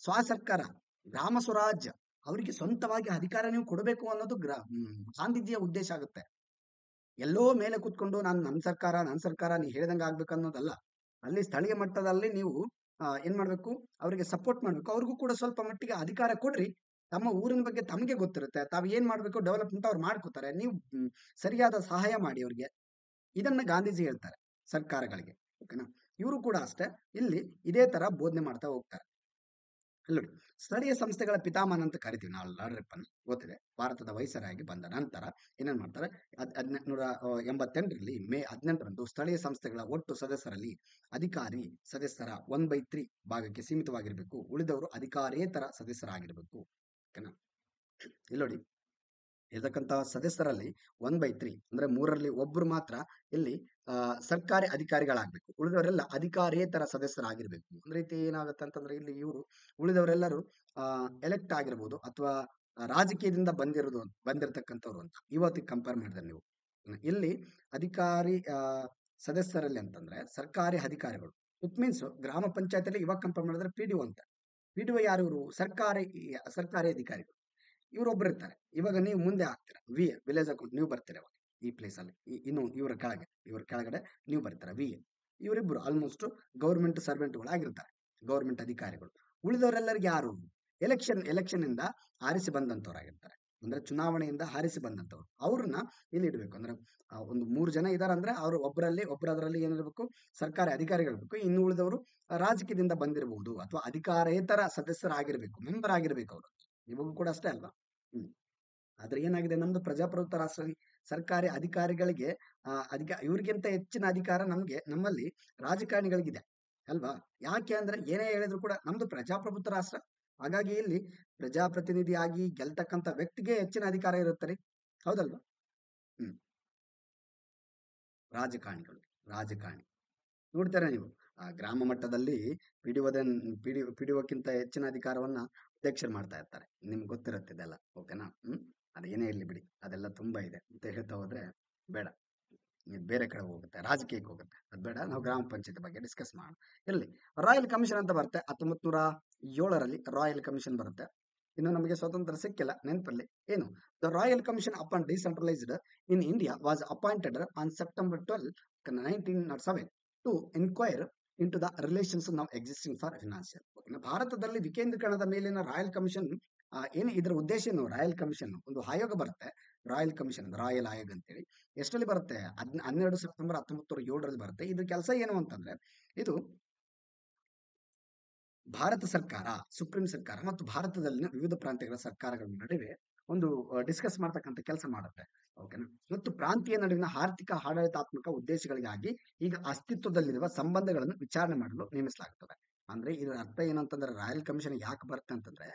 ಸ್ವಸರ್ಕಾರ, ಗ್ರಾಮ ಸ್ವರಾಜ್ಯ, ಅವರಿಗೆ ಸ್ವಂತವಾಗಿ ಅಧಿಕಾರ ನೀವು ಕೊಡಬೇಕು ಅನ್ನೋದು ಗಾಂಧೀಜಿಯ ಉದ್ದೇಶ ಆಗುತ್ತೆ. ಎಲ್ಲೋ ಮೇಲೆ ಕೂತ್ಕೊಂಡು ನನ್ನ ಸರ್ಕಾರ ನೀ ಹೇಳ್ದಂಗೆ ಆಗ್ಬೇಕು ಅನ್ನೋದಲ್ಲ. ಅಲ್ಲಿ ಸ್ಥಳೀಯ ಮಟ್ಟದಲ್ಲಿ ನೀವು ಏನ್ ಮಾಡ್ಬೇಕು, ಅವರಿಗೆ ಸಪೋರ್ಟ್ ಮಾಡ್ಬೇಕು, ಅವ್ರಿಗೂ ಕೂಡ ಸ್ವಲ್ಪ ಮಟ್ಟಿಗೆ ಅಧಿಕಾರ ಕೊಡ್ರಿ. ತಮ್ಮ ಊರಿನ ಬಗ್ಗೆ ತಮಗೆ ಗೊತ್ತಿರುತ್ತೆ, ತಾವು ಏನ್ ಮಾಡ್ಬೇಕು ಡೆವಲಪ್ಮೆಂಟ್ ಅವ್ರು ಮಾಡ್ಕೋತಾರೆ, ನೀವು ಸರಿಯಾದ ಸಹಾಯ ಮಾಡಿ ಅವ್ರಿಗೆ. ಇದನ್ನ ಗಾಂಧೀಜಿ ಹೇಳ್ತಾರೆ ಸರ್ಕಾರಗಳಿಗೆ. ಓಕೆನಾ. ಇವರು ಕೂಡ ಅಷ್ಟೇ ಇಲ್ಲಿ ಇದೇ ತರ ಬೋಧನೆ ಮಾಡ್ತಾ ಹೋಗ್ತಾರೆ. ನೋಡಿ, ಸ್ಥಳೀಯ ಸಂಸ್ಥೆಗಳ ಪಿತಾಮಹನ ಅಂತ ಕರಿತೀವಿ ನಾವು ಲಾರ್ಡ್ ರಿಪ್ಪನ್. ಗೊತ್ತಿದೆ, ಭಾರತದ ವೈಸರಾಗಿ ಬಂದ ನಂತರ ಏನೇನ್ ಮಾಡ್ತಾರೆ, 1888ರಲ್ಲಿ ಮೇ 18ರಂದು ಸ್ಥಳೀಯ ಸಂಸ್ಥೆಗಳ ಒಟ್ಟು ಸದಸ್ಯರಲ್ಲಿ ಅಧಿಕಾರಿ ಸದಸ್ಯರ 1/3 ಭಾಗಕ್ಕೆ ಸೀಮಿತವಾಗಿರ್ಬೇಕು, ಉಳಿದವರು ಅಧಿಕಾರೇತರ ಸದಸ್ಯರಾಗಿರ್ಬೇಕು. ಓಕೆನಾ. ಇಲ್ಲಿ ನೋಡಿ, ಇರತಕ್ಕಂತಹ ಸದಸ್ಯರಲ್ಲಿ 1/3 ಅಂದ್ರೆ 3ರಲ್ಲಿ ಒಬ್ರು ಮಾತ್ರ ಇಲ್ಲಿ ಸರ್ಕಾರಿ ಅಧಿಕಾರಿಗಳಾಗ್ಬೇಕು, ಉಳಿದವರೆಲ್ಲ ಅಧಿಕಾರೇತರ ಸದಸ್ಯರಾಗಿರ್ಬೇಕು. ಒಂದ್ ರೀತಿ ಏನಾಗುತ್ತೆ ಅಂತಂದ್ರೆ ಇಲ್ಲಿ ಇವರು ಉಳಿದವರೆಲ್ಲರೂ ಎಲೆಕ್ಟ್ ಆಗಿರ್ಬೋದು, ಅಥವಾ ರಾಜಕೀಯದಿಂದ ಬಂದಿರತಕ್ಕಂಥವ್ರು ಅಂತ ಇವತ್ತಿಗೆ ಕಂಪೇರ್ ಮಾಡಿದ್ರೆ ನೀವು. ಇಲ್ಲಿ ಅಧಿಕಾರಿ ಸದಸ್ಯರಲ್ಲಿ ಅಂತಂದ್ರೆ ಸರ್ಕಾರಿ ಅಧಿಕಾರಿಗಳು. ಇಟ್ ಮೀನ್ಸ್ ಗ್ರಾಮ ಪಂಚಾಯತಿಯಲ್ಲಿ ಇವಾಗ ಕಂಪೇರ್ ಮಾಡಿದ್ರೆ PDO ಅಂತ. PDO ಯಾರು? ಇವರು ಸರ್ಕಾರಿ ಅಧಿಕಾರಿಗಳು. ಇವರೊಬ್ರು ಇರ್ತಾರೆ. ಇವಾಗ ನೀವು ಮುಂದೆ ಆಗ್ತೀರಾ, ವಿಲೇಜ್ ಅಕೌಂಟ್ ನೀವು ಬರ್ತೀರ ಅವಾಗ ಈ ಪ್ಲೇಸ್ ಅಲ್ಲಿ. ಇನ್ನು ಇವ್ರ ಕೆಳಗಡೆ ನೀವು ಬರ್ತೀರಾ VA. ಇವರಿಬ್ರು ಆಲ್ಮೋಸ್ಟ್ ಗೌರ್ಮೆಂಟ್ ಸರ್ವೆಂಟ್ಗಳು ಆಗಿರ್ತಾರೆ, ಗೌರ್ಮೆಂಟ್ ಅಧಿಕಾರಿಗಳು. ಉಳಿದವರೆಲ್ಲರಿಗೆ ಯಾರು? ಎಲೆಕ್ಷನ್ ಇಂದ ಆರಿಸಿ ಬಂದಂತವ್ರಾಗಿರ್ತಾರೆ, ಅಂದ್ರೆ ಚುನಾವಣೆಯಿಂದ ಆರಿಸಿ ಬಂದಂತವ್ರು. ಅವ್ರನ್ನ ಇಲ್ಲಿ ಇಡ್ಬೇಕು. ಅಂದ್ರೆ ಒಂದು 3 ಜನ ಇದಾರೆ ಅಂದ್ರೆ ಅವ್ರು ಒಬ್ಬರದ್ರಲ್ಲಿ ಏನಿರ್ಬೇಕು, ಸರ್ಕಾರಿ ಅಧಿಕಾರಿಗಳಿರ್ಬೇಕು. ಇನ್ನು ಉಳಿದವರು ರಾಜಕೀಯದಿಂದ ಬಂದಿರಬಹುದು, ಅಥವಾ ಅಧಿಕಾರೇತರ ಸದಸ್ಯರಾಗಿರ್ಬೇಕು, ಮೆಂಬರ್ ಆಗಿರ್ಬೇಕು ಅವರು. ಇವಾಗ ಕೂಡ ಅಷ್ಟೇ ಅಲ್ವಾ. ಆದ್ರೆ ಏನಾಗಿದೆ, ನಮ್ದು ಪ್ರಜಾಪ್ರಭುತ್ವ ರಾಷ್ಟ್ರ. ಸರ್ಕಾರಿ ಅಧಿಕಾರಿಗಳಿಗೆ ಇವ್ರಿಗಿಂತ ಹೆಚ್ಚಿನ ಅಧಿಕಾರ ನಮ್ಮಲ್ಲಿ ರಾಜಕಾರಣಿಗಳಿಗಿದೆ ಅಲ್ವಾ. ಯಾಕೆ ಅಂದ್ರೆ ಏನೇ ಹೇಳಿದ್ರು ಕೂಡ ನಮ್ದು ಪ್ರಜಾಪ್ರಭುತ್ವ ರಾಷ್ಟ್ರ. ಹಾಗಾಗಿ ಇಲ್ಲಿ ಪ್ರಜಾಪ್ರತಿನಿಧಿಯಾಗಿ ಗೆಲ್ತಕ್ಕಂಥ ವ್ಯಕ್ತಿಗೆ ಹೆಚ್ಚಿನ ಅಧಿಕಾರ ಇರುತ್ತೆ, ಹೌದಲ್ವಾ. ರಾಜಕಾರಣಿ ನೋಡ್ತಾರೆ ನೀವು. ಗ್ರಾಮ ಮಟ್ಟದಲ್ಲಿ ಪಿಡಿಒಕ್ಕಿಂತ ಹೆಚ್ಚಿನ ಅಧಿಕಾರವನ್ನ ಅಧ್ಯಕ್ಷರು ಮಾಡ್ತಾ ಇರ್ತಾರೆ. ನಿಮ್ಗೆ ಗೊತ್ತಿರುತ್ತೆ ಇದೆಲ್ಲ. ಓಕೆನಾ. ಅದೇನೇ ಇರ್ಲಿ ಬಿಡಿ, ಅದೆಲ್ಲ ತುಂಬಾ ಇದೆ ಅಂತ ಹೇಳ್ತಾ ಹೋದ್ರೆ ಬೇಡ, ಬೇರೆ ಕಡೆ ಹೋಗುತ್ತೆ, ರಾಜಕೀಯಕ್ಕೆ ಹೋಗುತ್ತೆ, ಅದು ಬೇಡ. ನಾವು ಗ್ರಾಮ ಪಂಚಾಯತ್ ಬಗ್ಗೆ ಡಿಸ್ಕಸ್ ಮಾಡೋಣ. ಇರಲಿ. ರಾಯಲ್ ಕಮಿಷನ್ ಅಂತ ಬರುತ್ತೆ 1907ರಲ್ಲಿ ರಾಯಲ್ ಕಮಿಷನ್ ಬರುತ್ತೆ. ಇನ್ನು ನಮಗೆ ಸ್ವತಂತ್ರ ಸಿಕ್ಕಿಲ್ಲ, ನೆನಪಲ್ಲಿ ಏನು, the royal commission upon decentralised in India was appointed on September 12, 1907 to enquire into the relations now existing for financial. ಭಾರತದಲ್ಲಿ ವಿಕೇಂದ್ರೀಕರಣದ ಮೇಲಿನ ರಾಯಲ್ ಕಮಿಷನ್ ಏನು, ಇದರ ಉದ್ದೇಶ ಏನು? ರಾಯಲ್ ಕಮಿಷನ್ ಒಂದು ಆಯೋಗ ಬರುತ್ತೆ, ರಾಯಲ್ ಕಮಿಷನ್, ರಾಯಲ್ ಆಯೋಗ ಅಂತೇಳಿ. ಎಷ್ಟರಲ್ಲಿ ಬರುತ್ತೆ? 12 ಸೆಪ್ಟೆಂಬರ್ 1907ರಲ್ಲಿ ಬರುತ್ತೆ. ಇದ್ರ ಕೆಲಸ ಏನು ಅಂತಂದ್ರೆ, ಇದು ಭಾರತ ಸರ್ಕಾರ, ಸುಪ್ರೀಂ ಸರ್ಕಾರ ಮತ್ತು ಭಾರತದಲ್ಲಿನ ವಿವಿಧ ಪ್ರಾಂತ್ಯಗಳ ಸರ್ಕಾರಗಳ ನಡುವೆ ಒಂದು ಡಿಸ್ಕಸ್ ಮಾಡ್ತಕ್ಕಂಥ ಕೆಲಸ ಮಾಡುತ್ತೆ. ಓಕೆನಾ. ಮತ್ತು ಪ್ರಾಂತೀಯ ನಡುವಿನ ಆರ್ಥಿಕ ಆಡಳಿತಾತ್ಮಕ ಉದ್ದೇಶಗಳಿಗಾಗಿ ಈಗ ಅಸ್ತಿತ್ವದಲ್ಲಿರುವ ಸಂಬಂಧಗಳನ್ನು ವಿಚಾರಣೆ ಮಾಡಲು ನೇಮಿಸಲಾಗುತ್ತದೆ. ಅಂದ್ರೆ ಇದರ ಅರ್ಥ ಏನಂತಂದ್ರೆ, ರಾಯಲ್ ಕಮಿಷನ್ ಯಾಕೆ ಬರುತ್ತೆ ಅಂತಂದ್ರೆ,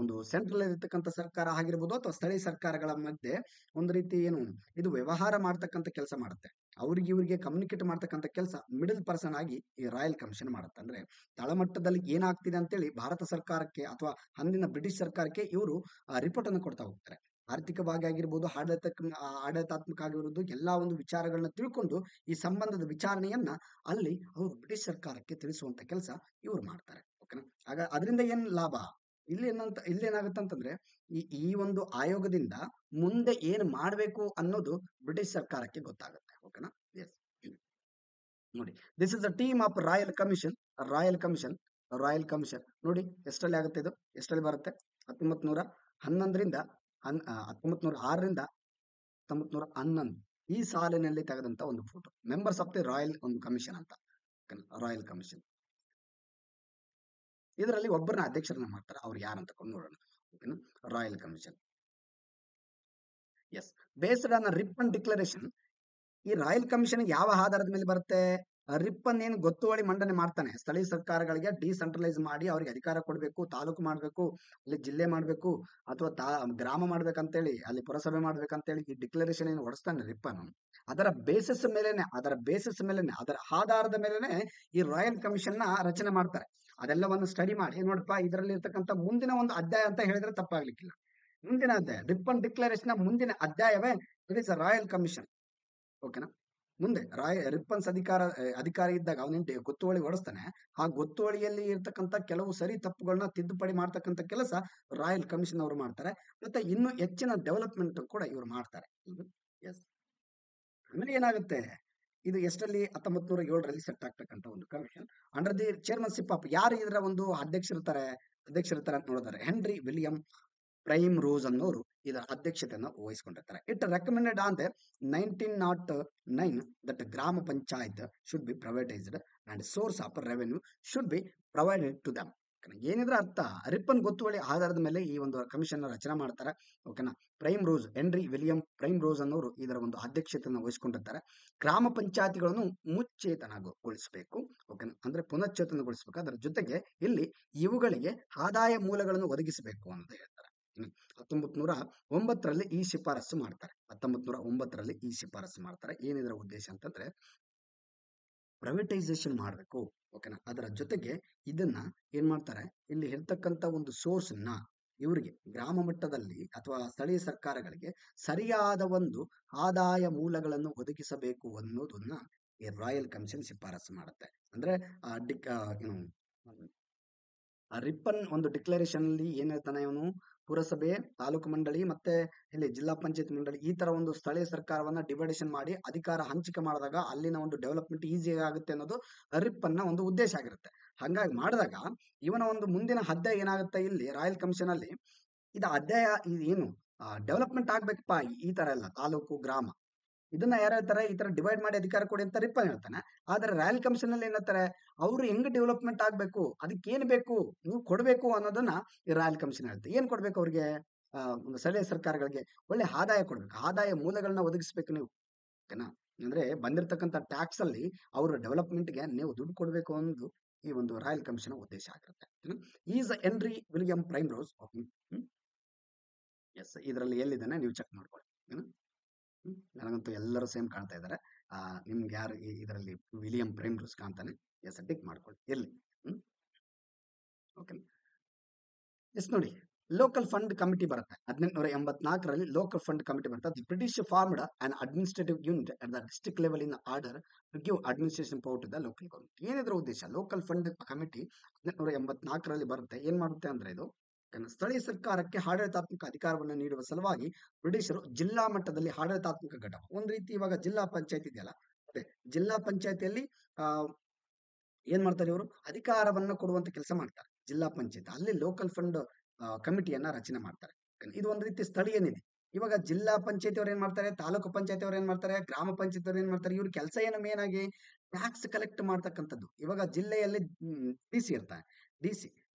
ಒಂದು ಸೆಂಟ್ರಲ್ ಇರತಕ್ಕಂಥ ಸರ್ಕಾರ ಆಗಿರ್ಬೋದು ಅಥವಾ ಸ್ಥಳೀಯ ಸರ್ಕಾರಗಳ ಮಧ್ಯೆ ಒಂದು ರೀತಿ ಏನು ಇದು ವ್ಯವಹಾರ ಮಾಡ್ತಕ್ಕಂಥ ಕೆಲಸ ಮಾಡುತ್ತೆ. ಅವ್ರಿಗೆ ಇವ್ರಿಗೆ ಕಮ್ಯುನಿಕೇಟ್ ಮಾಡ್ತಕ್ಕಂಥ ಕೆಲಸ ಮಿಡಲ್ ಪರ್ಸನ್ ಆಗಿ ಈ ರಾಯಲ್ ಕಮಿಷನ್ ಮಾಡುತ್ತೆ. ಅಂದ್ರೆ ತಳಮಟ್ಟದಲ್ಲಿ ಏನಾಗ್ತಿದೆ ಅಂತೇಳಿ ಭಾರತ ಸರ್ಕಾರಕ್ಕೆ ಅಥವಾ ಅಂದಿನ ಬ್ರಿಟಿಷ್ ಸರ್ಕಾರಕ್ಕೆ ಇವರು ರಿಪೋರ್ಟ್ ಅನ್ನು ಕೊಡ್ತಾ ಹೋಗ್ತಾರೆ. ಆರ್ಥಿಕವಾಗಿ ಆಗಿರ್ಬೋದು, ಆಡಳಿತಾತ್ಮಕ ಆಗಿರ್ಬೋದು, ಎಲ್ಲಾ ಒಂದು ವಿಚಾರಗಳನ್ನ ತಿಳ್ಕೊಂಡು ಈ ಸಂಬಂಧದ ವಿಚಾರಣೆಯನ್ನ ಅಲ್ಲಿ ಅವರು ಬ್ರಿಟಿಷ್ ಸರ್ಕಾರಕ್ಕೆ ತಿಳಿಸುವಂತ ಕೆಲಸ ಇವ್ರು ಮಾಡ್ತಾರೆ. ಓಕೆನಾ? ಆಗ ಅದರಿಂದ ಏನ್ ಲಾಭ? ಇಲ್ಲೇನಾಗುತ್ತೆ ಅಂತಂದ್ರೆ ಈ ಒಂದು ಆಯೋಗದಿಂದ ಮುಂದೆ ಏನ್ ಮಾಡ್ಬೇಕು ಅನ್ನೋದು ಬ್ರಿಟಿಷ್ ಸರ್ಕಾರಕ್ಕೆ ಗೊತ್ತಾಗುತ್ತೆ. ಓಕೆನಾ? ಎಸ್. ನೋಡಿ, this is the team of royal commission. Royal commission royal commission ನೋಡಿ ಎಷ್ಟರಲ್ಲಿ ಆಗುತ್ತೆ, ಇದು ಎಷ್ಟರಲ್ಲಿ ಬರುತ್ತೆ? 1911ರಿಂದ 1906ರಿಂದ 1911 ಈ ಸಾಲಿನಲ್ಲಿ ತೆಗೆದಂತ ಒಂದು photo. Members of the royal ಒಂದು ಕಮಿಷನ್ ಅಂತ. ರಾಯಲ್ ಕಮಿಷನ್ ಇದರಲ್ಲಿ ಒಬ್ಬರನ್ನ ಅಧ್ಯಕ್ಷರನ್ನ ಮಾಡ್ತಾರೆ. ಅವ್ರು ಯಾರಂತ ನೋಡೋಣ. ಓಕೆನಾ? Royal commission. Yes, based on Ripon declaration. ಈ ರಾಯಲ್ ಕಮಿಷನ್ ಯಾವ ಆಧಾರದ ಮೇಲೆ ಬರುತ್ತೆ? ರಿಪ್ಪನ್ ಏನು ಗೊತ್ತುವಳಿ ಮಂಡನೆ ಮಾಡ್ತಾನೆ, ಸ್ಥಳೀಯ ಸರ್ಕಾರಗಳಿಗೆ ಡಿಸೆಂಟ್ರಲೈಸ್ ಮಾಡಿ ಅವ್ರಿಗೆ ಅಧಿಕಾರ ಕೊಡಬೇಕು, ತಾಲೂಕು ಮಾಡಬೇಕು, ಅಲ್ಲಿ ಜಿಲ್ಲೆ ಮಾಡಬೇಕು ಅಥವಾ ಗ್ರಾಮ ಮಾಡ್ಬೇಕಂತೇಳಿ ಅಲ್ಲಿ ಪುರಸಭೆ ಮಾಡ್ಬೇಕಂತೇಳಿ ಈ ಡಿಕ್ಲರೇಷನ್ ಏನು ಹೊಡಿಸ್ತಾನೆ ರಿಪ್ಪನ್, ಅದರ ಬೇಸಿಸ್ ಮೇಲೆನೆ ಅದರ ಆಧಾರದ ಮೇಲೆನೆ ಈ ರಾಯಲ್ ಕಮಿಷನ್ ನ ರಚನೆ ಮಾಡ್ತಾರೆ. ಅದೆಲ್ಲವನ್ನು ಸ್ಟಡಿ ಮಾಡಿ ನೋಡಪ್ಪ, ಇದರಲ್ಲಿ ಇರ್ತಕ್ಕಂಥ ಮುಂದಿನ ಒಂದು ಅಧ್ಯಾಯ ಅಂತ ಹೇಳಿದ್ರೆ ತಪ್ಪಾಗ್ಲಿಕ್ಕಿಲ್ಲ. ಮುಂದಿನ ಅಧ್ಯಾಯ ರಿಪ್ಪನ್ ಡಿಕ್ಲರೇಷನ್ ಮುಂದಿನ ಅಧ್ಯಾಯವೇ ಇಟ್ ಇಸ್ ರಾಯಲ್ ಕಮಿಷನ್. ಓಕೆನಾ? ಮುಂದೆ ರಿಪ್ಪನ್ಸ್ ಅಧಿಕಾರಿ ಇದ್ದಾಗ ಅವನೇನು ಗೊತ್ತುವಳಿ ಹೊಡಿಸ್ತಾನೆ, ಆ ಗೊತ್ತುವಳಿಯಲ್ಲಿ ಇರ್ತಕ್ಕಂಥ ಕೆಲವು ಸರಿ ತಪ್ಪುಗಳನ್ನ ತಿದ್ದುಪಡಿ ಮಾಡ್ತಕ್ಕಂಥ ಕೆಲಸ ರಾಯಲ್ ಕಮಿಷನ್ ಅವರು ಮಾಡ್ತಾರೆ. ಮತ್ತೆ ಇನ್ನು ಹೆಚ್ಚಿನ ಡೆವಲಪ್ಮೆಂಟ್ ಕೂಡ ಇವರು ಮಾಡ್ತಾರೆ. ಎಸ್. ಆಮೇಲೆ ಏನಾಗುತ್ತೆ, ಇದು ಎಷ್ಟರಲ್ಲಿ 1907ರಲ್ಲಿ ಸೆಟ್ ಆಗ್ತಕ್ಕಂಥ ಒಂದು commission under the chairmanship of ಯಾರು ಇದರ ಒಂದು ಅಧ್ಯಕ್ಷರಿರ್ತಾರೆ ಅಂತ ನೋಡಿದ್ದಾರೆ, ಹೆನ್ರಿ ವಿಲಿಯಂ ಪ್ರೈಮ್ ರೋಸ್ ಅನ್ನೋರು ಇದರ ಅಧ್ಯಕ್ಷತೆಯನ್ನು ವಹಿಸಿಕೊಂಡಿರ್ತಾರೆ. It recommended on the 1909 that gram panchayat should be privatised and source of revenue should be provided to them. ಏನಿದ್ರೆ ಅರ್ಥ, ರಿಪ್ಪನ್ ಗೊತ್ತುವಳಿ ಆಧಾರದ ಮೇಲೆ ಈ ಒಂದು ಕಮಿಷನ್ ರಚನೆ ಮಾಡ್ತಾರೆ. ಓಕೆನಾ? Prime rose, henry William prime rose ಅನ್ನೋರು ಇದರ ಒಂದು ಅಧ್ಯಕ್ಷತೆಯನ್ನು ವಹಿಸಿಕೊಂಡಿರ್ತಾರೆ. ಗ್ರಾಮ ಪಂಚಾಯತಿಗಳನ್ನು ಮುಚ್ಚೇತನಗೊಳಿಸಬೇಕು. ಓಕೆನಾ? ಅಂದ್ರೆ ಪುನಶ್ಚೇತನಗೊಳಿಸಬೇಕು. ಅದರ ಜೊತೆಗೆ ಇಲ್ಲಿ ಇವುಗಳಿಗೆ ಆದಾಯ ಮೂಲಗಳನ್ನು ಒದಗಿಸಬೇಕು ಅನ್ನೋದು ಹೇಳ್ತಾರೆ. 1909ರಲ್ಲಿ ಈ ಶಿಫಾರಸು ಮಾಡ್ತಾರೆ. 1909ರಲ್ಲಿ ಈ ಶಿಫಾರಸು ಮಾಡ್ತಾರೆ. ಏನಿದರ ಉದ್ದೇಶ ಅಂತಂದ್ರೆ ಪ್ರೈವೇಟೈಸೇಷನ್ ಮಾಡಬೇಕು. ಓಕೆನಾ? ಅದರ ಜೊತೆಗೆ ಇದನ್ನ ಏನ್ ಮಾಡ್ತಾರೆ, ಇಲ್ಲಿ ಇರ್ತಕ್ಕಂಥ ಒಂದು ಸೋರ್ಸ್ ನ ಇವರಿಗೆ ಗ್ರಾಮ ಮಟ್ಟದಲ್ಲಿ ಅಥವಾ ಸ್ಥಳೀಯ ಸರ್ಕಾರಗಳಿಗೆ ಸರಿಯಾದ ಒಂದು ಆದಾಯ ಮೂಲಗಳನ್ನು ಒದಗಿಸಬೇಕು ಅನ್ನೋದನ್ನ ಈ ರಾಯಲ್ ಕಮಿಷನ್ ಶಿಫಾರಸು ಮಾಡುತ್ತೆ. ಅಂದ್ರೆ ರಿಪ್ಪನ್ ಒಂದು ಡಿಕ್ಲರೇಷನ್ ಅಲ್ಲಿ ಏನ್ ಹೇಳ್ತಾನೆ ಇವನು, ಪುರಸಭೆ, ತಾಲೂಕು ಮಂಡಳಿ ಮತ್ತೆ ಇಲ್ಲಿ ಜಿಲ್ಲಾ ಪಂಚಾಯತ್ ಮಂಡಳಿ ಈ ತರ ಒಂದು ಸ್ಥಳೀಯ ಸರ್ಕಾರವನ್ನ ಡಿವೈಡೇಷನ್ ಮಾಡಿ ಅಧಿಕಾರ ಹಂಚಿಕೆ ಮಾಡಿದಾಗ ಅಲ್ಲಿನ ಒಂದು ಡೆವಲಪ್ಮೆಂಟ್ ಈಸಿ ಆಗುತ್ತೆ ಅನ್ನೋದು ರಿಪ್ಪನ್ ನ ಒಂದು ಉದ್ದೇಶ ಆಗಿರುತ್ತೆ. ಹಂಗಾಗಿ ಮಾಡಿದಾಗ ಇವನ ಒಂದು ಮುಂದಿನ ಅಧ್ಯಾಯ ಏನಾಗುತ್ತೆ, ಇಲ್ಲಿ ರಾಯಲ್ ಕಮಿಷನ್ ಅಲ್ಲಿ ಇದು ಅಧ್ಯಾಯ ಇದು ಏನು ಡೆವಲಪ್ಮೆಂಟ್ ಆಗ್ಬೇಕಪ್ಪ, ಈ ತರ ಎಲ್ಲ ತಾಲೂಕು ಗ್ರಾಮ ಇದನ್ನ ಯಾರು ಹೇಳ್ತಾರೆ, ಈ ತರ ಡಿವೈಡ್ ಮಾಡಿ ಅಧಿಕಾರ ಕೊಡಿ ಅಂತ ರಿಪ್ಪನ್ ಹೇಳ್ತಾನೆ. ಆದ್ರೆ ರಾಯಲ್ ಕಮಿಷನ್ ಅಲ್ಲಿ ಏನಂತಾರೆ, ಅವ್ರು ಹೆಂಗ್ ಡೆವಲಪ್ಮೆಂಟ್ ಆಗ್ಬೇಕು, ಅದಕ್ಕೆ ಏನ್ ಬೇಕು ನೀವು ಕೊಡ್ಬೇಕು ಅನ್ನೋದನ್ನ ಈ ರಾಯಲ್ ಕಮಿಷನ್ ಹೇಳುತ್ತೆ. ಏನ್ ಕೊಡ್ಬೇಕು ಅವ್ರಿಗೆ? ಒಂದು ಸ್ಥಳೀಯ ಸರ್ಕಾರಗಳಿಗೆ ಒಳ್ಳೆ ಆದಾಯ ಕೊಡ್ಬೇಕು, ಆದಾಯ ಮೂಲಗಳನ್ನ ಒದಗಿಸ್ಬೇಕು ನೀವು. ಓಕೆನಾ? ಅಂದ್ರೆ ಬಂದಿರತಕ್ಕಂಥ ಟ್ಯಾಕ್ಸ್ ಅಲ್ಲಿ ಅವ್ರ ಡೆವಲಪ್ಮೆಂಟ್ಗೆ ನೀವು ದುಡ್ಡು ಕೊಡ್ಬೇಕು ಅನ್ನೋದು ಈ ಒಂದು ರಾಯಲ್ ಕಮಿಷನ್ ಉದ್ದೇಶ ಆಗಿರುತ್ತೆ. Is Henry William prime rose. Yes, ಇದರಲ್ಲಿ ಎಲ್ಲಿದ್ದಾನೆ ನೀವು ಚೆಕ್ ಮಾಡ್ಕೊಳ್ಳಿ. ನನಗಂತೂ ಎಲ್ಲರೂ ಸೇಮ್ ಕಾಣ್ತಾ ಇದ್ದಾರೆ. ನಿಮ್ಗೆ ಯಾರು ಇದರಲ್ಲಿ ವಿಲಿಯಂ ಪ್ರೈಮ್ ರೋಸ್ ಕಾಣ್ತಾನೆ? ಎಸ್, ಟಿಕ್ ಮಾಡ್ಕೊಳ್ಳಿ ಎಲ್ಲಿ. ಓಕೆ. ಎಸ್, ನೋಡಿ, ಲೋಕಲ್ ಫಂಡ್ ಕಮಿಟಿ ಬರುತ್ತೆ. 1884ರಲ್ಲಿ ಲೋಕಲ್ ಫಂಡ್ ಕಮಿಟಿ ಬರುತ್ತೆ. British formed an administrative unit at the district level in order to give administration power to the local government. ಏನಿದ್ರ ಉದ್ದೇಶ? Local fund committee 1884ರಲ್ಲಿ ಬರುತ್ತೆ. ಏನ್ ಮಾಡುತ್ತೆ ಅಂದ್ರೆ ಇದು ಸ್ಥಳೀಯ ಸರ್ಕಾರಕ್ಕೆ ಆಡಳಿತಾತ್ಮಕ ಅಧಿಕಾರವನ್ನು ನೀಡುವ ಸಲುವಾಗಿ ಬ್ರಿಟಿಷರು ಜಿಲ್ಲಾ ಮಟ್ಟದಲ್ಲಿ ಆಡಳಿತಾತ್ಮಕ ಘಟಕ, ಒಂದ್ ರೀತಿ ಇವಾಗ ಜಿಲ್ಲಾ ಪಂಚಾಯತ್ ಇದೆಯಲ್ಲ, ಅದೇ ಜಿಲ್ಲಾ ಪಂಚಾಯತಿಯಲ್ಲಿ ಏನ್ ಮಾಡ್ತಾರೆ ಇವರು, ಅಧಿಕಾರವನ್ನು ಕೊಡುವಂತ ಕೆಲಸ ಮಾಡ್ತಾರೆ. ಜಿಲ್ಲಾ ಪಂಚಾಯತ್ ಅಲ್ಲಿ ಲೋಕಲ್ ಫಂಡ್ ಕಮಿಟಿಯನ್ನ ರಚನೆ ಮಾಡ್ತಾರೆ. ಇದು ಒಂದ್ ರೀತಿ ಸ್ಥಳೀಯ ನಿಧಿ. ಇವಾಗ ಜಿಲ್ಲಾ ಪಂಚಾಯತಿ ಅವ್ರು ಏನ್ ಮಾಡ್ತಾರೆ, ತಾಲೂಕು ಪಂಚಾಯತಿ ಅವ್ರು ಏನ್ ಮಾಡ್ತಾರೆ, ಗ್ರಾಮ ಪಂಚಾಯತ್ ಅವ್ರು ಏನ್ ಮಾಡ್ತಾರೆ, ಇವ್ರ ಕೆಲಸ ಏನು ಮೇನ್ ಆಗಿ ಟ್ಯಾಕ್ಸ್ ಕಲೆಕ್ಟ್ ಮಾಡ್ತಕ್ಕಂಥದ್ದು. ಇವಾಗ ಜಿಲ್ಲೆಯಲ್ಲಿ ಡಿಸಿ ಇರ್ತಾರೆ,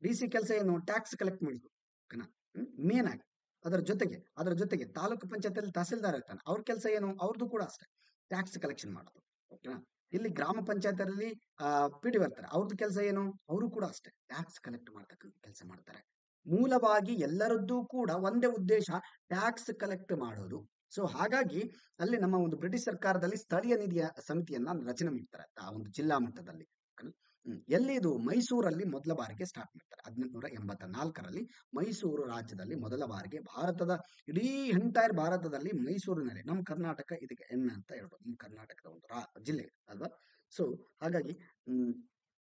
ಡಿಸಿ ಕೆಲಸ ಏನು, ಟ್ಯಾಕ್ಸ್ ಕಲೆಕ್ಟ್ ಮಾಡೋದು. ಓಕೆನಾ? ಮೇನ್ ಆಗಿ ಅದರ ಜೊತೆಗೆ ತಾಲೂಕು ಪಂಚಾಯತಿಯಲ್ಲಿ ತಹಸೀಲ್ದಾರ್ ಇರ್ತಾನೆ, ಅವ್ರ ಕೆಲಸ ಏನು, ಅವ್ರದ್ದು ಕೂಡ ಅಷ್ಟೇ ಟ್ಯಾಕ್ಸ್ ಕಲೆಕ್ಷನ್ ಮಾಡೋದು. ಓಕೆನಾ? ಇಲ್ಲಿ ಗ್ರಾಮ ಪಂಚಾಯತಿಯಲ್ಲಿ ಪಿ ಡಿ ಬರ್ತಾರೆ, ಅವ್ರದ್ದು ಕೆಲಸ ಏನು, ಅವರು ಕೂಡ ಅಷ್ಟೇ ಟ್ಯಾಕ್ಸ್ ಕಲೆಕ್ಟ್ ಮಾಡ್ತಕ್ಕಂಥ ಕೆಲಸ ಮಾಡ್ತಾರೆ. ಮೂಲವಾಗಿ ಎಲ್ಲರದ್ದು ಕೂಡ ಒಂದೇ ಉದ್ದೇಶ, ಟ್ಯಾಕ್ಸ್ ಕಲೆಕ್ಟ್ ಮಾಡೋದು. ಸೊ ಹಾಗಾಗಿ ಅಲ್ಲಿ ನಮ್ಮ ಒಂದು ಬ್ರಿಟಿಷ್ ಸರ್ಕಾರದಲ್ಲಿ ಸ್ಥಳೀಯ ನಿಧಿಯ ಸಮಿತಿಯನ್ನ ರಚನೆ ಮಾಡ್ತಾರೆ ಆ ಒಂದು ಜಿಲ್ಲಾ ಮಟ್ಟದಲ್ಲಿ. ಎಲ್ಲಿ ಇದು ಮೈಸೂರಲ್ಲಿ ಮೊದಲ ಬಾರಿಗೆ ಸ್ಟಾರ್ಟ್ ಮಾಡ್ತಾರೆ 1884ರಲ್ಲಿ. ಮೈಸೂರು ರಾಜ್ಯದಲ್ಲಿ ಮೊದಲ ಬಾರಿಗೆ ಭಾರತದ ಇಡೀ ಎಂಟೈರ್ ಭಾರತದಲ್ಲಿ ಮೈಸೂರಿನಲ್ಲಿ, ನಮ್ಮ ಕರ್ನಾಟಕ ಇದಕ್ಕೆ ಹೆಮ್ಮೆ ಅಂತ ಹೇಳ್ಬೋದು, ನಮ್ಮ ಕರ್ನಾಟಕದ ಒಂದು ಜಿಲ್ಲೆ ಅಲ್ವಾ. ಸೊ ಹಾಗಾಗಿ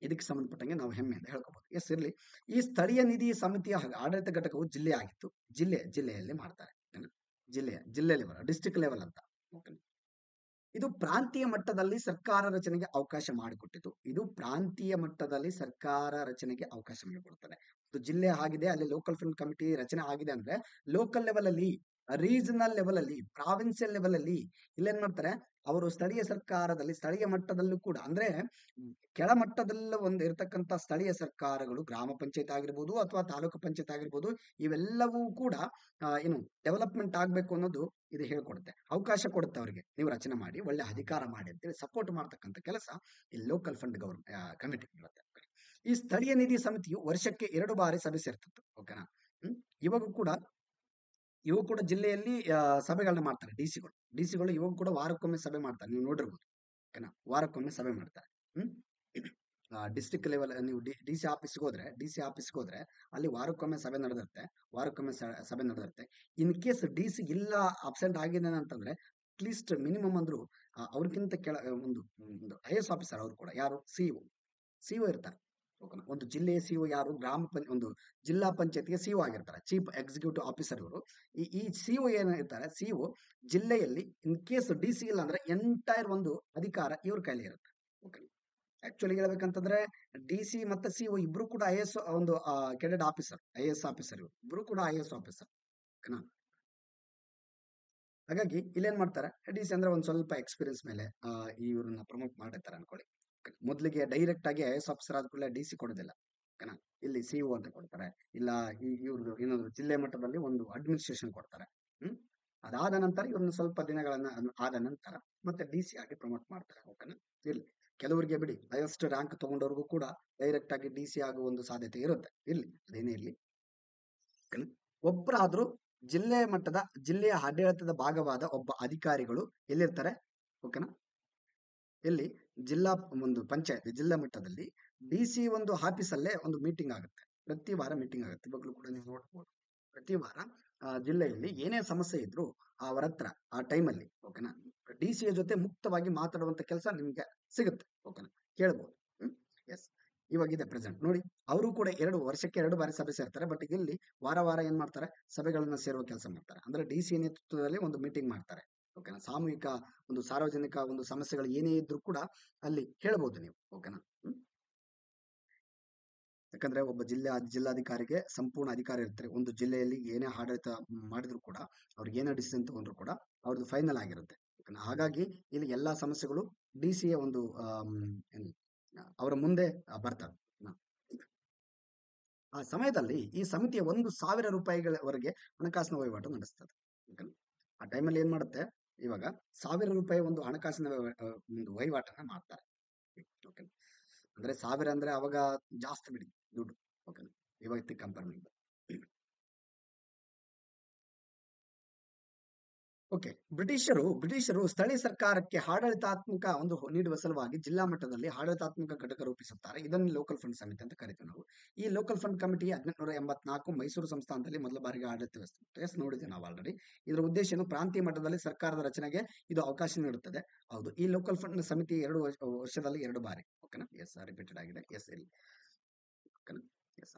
ಇದಕ್ಕೆ ಸಂಬಂಧಪಟ್ಟಂಗೆ ನಾವು ಹೆಮ್ಮೆ ಅಂತ ಹೇಳ್ಕೋಬಹುದು. ಎಸ್ ಇರ್ಲಿ. ಈ ಸ್ಥಳೀಯ ನಿಧಿ ಸಮಿತಿಯ ಆಡಳಿತ ಘಟಕವು ಜಿಲ್ಲೆ ಆಗಿತ್ತು. ಜಿಲ್ಲೆಯಲ್ಲಿ ಮಾಡ್ತಾರೆ, ಜಿಲ್ಲೆ ಲೆವೆಲ್, ಡಿಸ್ಟ್ರಿಕ್ಟ್ ಲೆವೆಲ್ ಅಂತ. ಇದು ಪ್ರಾಂತೀಯ ಮಟ್ಟದಲ್ಲಿ ಸರ್ಕಾರ ರಚನೆಗೆ ಅವಕಾಶ ಮಾಡಿಕೊಟ್ಟಿತು. ಇದು ಪ್ರಾಂತೀಯ ಮಟ್ಟದಲ್ಲಿ ಸರ್ಕಾರ ರಚನೆಗೆ ಅವಕಾಶ ಮಾಡಿಕೊಡ್ತಾರೆ. ಒಂದು ಜಿಲ್ಲೆ ಆಗಿದೆ, ಅಲ್ಲಿ ಲೋಕಲ್ ಫಂಡ್ ಕಮಿಟಿ ರಚನೆ ಆಗಿದೆ ಅಂದ್ರೆ ಲೋಕಲ್ ಲೆವೆಲ್ ಅಲ್ಲಿ, ರೀಜನಲ್ ಲೆವೆಲ್ ಅಲ್ಲಿ, ಪ್ರಾವಿನ್ಸಿಯಲ್ ಲೆವೆಲ್ ಅಲ್ಲಿ ಇಲ್ಲೇನ್ ಮಾಡ್ತಾರೆ ಅವರು ಸ್ಥಳೀಯ ಸರ್ಕಾರದಲ್ಲಿ, ಸ್ಥಳೀಯ ಮಟ್ಟದಲ್ಲೂ ಕೂಡ, ಅಂದ್ರೆ ಕೆಳಮಟ್ಟದಲ್ಲ ಒಂದು ಇರತಕ್ಕಂತ ಸ್ಥಳೀಯ ಸರ್ಕಾರಗಳು, ಗ್ರಾಮ ಪಂಚಾಯತ್ ಆಗಿರ್ಬೋದು ಅಥವಾ ತಾಲೂಕು ಪಂಚಾಯತ್ ಆಗಿರ್ಬೋದು, ಇವೆಲ್ಲವೂ ಕೂಡ ಏನು ಡೆವಲಪ್ಮೆಂಟ್ ಆಗ್ಬೇಕು ಅನ್ನೋದು ಇದು ಹೇಳ್ಕೊಡುತ್ತೆ, ಅವಕಾಶ ಕೊಡುತ್ತೆ ಅವರಿಗೆ. ನೀವು ರಚನೆ ಮಾಡಿ, ಒಳ್ಳೆ ಅಧಿಕಾರ ಮಾಡಿ ಅಂತೇಳಿ ಸಪೋರ್ಟ್ ಮಾಡ್ತಕ್ಕಂಥ ಕೆಲಸ ಈ ಲೋಕಲ್ ಫಂಡ್ ಕಮಿಟಿ ಮಾಡುತ್ತೆ. ಈ ಸ್ಥಳೀಯ ನಿಧಿ ಸಮಿತಿಯು ವರ್ಷಕ್ಕೆ 2 ಬಾರಿ ಸಭೆ ಸೇರ್ತಿತ್ತು. ಓಕೆನಾ. ಇವು ಕೂಡ ಜಿಲ್ಲೆಯಲ್ಲಿ ಸಭೆಗಳನ್ನ ಮಾಡ್ತಾರೆ. ಡಿಸಿಗಳು ಇವಾಗ ಕೂಡ ವಾರಕ್ಕೊಮ್ಮೆ ಸಭೆ ಮಾಡ್ತಾರೆ, ನೀವು ನೋಡಿರ್ಬೋದು. ಓಕೆನಾ, ವಾರಕ್ಕೊಮ್ಮೆ ಸಭೆ ಮಾಡ್ತಾರೆ. ಡಿಸ್ಟ್ರಿಕ್ಟ್ ಲೆವೆಲ್ ನೀವು ಡಿಸಿ ಆಫೀಸ್ಗೆ ಹೋದ್ರೆ ಅಲ್ಲಿ ವಾರಕ್ಕೊಮ್ಮೆ ಸಭೆ ನಡೆದಿರುತ್ತೆ. ಇನ್ ಕೇಸ್ ಡಿಸಿ ಇಲ್ಲ, ಅಬ್ಸೆಂಟ್ ಆಗಿದೆ ಅಂತಂದ್ರೆ ಅಟ್ಲೀಸ್ಟ್ ಮಿನಿಮಮ್ ಅಂದ್ರು ಅವ್ರಿಗಿಂತ ಒಂದು IAS ಆಫೀಸರ್, ಅವರು ಕೂಡ ಯಾರು, ಸಿಇಒ ಇರ್ತಾರೆ. ಒಂದು ಜಿಲ್ಲೆಯ ಸಿಇಒ ಯಾರು, ಒಂದು ಜಿಲ್ಲಾ ಪಂಚಾಯತ್ಗೆ ಸಿಇಒ ಆಗಿರ್ತಾರೆ, ಚೀಫ್ ಎಕ್ಸಿಕ್ಯೂಟಿವ್ ಆಫೀಸರ್ ಇವರು. ಈ ಸಿಇಒ ಏನಿರ್ತಾರೆ, ಸಿಇಒ ಜಿಲ್ಲೆಯಲ್ಲಿ ಇನ್ ಕೇಸ್ ಡಿಸಿ ಇಲ್ಲ ಅಂದ್ರೆ ಎಂಟೈರ್ ಒಂದು ಅಧಿಕಾರ ಇವ್ರ ಕೈಲಿ ಇರುತ್ತೆ. ಓಕೆ, ಆಕ್ಚುಲಿ ಹೇಳ್ಬೇಕಂತಂದ್ರೆ ಡಿಸಿ ಮತ್ತೆ ಸಿಇಒ ಇಬ್ರು ಕೂಡ IAS ಒಂದು ಕೆಡೆಟ್ ಆಫೀಸರ್, IAS ಆಫೀಸರ್, ಇಬ್ರು ಕೂಡ IAS ಆಫೀಸರ್. ಓಕೆನಾ. ಹಾಗಾಗಿ ಇಲ್ಲೇನ್ ಮಾಡ್ತಾರೆ, ಡಿಸಿ ಅಂದ್ರೆ ಒಂದ್ ಸ್ವಲ್ಪ ಎಕ್ಸ್ಪೀರಿಯನ್ಸ್ ಮೇಲೆ ಇವ್ರನ್ನ ಪ್ರಮೋಟ್ ಮಾಡಿರ್ತಾರೆ ಅನ್ಕೊಳ್ಳಿ. ಮೊದಲಿಗೆ ಡೈರೆಕ್ಟ್ ಆಗಿ IAS ಆಫೀಸರ್ ಆದ ಕೂಡಲೇ ಡಿಸಿ ಕೊಡೋದಿಲ್ಲ. ಓಕೆನಾ. ಇಲ್ಲಿ ಸಿಇಒ ಅಂತ ಕೊಡ್ತಾರೆ, ಇಲ್ಲ ಇವ್ರದ್ದು ಇನ್ನೊಂದು ಜಿಲ್ಲೆ ಮಟ್ಟದಲ್ಲಿ ಒಂದು ಅಡ್ಮಿನಿಸ್ಟ್ರೇಷನ್ ಕೊಡ್ತಾರೆ. ಅದಾದ ನಂತರ ಇವ್ರನ್ನ ಸ್ವಲ್ಪ ದಿನಗಳನ್ನ ಆದ ನಂತರ ಮತ್ತೆ ಡಿಸಿ ಆಗಿ ಪ್ರಮೋಟ್ ಮಾಡ್ತಾರೆ. ಓಕೆನಾ. ಇರ್ಲಿ, ಕೆಲವರಿಗೆ ಬಿಡಿ, ಹೈಯೆಸ್ಟ್ ರ್ಯಾಂಕ್ ತಗೊಂಡವ್ರಿಗೂ ಕೂಡ ಡೈರೆಕ್ಟ್ ಆಗಿ ಡಿಸಿ ಆಗುವ ಒಂದು ಸಾಧ್ಯತೆ ಇರುತ್ತೆ. ಇರ್ಲಿ, ಅದೇನೇ ಇರ್ಲಿ. ಒಬ್ಬರಾದ್ರೂ ಜಿಲ್ಲೆಯ ಆಡಳಿತದ ಭಾಗವಾದ ಒಬ್ಬ ಅಧಿಕಾರಿಗಳು ಎಲ್ಲಿರ್ತಾರೆ. ಓಕೆನಾ. ಇಲ್ಲಿ ಜಿಲ್ಲಾ ಒಂದು ಪಂಚಾಯತ್ ಜಿಲ್ಲಾ ಮಟ್ಟದಲ್ಲಿ ಡಿಸಿ ಒಂದು ಆಫೀಸಲ್ಲೇ ಒಂದು ಮೀಟಿಂಗ್ ಆಗುತ್ತೆ, ಪ್ರತಿ ವಾರ ಮೀಟಿಂಗ್ ಆಗುತ್ತೆ. ಇವಾಗಲೂ ಕೂಡ ನೀವು ನೋಡ್ಬೋದು, ಪ್ರತಿ ವಾರ ಜಿಲ್ಲೆಯಲ್ಲಿ ಏನೇ ಸಮಸ್ಯೆ ಇದ್ರು ಅವರ ಹತ್ರ ಆ ಟೈಮಲ್ಲಿ, ಓಕೆನಾ, ಡಿಸಿಯ ಜೊತೆ ಮುಕ್ತವಾಗಿ ಮಾತಾಡುವಂತ ಕೆಲಸ ನಿಮ್ಗೆ ಸಿಗುತ್ತೆ. ಓಕೆನಾ, ಕೇಳ್ಬೋದು. ಎಸ್, ಇವಾಗಿದೆ ಪ್ರೆಸೆಂಟ್ ನೋಡಿ, ಅವರು ಕೂಡ ವರ್ಷಕ್ಕೆ 2 ಬಾರಿ ಸಭೆ ಸೇರ್ತಾರೆ. ಬಟ್ ಇಲ್ಲಿ ವಾರ ಏನ್ ಮಾಡ್ತಾರೆ, ಸಭೆಗಳನ್ನ ಸೇರುವ ಕೆಲಸ ಮಾಡ್ತಾರೆ. ಅಂದ್ರೆ ಡಿಸಿ ನೇತೃತ್ವದಲ್ಲಿ ಒಂದು ಮೀಟಿಂಗ್ ಮಾಡ್ತಾರೆ. ಓಕೆನಾ. ಸಾಮೂಹಿಕ ಒಂದು ಸಾರ್ವಜನಿಕ ಒಂದು ಸಮಸ್ಯೆಗಳು ಏನೇ ಇದ್ರೂ ಕೂಡ ಅಲ್ಲಿ ಹೇಳ್ಬೋದು ನೀವು. ಓಕೆನಾ. ಯಾಕಂದ್ರೆ ಒಬ್ಬ ಜಿಲ್ಲಾಧಿಕಾರಿಗೆ ಸಂಪೂರ್ಣ ಅಧಿಕಾರ ಇರ್ತಾರೆ. ಒಂದು ಜಿಲ್ಲೆಯಲ್ಲಿ ಏನೇ ಆಡಳಿತ ಮಾಡಿದ್ರು ಕೂಡ, ಅವ್ರಿಗೆ ಏನೇ ಡಿಸಿಷನ್ ತಗೊಂಡ್ರು ಕೂಡ ಅವ್ರದ್ದು ಫೈನಲ್ ಆಗಿರುತ್ತೆ. ಓಕೆನಾ. ಹಾಗಾಗಿ ಇಲ್ಲಿ ಎಲ್ಲಾ ಸಮಸ್ಯೆಗಳು ಡಿಸಿಯ ಒಂದು ಅವರ ಮುಂದೆ ಬರ್ತವೆ. ಆ ಸಮಯದಲ್ಲಿ ಈ ಸಮಿತಿಯ 1,000 ರೂಪಾಯಿಗಳವರೆಗೆ ಹಣಕಾಸಿನ ವಹಿವಾಟು ನಡೆಸ್ತದೆ. ಆ ಟೈಮಲ್ಲಿ ಏನ್ ಮಾಡುತ್ತೆ, ಇವಾಗ 1,000 ರೂಪಾಯಿ ಒಂದು ಹಣಕಾಸಿನ ಒಂದು ವಹಿವಾಟನ್ನ ಮಾಡ್ತಾರೆ. ಓಕೆ, ಅಂದ್ರೆ 1,000 ಅಂದ್ರೆ ಅವಾಗ ಜಾಸ್ತಿ ಬಿಡಿ ದುಡ್ಡು. ಓಕೆ, ಇವತ್ತಿಗೆ ಕಂಪೇರ್ ಮಾಡಿ. ಓಕೆ, ಬ್ರಿಟಿಷರು ಸ್ಥಳೀಯ ಸರ್ಕಾರಕ್ಕೆ ಆಡಳಿತಾತ್ಮಕ ಒಂದು ನೀಡುವ ಸಲುವಾಗಿ ಜಿಲ್ಲಾ ಮಟ್ಟದಲ್ಲಿ ಆಡಳಿತಾತ್ಮಕ ಘಟಕ ರೂಪಿಸುತ್ತಾರೆ. ಇದನ್ನು ಲೋಕಲ್ ಫಂಡ್ ಸಮಿತಿ ಅಂತ ಕರಿತೀವಿ ನಾವು. ಈ ಲೋಕಲ್ ಫಂಡ್ ಕಮಿಟಿ 1884 ಮೈಸೂರು ಸಂಸ್ಥಾನದಲ್ಲಿ ಮೊದಲ ಬಾರಿಗೆ ಆಡಳಿತ ವ್ಯವಸ್ಥೆ ನೋಡಿದ್ದೇವೆ ನಾವು ಆಲ್ರೆಡಿ. ಇದರ ಉದ್ದೇಶ ಪ್ರಾಂತೀಯ ಮಟ್ಟದಲ್ಲಿ ಸರ್ಕಾರದ ರಚನೆಗೆ ಇದು ಅವಕಾಶ ನೀಡುತ್ತದೆ. ಹೌದು, ಈ ಲೋಕಲ್ ಫಂಡ್ ಸಮಿತಿ 2 ವರ್ಷದಲ್ಲಿ 2 ಬಾರಿ. ಓಕೆನಾ. ಎಸ್, ರಿಪೀಟೆಡ್ ಆಗಿದೆ. ಎಸ್, ಇಲ್ಲಿ. ಓಕೆನಾ.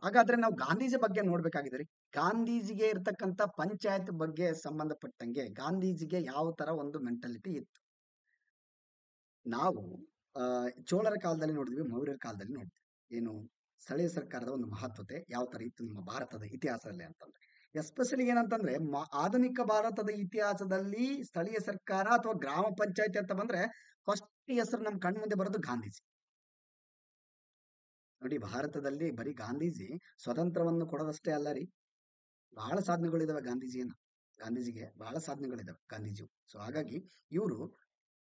ಹಾಗಾದ್ರೆ ನಾವು ಗಾಂಧೀಜಿ ಬಗ್ಗೆ ನೋಡ್ಬೇಕಾಗಿದ್ರಿ. ಗಾಂಧೀಜಿಗೆ ಇರ್ತಕ್ಕಂಥ ಪಂಚಾಯತ್ ಬಗ್ಗೆ ಸಂಬಂಧಪಟ್ಟಂಗೆ ಗಾಂಧೀಜಿಗೆ ಯಾವ ತರ ಒಂದು ಮೆಂಟಾಲಿಟಿ ಇತ್ತು. ನಾವು ಚೋಳರ ಕಾಲದಲ್ಲಿ ನೋಡಿದ್ವಿ, ಮೌರ್ಯರ ಕಾಲದಲ್ಲಿ ನೋಡಿದ್ವಿ. ಏನು ಸ್ಥಳೀಯ ಸರ್ಕಾರದ ಒಂದು ಮಹತ್ವತೆ ಯಾವ ತರ ಇತ್ತು ನಮ್ಮ ಭಾರತದ ಇತಿಹಾಸದಲ್ಲಿ ಅಂತಂದ್ರೆ, ಎಸ್ಪೆಷಲಿ ಏನಂತಂದ್ರೆ ಆಧುನಿಕ ಭಾರತದ ಇತಿಹಾಸದಲ್ಲಿ ಸ್ಥಳೀಯ ಸರ್ಕಾರ ಅಥವಾ ಗ್ರಾಮ ಪಂಚಾಯತಿ ಅಂತ ಬಂದ್ರೆ ಫಸ್ಟ್ ಹೆಸರು ನಮ್ ಕಣ್ ಮುಂದೆ ಬರೋದು ಗಾಂಧೀಜಿ. ನೋಡಿ, ಭಾರತದಲ್ಲಿ ಬರೀ ಗಾಂಧೀಜಿ ಸ್ವತಂತ್ರವನ್ನು ಕೊಡೋದಷ್ಟೇ ಅಲ್ಲ ರೀ, ಬಹಳ ಸಾಧನೆಗಳಿದಾವೆ ಗಾಂಧೀಜಿಗೆ ಬಹಳ ಸಾಧನೆಗಳಿದಾವೆ ಗಾಂಧೀಜಿ. ಸೊ ಹಾಗಾಗಿ ಇವರು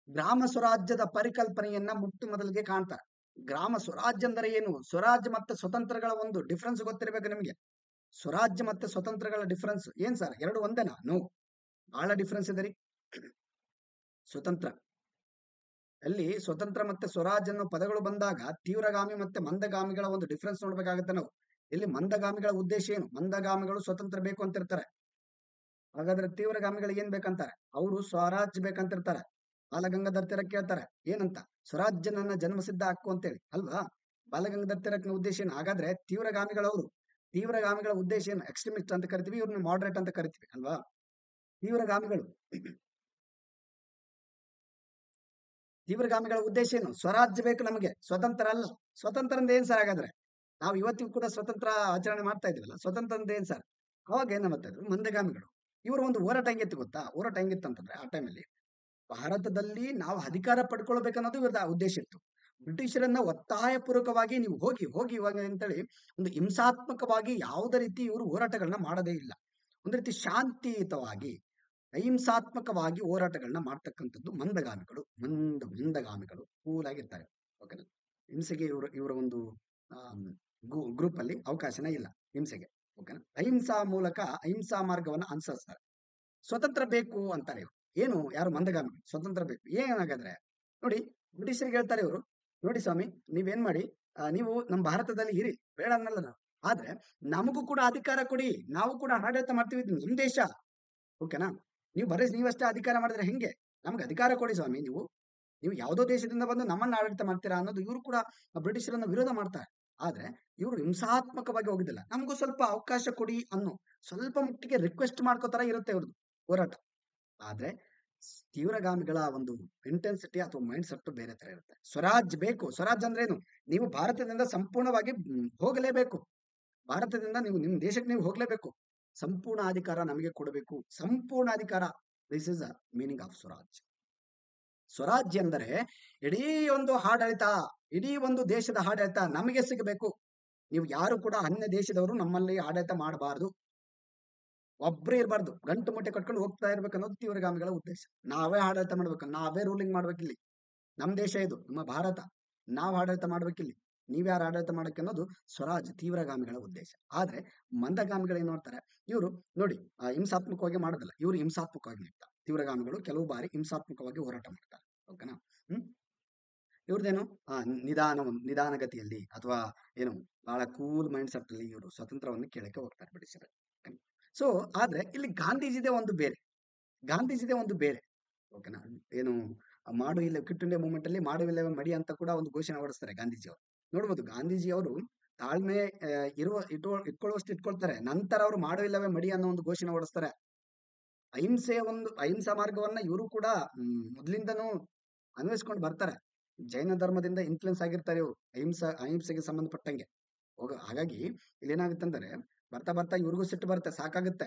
ಗ್ರಾಮ ಸ್ವರಾಜ್ಯದ ಪರಿಕಲ್ಪನೆಯನ್ನ ಮೊದಲಿಗೆ ಕಾಣ್ತಾರೆ. ಗ್ರಾಮ ಸ್ವರಾಜ್ಯ ಅಂದ್ರೆ ಏನು, ಸ್ವರಾಜ್ಯ ಮತ್ತೆ ಸ್ವತಂತ್ರಗಳ ಒಂದು ಡಿಫ್ರೆನ್ಸ್ ಗೊತ್ತಿರಬೇಕು ನಿಮಗೆ. ಸ್ವರಾಜ್ಯ ಮತ್ತೆ ಸ್ವತಂತ್ರಗಳ ಡಿಫರೆನ್ಸ್ ಏನ್ ಸರ್? ಎರಡು ಒಂದೇನಾ? ನೋ, ಬಹಳ ಡಿಫರೆನ್ಸ್ ಇದೆ ರೀ. ಸ್ವತಂತ್ರ ಅಲ್ಲಿ ಸ್ವತಂತ್ರ ಮತ್ತೆ ಸ್ವರಾಜ್ ಅನ್ನೋ ಪದಗಳು ಬಂದಾಗ ತೀವ್ರಗಾಮಿ ಮತ್ತೆ ಮಂದಗಾಮಿಗಳ ಒಂದು ಡಿಫರೆನ್ಸ್ ನೋಡ್ಬೇಕಾಗತ್ತೆ ನಾವು. ಇಲ್ಲಿ ಮಂದಗಾಮಿಗಳ ಉದ್ದೇಶ ಏನು? ಮಂದಗಾಮಿಗಳು ಸ್ವತಂತ್ರ ಬೇಕು ಅಂತ ಇರ್ತಾರೆ. ಹಾಗಾದ್ರೆ ತೀವ್ರಗಾಮಿಗಳಿಗೆ ಏನ್ ಬೇಕಂತಾರೆ? ಅವರು ಸ್ವರಾಜ್ ಬೇಕಂತಿರ್ತಾರೆ. ಬಾಲಗಂಗಾಧರ್ ತಿಲಕ್ ಕೇಳ್ತಾರೆ ಏನಂತ? ಸ್ವರಾಜ್ಯ ನನ್ನ ಜನ್ಮಸಿದ್ಧ ಹಕ್ಕು ಅಂತೇಳಿ ಅಲ್ವಾ? ಬಾಲಗಂಗಾಧರ್ ತಿಲಕ್ನ ಉದ್ದೇಶ ಏನು? ಹಾಗಾದ್ರೆ ತೀವ್ರಗಾಮಿಗಳವರು, ತೀವ್ರಗಾಮಿಗಳ ಉದ್ದೇಶ ಏನು? ಎಕ್ಸ್ಟ್ರೀಮಿಸ್ಟ್ ಅಂತ ಕರಿತೀವಿ, ಇವ್ರನ್ನ ಮಾಡರೇಟ್ ಅಂತ ಕರಿತೀವಿ ಅಲ್ವಾ? ತೀವ್ರಗಾಮಿಗಳು ತೀವ್ರಗಾಮಿಗಳ ಉದ್ದೇಶ ಏನು? ಸ್ವರಾಜ್ಯ ಬೇಕು ನಮಗೆ, ಸ್ವತಂತ್ರ ಅಲ್ಲ. ಸ್ವತಂತ್ರ ಅಂದ್ರೆ ಏನ್ ಸರ್ ಹಾಗಾದ್ರೆ? ನಾವು ಇವತ್ತಿಗೂ ಕೂಡ ಸ್ವತಂತ್ರ ಆಚರಣೆ ಮಾಡ್ತಾ ಇದೀವಲ್ಲ, ಸ್ವತಂತ್ರ ಅಂದ್ರೆ ಏನ್ ಸರ್? ಅವಾಗ ಏನ್ ಮಾಡ್ತಾ ಇದ್ರು ಮಂದಗಾಮಿಗಳು. ಇವರು ಒಂದು ಹೋರಾಟ ಹೆಂಗಿತ್ತು ಗೊತ್ತಾ? ಹೋರಾಟ ಹೆಂಗಿತ್ತು ಅಂತಂದ್ರೆ ಆ ಟೈಮಲ್ಲಿ ಭಾರತದಲ್ಲಿ ನಾವು ಅಧಿಕಾರ ಪಡ್ಕೊಳ್ಬೇಕನ್ನೋದು ಇವ್ರದ್ದು ಉದ್ದೇಶ ಇತ್ತು. ಬ್ರಿಟಿಷರನ್ನ ಒತ್ತಾಯ ಪೂರ್ವಕವಾಗಿ ನೀವು ಹೋಗಿ ಹೋಗಿ ಇವಾಗ ಅಂತೇಳಿ ಒಂದು ಹಿಂಸಾತ್ಮಕವಾಗಿ ಯಾವುದೇ ರೀತಿ ಇವರು ಹೋರಾಟಗಳನ್ನ ಮಾಡದೇ ಇಲ್ಲ. ಒಂದು ರೀತಿ ಶಾಂತಿಯುತವಾಗಿ ಅಹಿಂಸಾತ್ಮಕವಾಗಿ ಹೋರಾಟಗಳನ್ನ ಮಾಡ್ತಕ್ಕಂಥದ್ದು ಮಂದಗಾಮಿಗಳು. ಮಂದಗಾಮಿಗಳು ಕೂಲ್ ಆಗಿರ್ತಾರೆ. ಓಕೆನಾ? ಹಿಂಸೆಗೆ ಇವರ ಒಂದು ಗ್ರೂಪ್ ಅಲ್ಲಿ ಅವಕಾಶನೇ ಇಲ್ಲ ಹಿಂಸೆಗೆ. ಓಕೆನಾ? ಅಹಿಂಸಾ ಮೂಲಕ ಅಹಿಂಸಾ ಮಾರ್ಗವನ್ನ ಅನುಸರಿಸ್ತಾರೆ. ಸ್ವತಂತ್ರ ಬೇಕು ಅಂತಾರೆ ಇವರು. ಏನು? ಯಾರು? ಮಂದಗಾಮಿಗಳು. ಸ್ವತಂತ್ರ ಬೇಕು ಏನಾಗಾದ್ರೆ ನೋಡಿ, ಬ್ರಿಟಿಷರಿಗೆ ಹೇಳ್ತಾರೆ ಇವರು, ನೋಡಿ ಸ್ವಾಮಿ ನೀವೇನ್ ಮಾಡಿ, ನೀವು ನಮ್ಮ ಭಾರತದಲ್ಲಿ ಇರಿ, ಬೇಡ ಅನ್ನಲ್ಲ ನಾವು, ಆದ್ರೆ ನಮಗೂ ಕೂಡ ಅಧಿಕಾರ ಕೊಡಿ, ನಾವು ಕೂಡ ಆಡಳಿತ ಮಾಡ್ತೀವಿ, ಇದು ನಮ್ ದೇಶ. ಓಕೆನಾ? ನೀವು ಬರೀ ನೀವಷ್ಟೇ ಅಧಿಕಾರ ಮಾಡಿದ್ರೆ ಹೆಂಗೆ? ನಮ್ಗೆ ಅಧಿಕಾರ ಕೊಡಿ ಸ್ವಾಮಿ. ನೀವು ಯಾವುದೋ ದೇಶದಿಂದ ಬಂದು ನಮ್ಮನ್ನ ಆಡಳಿತ ಮಾಡ್ತೀರಾ ಅನ್ನೋದು ಇವರು ಕೂಡ ಬ್ರಿಟಿಷರನ್ನ ವಿರೋಧ ಮಾಡ್ತಾರೆ. ಆದ್ರೆ ಇವರು ಹಿಂಸಾತ್ಮಕವಾಗಿ ಹೋಗಿದ್ದಿಲ್ಲ. ನಮಗೂ ಸ್ವಲ್ಪ ಅವಕಾಶ ಕೊಡಿ ಅನ್ನೋ ಸ್ವಲ್ಪ ಮಟ್ಟಿಗೆ ರಿಕ್ವೆಸ್ಟ್ ಮಾಡ್ಕೋತರ ಇರುತ್ತೆ ಇವ್ರದ್ದು ಹೋರಾಟ. ಆದ್ರೆ ತೀವ್ರಗಾಮಿಗಳ ಒಂದು ಇಂಟೆನ್ಸಿಟಿ ಅಥವಾ ಮೈಂಡ್ ಸೆಟ್ ಬೇರೆ ತರ ಇರುತ್ತೆ. ಸ್ವರಾಜ್ ಬೇಕು. ಸ್ವರಾಜ್ ಅಂದ್ರೆ ಏನು? ನೀವು ಭಾರತದಿಂದ ಸಂಪೂರ್ಣವಾಗಿ ಹೋಗಲೇಬೇಕು. ಭಾರತದಿಂದ ನೀವು ನಿಮ್ ದೇಶಕ್ಕೆ ನೀವು ಹೋಗ್ಲೇಬೇಕು. ಸಂಪೂರ್ಣ ಅಧಿಕಾರ ನಮಗೆ ಕೊಡಬೇಕು. ಸಂಪೂರ್ಣ ಅಧಿಕಾರ. This is a meaning of Swaraj. ಸ್ವರಾಜ್ಯ ಅಂದರೆ ಇಡೀ ಒಂದು ಆಡಳಿತ, ಇಡೀ ಒಂದು ದೇಶದ ಆಡಳಿತ ನಮಗೆ ಸಿಗಬೇಕು. ನೀವು ಯಾರು ಕೂಡ ಅನ್ಯ ದೇಶದವರು ನಮ್ಮಲ್ಲಿ ಆಡಳಿತ ಮಾಡಬಾರದು. ಒಬ್ಬರೇ ಇರಬಾರ್ದು. ಗಂಟು ಮುಟ್ಟೆ ಕಟ್ಕೊಂಡು ಹೋಗ್ತಾ ಇರ್ಬೇಕು ಅನ್ನೋದು ತೀವ್ರಗಾಮಿಗಳ ಉದ್ದೇಶ. ನಾವೇ ಆಡಳಿತ ಮಾಡ್ಬೇಕು, ನಾವೇ ರೂಲಿಂಗ್ ಮಾಡ್ಬೇಕಿಲ್ಲಿ. ನಮ್ ದೇಶ ಇದು, ನಮ್ಮ ಭಾರತ. ನಾವು ಆಡಳಿತ ಮಾಡ್ಬೇಕಿಲ್ಲಿ, ನೀವ್ಯಾರು ಆಡಳಿತ ಮಾಡಕ್ಕೆ ಅನ್ನೋದು ಸ್ವರಾಜ್ ತೀವ್ರಗಾಮಿಗಳ ಉದ್ದೇಶ. ಆದ್ರೆ ಮಂದಗಾಮಿಗಳು ಏನ್ ಮಾಡ್ತಾರೆ? ಇವರು ನೋಡಿ ಹಿಂಸಾತ್ಮಕವಾಗಿ ಮಾಡೋದಿಲ್ಲ, ಇವರು ಹಿಂಸಾತ್ಮಕವಾಗಿ ನಿಲ್ತಾರೆ. ತೀವ್ರಗಾಮಿಗಳು ಕೆಲವು ಬಾರಿ ಹಿಂಸಾತ್ಮಕವಾಗಿ ಹೋರಾಟ ಮಾಡ್ತಾರೆ. ಓಕೆನಾ? ಇವ್ರದ್ದೇನು ನಿಧಾನಗತಿಯಲ್ಲಿ ಅಥವಾ ಏನು ಬಹಳ ಕೂಲ್ ಮೈಂಡ್ ಸೆಟ್ ಅಲ್ಲಿ ಇವರು ಸ್ವತಂತ್ರವನ್ನು ಕೇಳಕ್ಕೆ ಹೋಗ್ತಾರೆ ಬ್ರಿಟಿಷರು. ಸೊ ಆದ್ರೆ ಇಲ್ಲಿ ಗಾಂಧೀಜಿದೆ ಒಂದು ಬೇರೆ. ಗಾಂಧೀಜಿದೆ ಒಂದು ಬೇರೆ. ಓಕೆನಾ? ಏನು ಮಾಡು ಇಲ್ಲ ಕ್ವಿಟ್ ಇಂಡಿಯಾ ಮೂವ್ಮೆಂಟ್ ಅಲ್ಲಿ ಮಾಡುವಿಲ್ಲ ಮಡಿ ಅಂತ ಕೂಡ ಒಂದು ಘೋಷಣೆ ಹೊರಡಿಸ್ತಾರೆ ಗಾಂಧೀಜಿ ಅವರು. ನೋಡ್ಬೋದು ಗಾಂಧೀಜಿ ಅವರು ತಾಳ್ಮೆ ಇಟ್ಕೊಳ್ಳುವಷ್ಟು ಇಟ್ಕೊಳ್ತಾರೆ. ನಂತರ ಅವರು ಮಾಡುವಿಲ್ಲವೇ ಮಡಿ ಅನ್ನೋ ಒಂದು ಘೋಷಣೆ ಹೊರಡಿಸ್ತಾರೆ. ಅಹಿಂಸಾ ಮಾರ್ಗವನ್ನ ಇವರು ಕೂಡ ಮೊದ್ಲಿಂದನೂ ಅನ್ವಯಿಸ್ಕೊಂಡು ಬರ್ತಾರೆ. ಜೈನ ಧರ್ಮದಿಂದ ಇನ್ಫ್ಲುಯೆನ್ಸ್ ಆಗಿರ್ತಾರೆ ಇವರು ಅಹಿಂಸೆಗೆ ಸಂಬಂಧಪಟ್ಟಂಗೆ. ಹಾಗಾಗಿ ಇಲ್ಲೇನಾಗುತ್ತೆ ಅಂದ್ರೆ ಬರ್ತಾ ಬರ್ತಾ ಇವ್ರಿಗೂ ಸಿಟ್ಟು ಬರುತ್ತೆ, ಸಾಕಾಗುತ್ತೆ.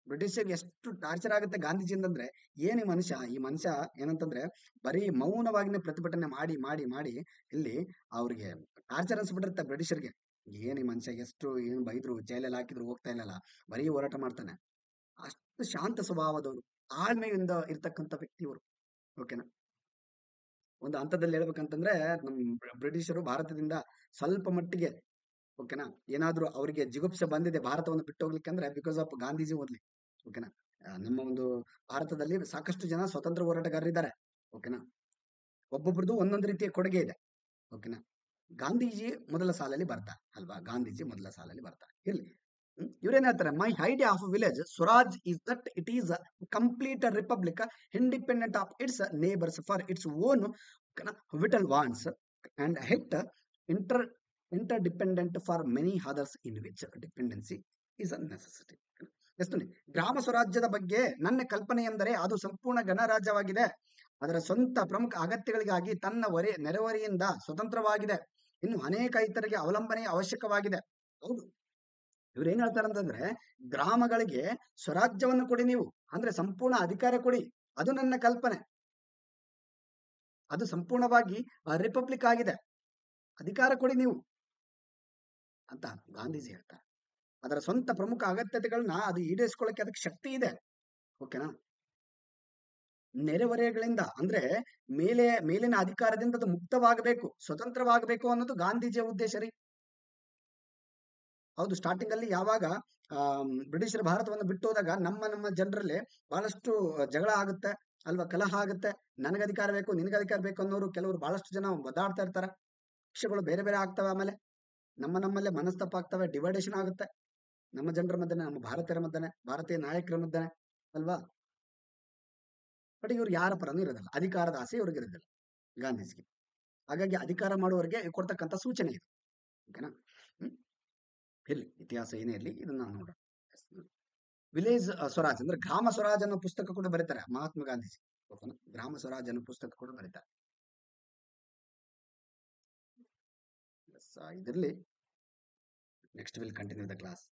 ಬ್ರಿಟಿಷರಿಗೆ ಎಷ್ಟು ಟಾರ್ಚರ್ ಆಗುತ್ತೆ ಗಾಂಧೀಜಿಯಿಂದ ಅಂದ್ರೆ, ಏನ್ ಈ ಮನುಷ್ಯ ಏನಂತಂದ್ರೆ ಬರೀ ಮೌನವಾಗಿನೇ ಪ್ರತಿಭಟನೆ ಮಾಡಿ ಮಾಡಿ ಮಾಡಿ ಇಲ್ಲಿ ಅವ್ರಿಗೆ ಟಾರ್ಚರ್ ಅನ್ಸ್ಬಿಟ್ಟಿರುತ್ತೆ ಬ್ರಿಟಿಷರ್ಗೆ. ಏನ್ ಈ ಮನುಷ್ಯ ಎಷ್ಟು ಏನ್ ಬೈದ್ರು ಜೈಲಲ್ಲಿ ಹಾಕಿದ್ರು ಹೋಗ್ತಾ ಇಲ್ಲಲ್ಲ, ಬರೀ ಹೋರಾಟ ಮಾಡ್ತಾನೆ. ಅಷ್ಟು ಶಾಂತ ಸ್ವಭಾವದವರು, ತಾಳ್ಮೆಯಿಂದ ಇರ್ತಕ್ಕಂಥ ವ್ಯಕ್ತಿ ಇವರು. ಓಕೆನಾ? ಒಂದು ಹಂತದಲ್ಲಿ ಹೇಳ್ಬೇಕಂತಂದ್ರೆ ನಮ್ ಬ್ರಿಟಿಷರು ಭಾರತದಿಂದ ಸ್ವಲ್ಪ ಮಟ್ಟಿಗೆ, ಓಕೆನಾ, ಏನಾದ್ರೂ ಅವರಿಗೆ ಜಿಗುಪ್ಸೆ ಬಂದಿದೆ ಭಾರತವನ್ನು ಬಿಟ್ಟು ಹೋಗ್ಲಿಕ್ಕೆ ಅಂದ್ರೆ ಬಿಕಾಸ್ ಆಫ್ ಗಾಂಧೀಜಿ ಓದ್ಲಿ. ಓಕೆನಾ? ನಮ್ಮ ಒಂದು ಭಾರತದಲ್ಲಿ ಸಾಕಷ್ಟು ಜನ ಸ್ವತಂತ್ರ ಹೋರಾಟಗಾರರಿದ್ದಾರೆ. ಓಕೆನಾ? ಒಬ್ಬೊಬ್ರದ್ದು ಒಂದೊಂದು ರೀತಿಯ ಕೊಡುಗೆ ಇದೆ. ಓಕೆನಾ? ಗಾಂಧೀಜಿ ಮೊದಲ ಸಾಲಲ್ಲಿ ಬರ್ತಾರೆ ಅಲ್ವಾ? ಗಾಂಧೀಜಿ ಮೊದಲ ಸಾಲಲ್ಲಿ ಬರ್ತಾರೆ, ಇರ್ಲಿ. ಇವ್ರೇನ್ ಹೇಳ್ತಾರೆ? My idea of village swaraj is that it is complete republic independent of its neighbours for its own vital wants and yet interdependent for many others in which dependency is a necessity. ಎಷ್ಟು ಗ್ರಾಮ ಸ್ವರಾಜ್ಯದ ಬಗ್ಗೆ ನನ್ನ ಕಲ್ಪನೆ ಎಂದರೆ ಅದು ಸಂಪೂರ್ಣ ಗಣರಾಜ್ಯವಾಗಿದೆ. ಅದರ ಸ್ವಂತ ಪ್ರಮುಖ ಅಗತ್ಯಗಳಿಗಾಗಿ ತನ್ನ ನೆರೆಹೊರೆಯಿಂದ ಸ್ವತಂತ್ರವಾಗಿದೆ. ಇನ್ನು ಅನೇಕ ಇತರಿಗೆ ಅವಲಂಬನೆ ಅವಶ್ಯಕವಾಗಿದೆ. ಹೌದು, ಇವ್ರು ಏನ್ ಹೇಳ್ತಾರೆ ಅಂತಂದ್ರೆ ಗ್ರಾಮಗಳಿಗೆ ಸ್ವರಾಜ್ಯವನ್ನು ಕೊಡಿ ನೀವು, ಅಂದ್ರೆ ಸಂಪೂರ್ಣ ಅಧಿಕಾರ ಕೊಡಿ. ಅದು ನನ್ನ ಕಲ್ಪನೆ. ಅದು ಸಂಪೂರ್ಣವಾಗಿ ರಿಪಬ್ಲಿಕ್ ಆಗಿದೆ, ಅಧಿಕಾರ ಕೊಡಿ ನೀವು ಅಂತ ಗಾಂಧೀಜಿ ಹೇಳ್ತಾರೆ. ಅದರ ಸ್ವಂತ ಪ್ರಮುಖ ಅಗತ್ಯತೆಗಳನ್ನ ಅದು ಈಡೇರಿಸ್ಕೊಳ್ಳಕ್ಕೆ ಅದಕ್ಕೆ ಶಕ್ತಿ ಇದೆ. ಓಕೆನಾ? ನೆರೆಹೊರೆಗಳಿಂದ ಅಂದ್ರೆ ಮೇಲಿನ ಅಧಿಕಾರದಿಂದ ಅದು ಮುಕ್ತವಾಗಬೇಕು, ಸ್ವತಂತ್ರವಾಗಬೇಕು ಅನ್ನೋದು ಗಾಂಧೀಜಿಯ ಉದ್ದೇಶ ರೀ. ಹೌದು, ಸ್ಟಾರ್ಟಿಂಗ್ ಅಲ್ಲಿ ಯಾವಾಗ ಬ್ರಿಟಿಷರ ಭಾರತವನ್ನು ಬಿಟ್ಟು ಹೋದಾಗ ನಮ್ಮ ಜನರಲ್ಲಿ ಬಹಳಷ್ಟು ಜಗಳ ಆಗುತ್ತೆ ಅಲ್ವಾ, ಕಲಹ ಆಗುತ್ತೆ. ನನಗೆ ಅಧಿಕಾರ ಬೇಕು, ನಿನಗೆ ಅಧಿಕಾರ ಬೇಕು ಅನ್ನೋರು ಕೆಲವರು ಬಹಳಷ್ಟು ಜನ ಒದ್ದಾಡ್ತಾ ಇರ್ತಾರೆ. ಪಕ್ಷಗಳು ಬೇರೆ ಬೇರೆ ಆಗ್ತವೆ. ಆಮೇಲೆ ನಮ್ಮಲ್ಲೇ ಮನಸ್ತಾಪ ಆಗ್ತವೆ, ಡಿವೈಡೇಷನ್ ಆಗುತ್ತೆ. ನಮ್ಮ ಜನರ ಮಧ್ಯೆ, ನಮ್ಮ ಭಾರತೀಯರ ಮಧ್ಯೆ, ಭಾರತೀಯ ನಾಯಕರ ಮಧ್ಯೆ ಅಲ್ವಾ. ಬಟ್ ಇವ್ರು ಯಾರ ಪರನೂ ಇರೋದಿಲ್ಲ, ಅಧಿಕಾರದ ಆಸೆ ಇವ್ರಿಗೆ ಇರೋದಿಲ್ಲ ಗಾಂಧೀಜಿಗೆ. ಹಾಗಾಗಿ ಅಧಿಕಾರ ಮಾಡುವವರಿಗೆ ಕೊಡ್ತಕ್ಕಂಥ ಸೂಚನೆ ಇದು. ಓಕೆನಾ. ಹ್ಮ್ ಇರ್ಲಿ, ಇತಿಹಾಸ ಏನೇ ಇರ್ಲಿ, ಇದನ್ನ ನಾವು ನೋಡೋಣ. ವಿಲೇಜ್ ಸ್ವರಾಜ್ ಅಂದ್ರೆ ಗ್ರಾಮ ಸ್ವರಾಜ್ ಅನ್ನೋ ಪುಸ್ತಕ ಕೂಡ ಬರೀತಾರೆ ಮಹಾತ್ಮ ಗಾಂಧೀಜಿ. ಓಕೆನಾ, ಗ್ರಾಮ ಸ್ವರಾಜ್ ಅನ್ನೋ ಪುಸ್ತಕ ಕೂಡ ಬರೀತಾರೆ. ಇದರಲ್ಲಿ next will continue the class.